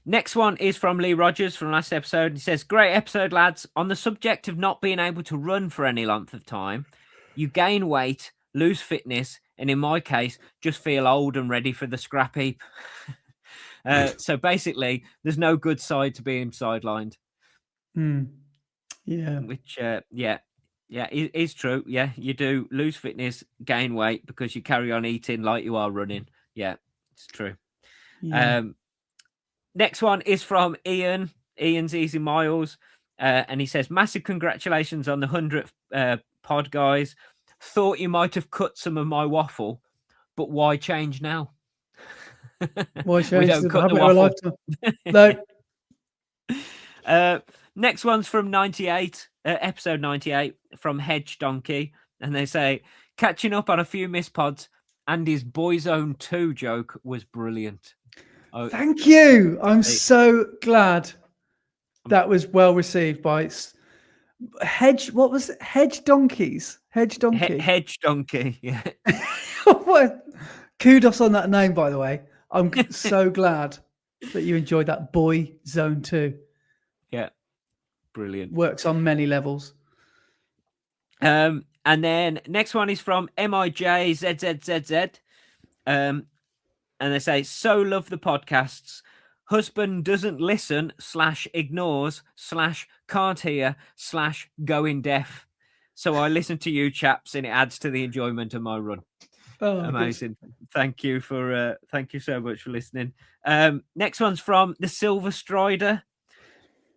Next one is from Lee Rogers from last episode. He says, "Great episode, lads. On the subject of not being able to run for any length of time, you gain weight, lose fitness, and in my case, just feel old and ready for the scrap heap." So basically, there's no good side to being sidelined. Yeah. Which, is true. Yeah, you do lose fitness, gain weight because you carry on eating like you are running. Yeah, it's true. Yeah. Next one is from Ian. Ian's Easy Miles. And he says, "Massive congratulations on the 100th pod, guys. Thought you might have cut some of my waffle, but why change now?" Why change? We don't the cut habit the of a waffle. No. Next one's from 98, episode 98, from Hedge Donkey. And they say, "Catching up on a few missed pods. Andy's Boyzone 2 joke was brilliant." Oh, thank you. I'm so glad that was well received by Hedge. What was it? Hedge Donkeys? Hedge Donkey. Hedge Donkey. Yeah. What? Kudos on that name, by the way. I'm so glad that you enjoyed that Boyzone 2. Yeah. Brilliant. Works on many levels. And then next one is from MIJZZZZ. And they say, "So love the podcasts. Husband doesn't listen / ignores / can't hear / going deaf. So I listen to you chaps and it adds to the enjoyment of my run." Oh, amazing. Good. Thank you so much for listening. Next one's from the Silver Strider.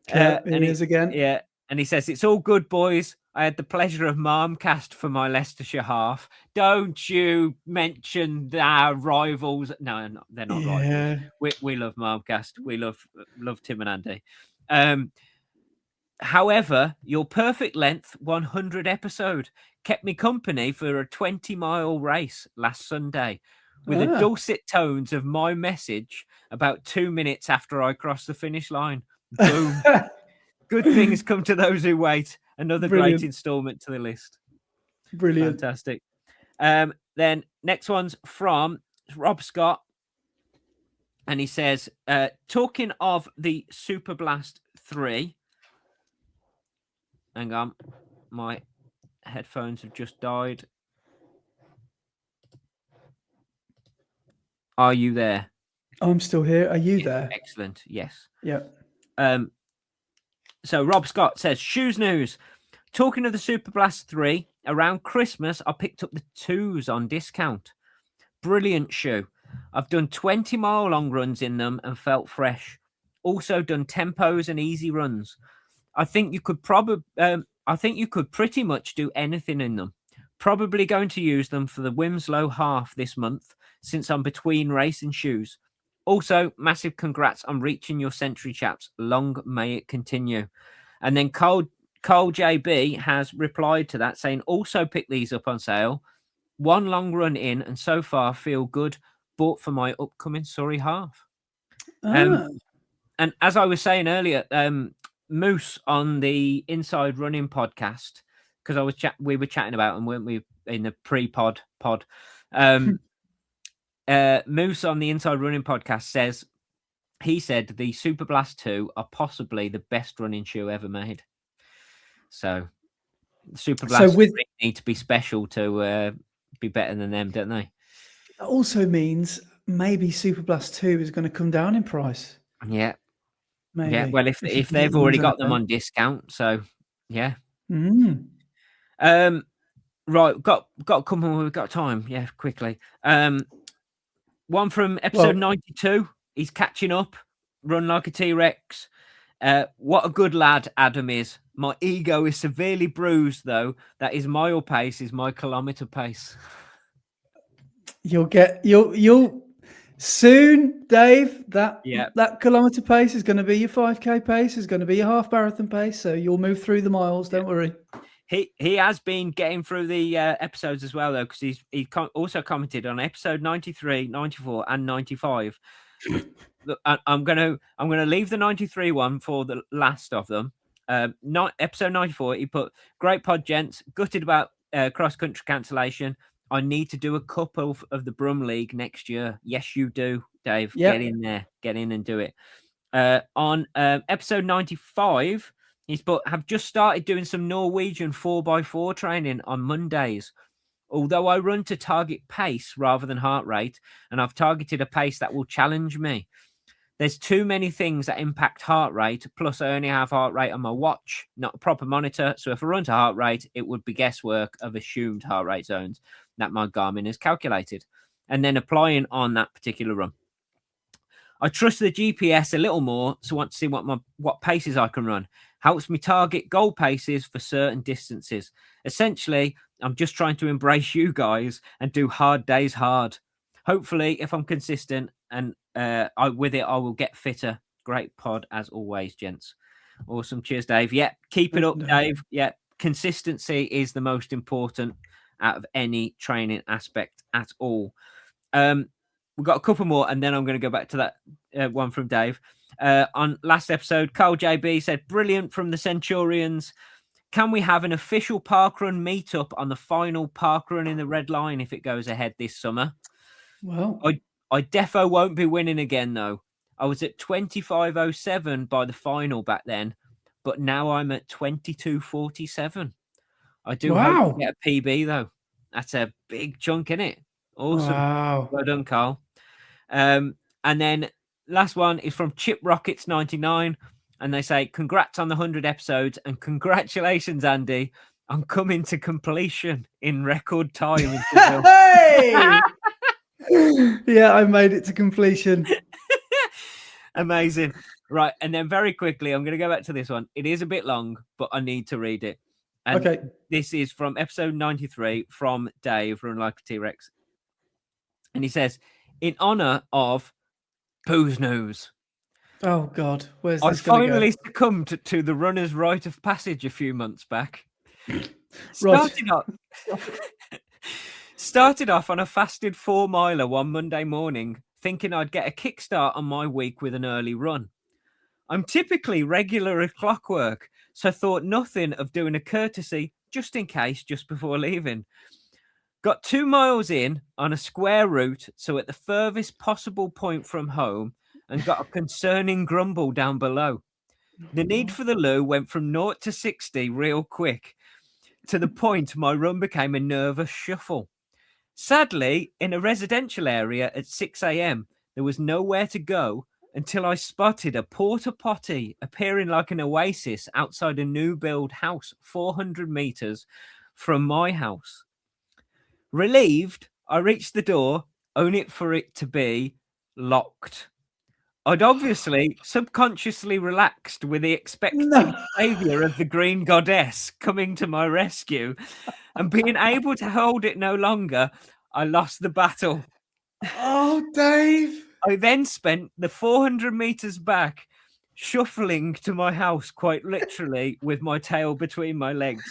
Here he is again. Yeah. And he says, "It's all good, boys. I had the pleasure of Marmcast for my Leicestershire half. Don't you mention our rivals." No, they're not rivals. We love Marmcast. We love Tim and Andy. However, your perfect length 100 episode kept me company for a 20-mile race last Sunday with the dulcet tones of my message about 2 minutes after I crossed the finish line. Boom. Good things come to those who wait. Another great installment to the list. Brilliant. Fantastic. Then next one's from Rob Scott. And he says, "Talking of the Super Blast 3. Hang on. My headphones have just died. Are you there? I'm still here. Are you there? Excellent. Yes. Yeah. So Rob Scott says, "Shoes news. Talking of the Super Blast 3, around Christmas, I picked up the 2s on discount. Brilliant shoe. I've done 20-mile long runs in them and felt fresh. Also done tempos and easy runs. I think you could pretty much do anything in them. Probably going to use them for the Winslow half this month since I'm between racing shoes. Also, massive congrats on reaching your century, chaps. Long may it continue." And then Cole JB has replied to that saying, "Also pick these up on sale. One long run in and so far feel good. Bought for my upcoming Surrey half." And as I was saying earlier, Moose on the Inside Running podcast, because we were chatting about them, weren't we, in the pre-pod pod. Moose on the Inside Running podcast said the Super Blast 2 are possibly the best running shoe ever made. So Super Blast 3 need to be special to be better than them, don't they? That also means maybe Super Blast 2 is going to come down in price. Yeah. Maybe. Yeah, well, if they've already got them on discount, so yeah. Right, got a couple. We've got time. Yeah, quickly. One from episode 92. He's catching up. Run like a T-Rex. What a good lad Adam is. My ego is severely bruised, though. That his mile pace is my kilometre pace. You'll soon, Dave. That kilometre pace is going to be your 5K pace. Is going to be your half marathon pace. So you'll move through the miles. Don't worry. He has been getting through the episodes as well, though, because he also commented on episode 93, 94, and 95. Look, I'm gonna leave the 93 one for the last of them. Episode 94, he put, "Great pod, gents. Gutted about cross country cancellation. I need to do a couple of the Brum League next year. Yes, you do, Dave. Yep. Get in there. Get in and do it. On episode 95, he's put, have just started doing some Norwegian 4x4 training on Mondays. Although I run to target pace rather than heart rate, and I've targeted a pace that will challenge me. There's too many things that impact heart rate, plus I only have heart rate on my watch, not a proper monitor. So if I run to heart rate, it would be guesswork of assumed heart rate zones that my Garmin has calculated, and then applying on that particular run. I trust the GPS a little more, so I want to see what paces I can run. Helps me target goal paces for certain distances. Essentially, I'm just trying to embrace you guys and do hard days hard. Hopefully, if I'm consistent and with it, I will get fitter. Great pod as always, gents. Awesome. Cheers, Dave. Yeah, keep it up, Dave. Yeah, consistency is the most important out of any training aspect at all. We've got a couple more, and then I'm going to go back to that one from Dave. On last episode, Carl JB said, brilliant from the Centurions. Can we have an official parkrun meetup on the final parkrun in the Red Line if it goes ahead this summer? Well, I defo won't be winning again, though. I was at 25:07 by the final back then, but now I'm at 22:47. I do hope to get a PB, though. That's a big chunk, innit? Awesome. Wow. Well done, Carl. And then last one is from Chip Rockets 99. And they say, congrats on the 100 episodes and congratulations, Andy, on coming to completion in record time. Hey! Yeah, I made it to completion. Amazing. Right. And then very quickly, I'm going to go back to this one. It is a bit long, but I need to read it. And okay. This is from episode 93 from Dave, Run Like a T-Rex. And he says, in honor of Pooh's News. Oh, God. Where's I this going to go? finally succumbed to the runner's rite of passage a few months back. Started off on a fasted 4-miler one Monday morning, thinking I'd get a kickstart on my week with an early run. I'm typically regular at clockwork, so thought nothing of doing a courtesy just in case just before leaving. Got 2 miles in on a square route, so at the furthest possible point from home, and got a concerning grumble down below. The need for the loo went from 0 to 60 real quick, to the point my run became a nervous shuffle. Sadly, in a residential area at 6 a.m, there was nowhere to go until I spotted a porta potty appearing like an oasis outside a new build house 400 meters from my house. Relieved, I reached the door, only for it to be locked. I'd obviously subconsciously relaxed with the expected savior of the Green Goddess coming to my rescue, and being able to hold it no longer, I lost the battle. Oh, Dave. I then spent the 400 meters back shuffling to my house, quite literally, with my tail between my legs.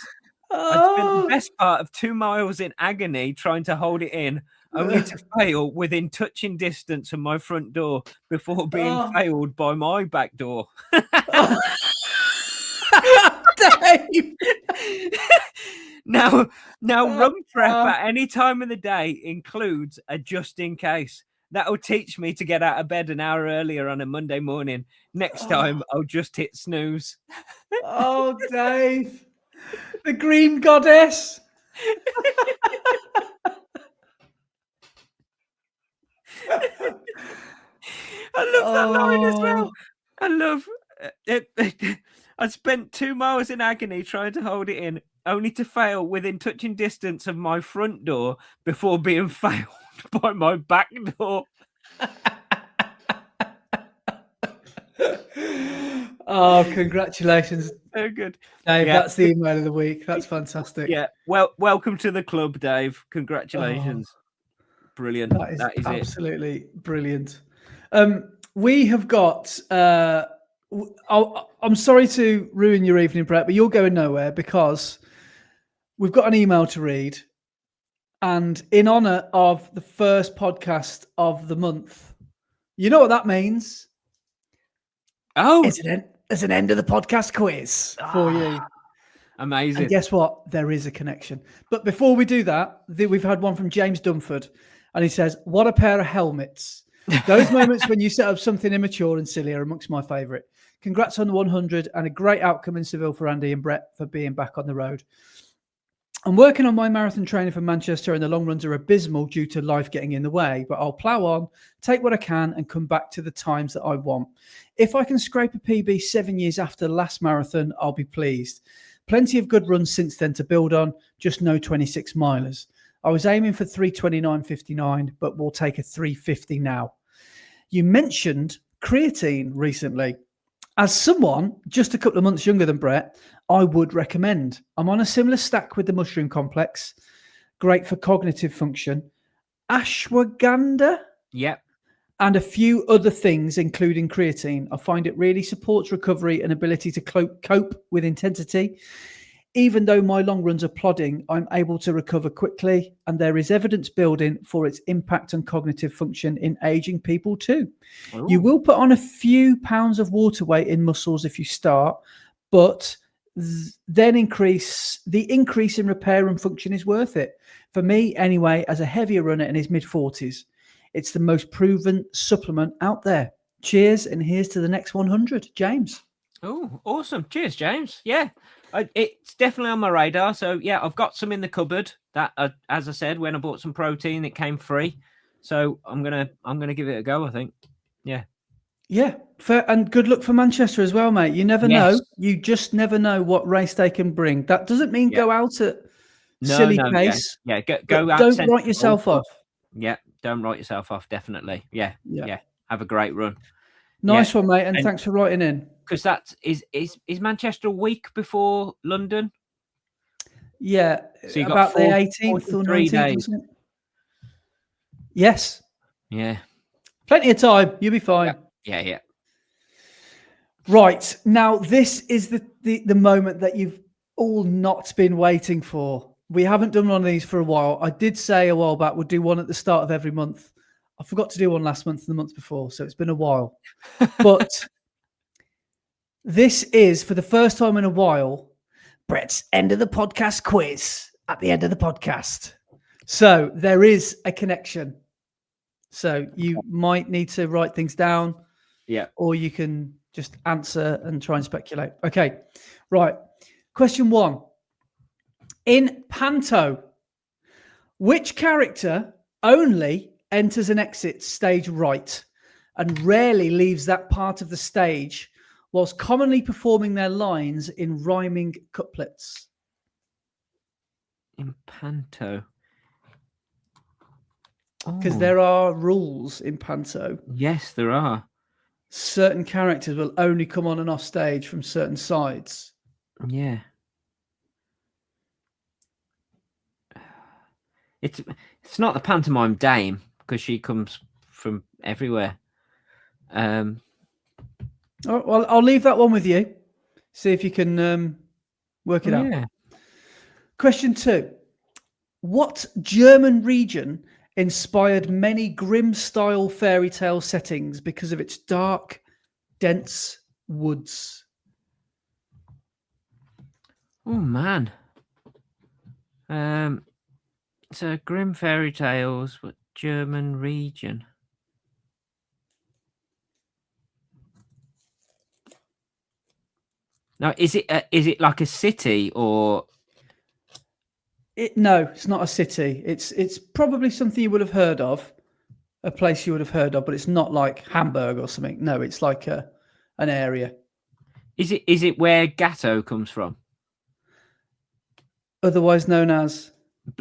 I spent the best part of 2 miles in agony trying to hold it in, only to fail within touching distance of my front door before being failed by my back door. Dave. Now run prep at any time of the day includes a just in case. That'll teach me to get out of bed an hour earlier on a Monday morning. Next time, I'll just hit snooze. Oh, Dave. The Green Goddess. I love that line as well. I love it. I spent 2 miles in agony trying to hold it in, only to fail within touching distance of my front door before being failed by my back door. Oh, congratulations. So good. Dave, that's the email of the week. That's fantastic. Yeah. Well, welcome to the club, Dave. Congratulations. Brilliant. That is absolutely brilliant. We have got I'm sorry to ruin your evening, Brett, but you're going nowhere because we've got an email to read. And in honor of the first podcast of the month, you know what that means? Oh, it's an end of the podcast quiz for you. Amazing. And guess what? There is a connection. But before we do that, we've had one from James Dunford, and he says, "What a pair of helmets! Those moments when you set up something immature and silly are amongst my favourite. Congrats on the 100 and a great outcome in Seville for Andy and Brett for being back on the road. I'm working on my marathon training for Manchester, and the long runs are abysmal due to life getting in the way, but I'll plough on, take what I can, and come back to the times that I want. If I can scrape a PB 7 years after the last marathon, I'll be pleased. Plenty of good runs since then to build on, just no 26 milers. I was aiming for 3:29.59, but we'll take a 3:50 now. You mentioned creatine recently. As someone just a couple of months younger than Brett, I would recommend. I'm on a similar stack with the mushroom complex. Great for cognitive function. Ashwagandha? Yep. And a few other things, including creatine. I find it really supports recovery and ability to cope with intensity. Even though my long runs are plodding, I'm able to recover quickly, and there is evidence building for its impact on cognitive function in aging people too. Ooh. You will put on a few pounds of water weight in muscles if you start, but then the increase in repair and function is worth it. For me, anyway, as a heavier runner in his mid-40s, it's the most proven supplement out there. Cheers, and here's to the next 100. James. Oh, awesome. Cheers, James. Yeah. It's definitely on my radar. So yeah, I've got some in the cupboard that, as I said, when I bought some protein, it came free. So I'm gonna give it a go, I think. Yeah. Yeah, fair, and good luck for Manchester as well, mate. You never know. You just never know what race they can bring. That doesn't mean go out at silly pace. Yeah. Go out. Don't write yourself off. Yeah, don't write yourself off. Definitely. Yeah. Have a great run. Nice one, mate, and thanks for writing in. Because that is Manchester a week before London? Yeah, so you about got the 18th or 19th. Days. Yes. Yeah. Plenty of time. You'll be fine. Yeah. Right. Now, this is the moment that you've all not been waiting for. We haven't done one of these for a while. I did say a while back we'll do one at the start of every month. I forgot to do one last month and the month before, so it's been a while. But this is, for the first time in a while, Brett's end of the podcast quiz at the end of the podcast. So there is a connection. So you might need to write things down. Yeah. Or you can just answer and try and speculate. Okay. Right. Question 1. In Panto, which character only enters and exits stage right and rarely leaves that part of the stage whilst commonly performing their lines in rhyming couplets? In Panto. Because there are rules in Panto. Yes, there are. Certain characters will only come on and off stage from certain sides. Yeah. It's not the pantomime dame because she comes from everywhere. Well, I'll leave that one with you. See if you can work it out. Question 2. What German region inspired many Grimm-style fairy tale settings because of its dark, dense woods? Oh, man. So Grimm fairy tales, what German region? Now, is it like a city or? No, it's not a city. It's probably something you would have heard of, a place you would have heard of, but it's not like Hamburg or something. No, it's like an area. Is it where Gatto comes from? Otherwise known as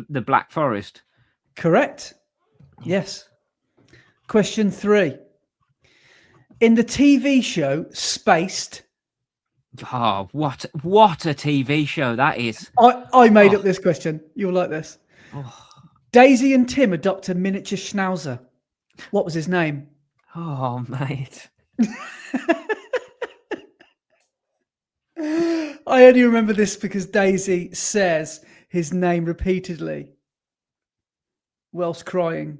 the Black Forest. Correct. Yes. Question 3. In the TV show Spaced. Oh, what a TV show that is. I made up this question. You'll like this. Daisy and Tim adopt a miniature schnauzer. What was his name? Oh, mate. I only remember this because Daisy says his name repeatedly whilst crying.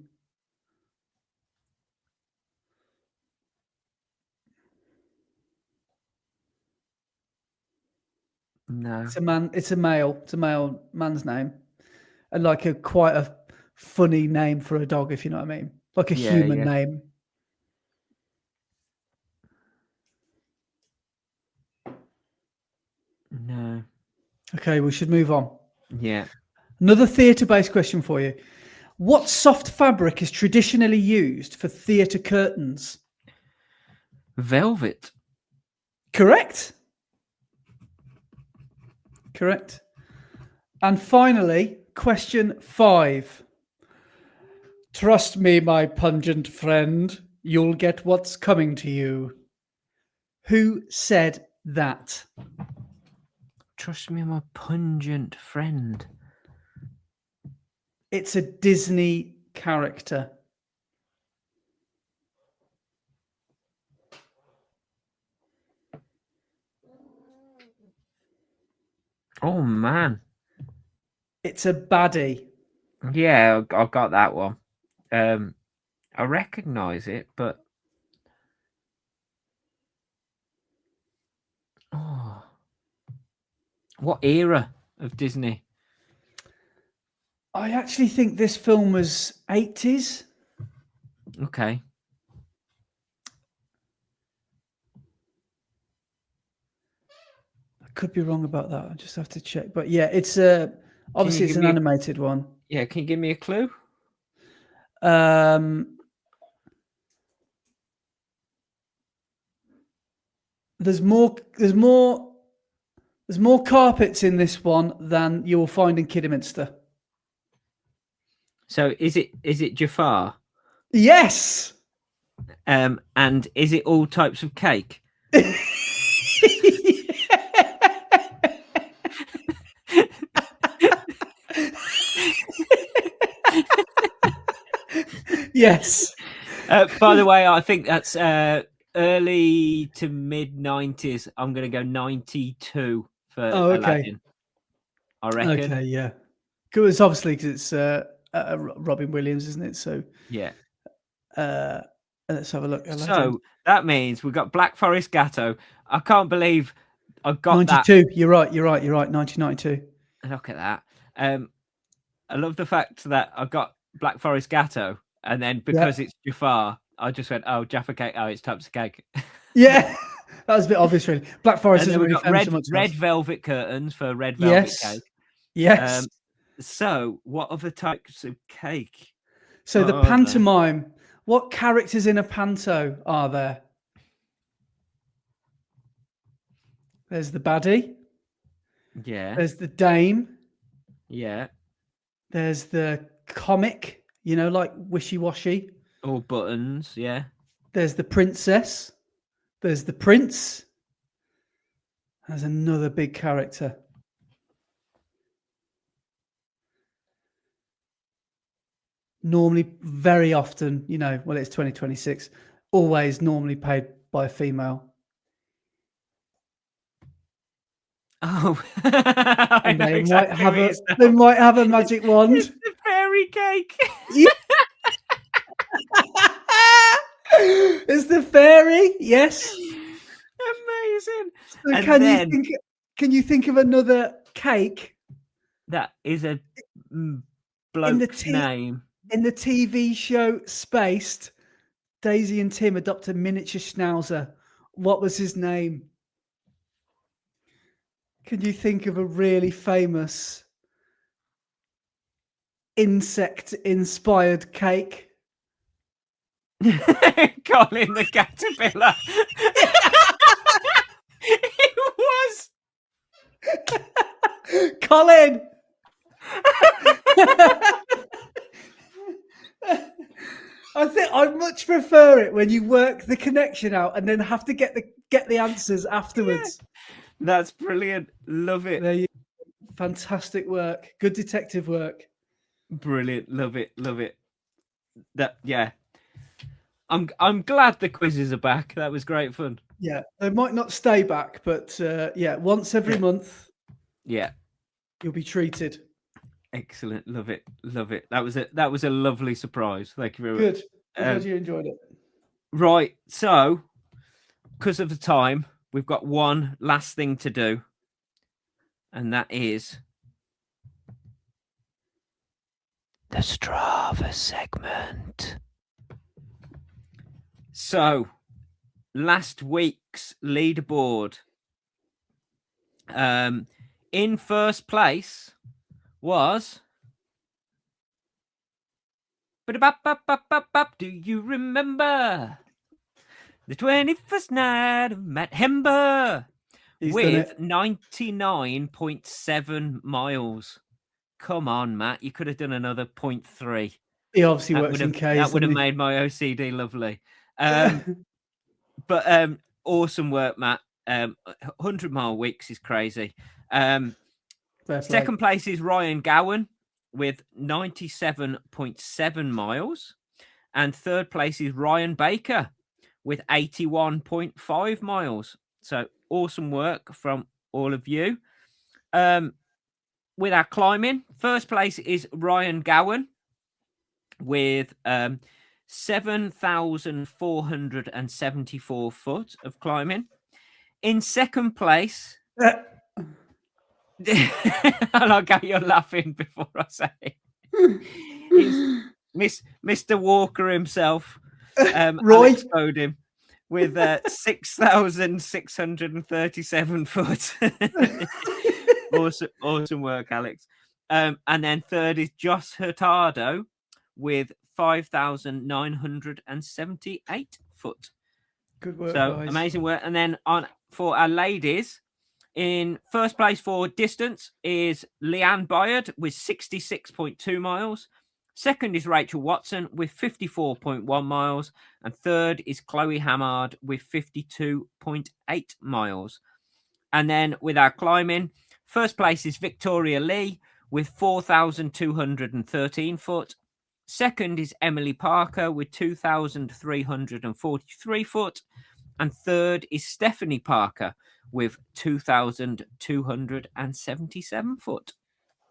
No. It's a man. It's a male. It's a male man's name, and like quite a funny name for a dog, if you know what I mean. Like a human name. No. Okay, we should move on. Yeah. Another theatre-based question for you. What soft fabric is traditionally used for theatre curtains? Velvet. Correct. And finally, question 5. Trust me, my pungent friend, you'll get what's coming to you. Who said that? Trust me, my pungent friend. It's a Disney character. Oh, man. It's a baddie. Yeah, I got that one. I recognise it, but... Oh. What era of Disney? I actually think this film was 80s. Okay. I could be wrong about that. I just have to check. But yeah, it's obviously it's an animated one. Yeah, can you give me a clue? There's more carpets in this one than you'll find in Kidderminster. So is it Jafar? Yes. And is it all types of cake? Yes. By the way, I think that's early to mid 90s. I'm going to go 92 for Aladdin. I reckon. Okay, yeah. It's obviously because it's Robin Williams, isn't it? So yeah. Let's have a look. Aladdin. So that means we've got Black Forest Gatto. I can't believe I got 92. That. You're right. 1992. Look at that. I love the fact that I got Black Forest Gatto, and then because it's Jafar, I just went, oh, Jaffa cake. Oh, it's types of cake. Yeah, that was a bit obvious, really. Black Forest is really red velvet curtains for red velvet cake. Yes. So, what other types of cake? So the pantomime. What characters in a panto are there? There's the baddie. Yeah. There's the dame. Yeah. There's the comic, like wishy-washy. All buttons, yeah. There's the princess. There's the prince. There's another big character. Normally, very often, it's 2026, always normally played by a female. Oh, and they might have a magic wand. It's the fairy cake. Yeah. It's the fairy. Yes. Amazing. So can you think of another cake that is a bloke's name? In the TV show Spaced, Daisy and Tim adopt a miniature schnauzer. What was his name? Can you think of a really famous insect-inspired cake? Colin the caterpillar. It was Colin. I think I much prefer it when you work the connection out and then have to get the answers afterwards. Yeah. That's brilliant. Love it. There you go. Fantastic work. Good detective work. Brilliant. Love it. I'm glad the quizzes are back. That was great fun. Yeah, they might not stay back, but once every month. Yeah, you'll be treated. Excellent. Love it. That was a lovely surprise. Thank you very much. Good. I'm glad you enjoyed it. Right. So, because of the time, we've got one last thing to do. and that is the Strava segment. So, last week's leaderboard. In first place was. Do you remember the 21st night of Matt Hember with 99.7 miles? Come on, Matt. You could have done another 0.3. He obviously works in Ks. That would have made my OCD lovely. But awesome work, Matt. 100-mile weeks is crazy. Second place is Ryan Gowan with 97.7 miles. And third place is Ryan Baker with 81.5 miles. So awesome work from all of you. With our climbing, first place is Ryan Gowan with 7,474 foot of climbing. In second place, and I'll get you laughing before I say it, is Mr. Walker himself, Roy Alex Bowden, with 6,637 foot. Awesome work, Alex. And then third is Josh Hurtado with 5,978 foot. Good work, so guys. Amazing work. And then for our ladies, in first place for distance is Leanne Byard with 66.2 miles. Second is Rachel Watson with 54.1 miles. And third is Chloe Hamard with 52.8 miles. And then with our climbing, first place is Victoria Lee with 4,213 foot. Second is Emily Parker with 2,343 foot. And third is Stephanie Parker with 2,277 foot.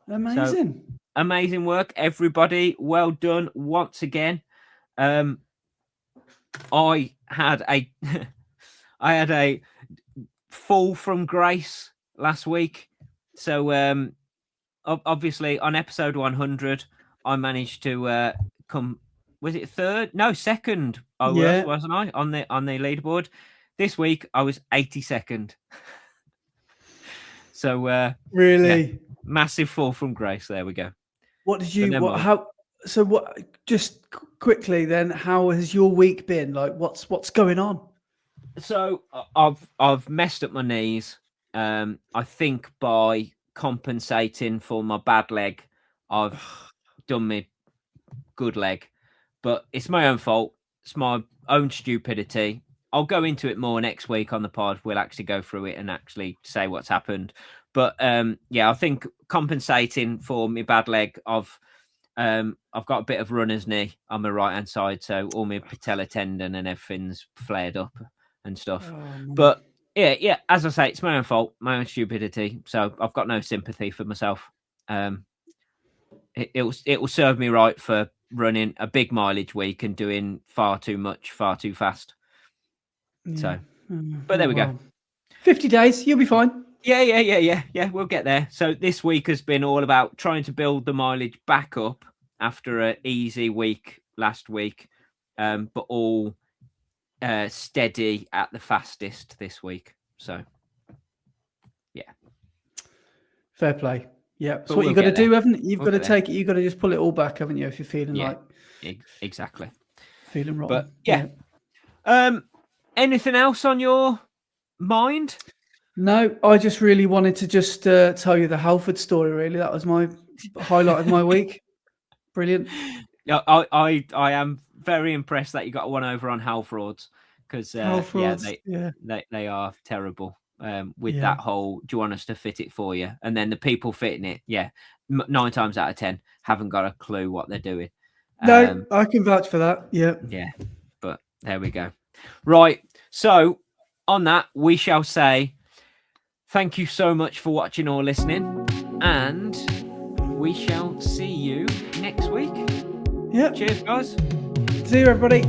Amazing. So, amazing work, everybody. Well done once again. I had a fall from grace last week. So obviously on episode 100, I managed to come. Was it third? No, second. Wasn't I on the leaderboard? This week I was 82nd. So really massive fall from grace. There we go. What did you? Just quickly then, how has your week been? Like, what's going on? So I've messed up my knees. I think by compensating for my bad leg, I've done my good leg, but it's my own fault. It's my own stupidity. I'll go into it more next week on the pod. We'll actually go through it and actually say what's happened. But I think compensating for my bad leg, I've got a bit of runner's knee on my right hand side, so all my patella tendon and everything's flared up and stuff. But yeah, as I say, it's my own fault, my own stupidity. So I've got no sympathy for myself. It will serve me right for running a big mileage week and doing far too much, far too fast. So, but there we go. 50 days, you'll be fine. Yeah. We'll get there. So this week has been all about trying to build the mileage back up after an easy week last week, but all steady at the fastest this week. So, yeah. Fair play. Yeah, that's what you've got to do, haven't you? You've got to take it. You've got to just pull it all back, haven't you? If you're feeling like exactly feeling wrong. But yeah. Anything else on your mind? No, I just really wanted to just tell you the Halford story. Really, that was my highlight of my week. Brilliant. Yeah, I am very impressed that you got one over on Halfords because they are terrible. With that whole, do you want us to fit it for you? And then the people fitting it, 9 times out of 10 haven't got a clue what they're doing. No, I can vouch for that. Yeah. But there we go. Right. So on that, we shall say thank you so much for watching or listening, and we shall see you next week. Yeah. Cheers, guys. See you, everybody.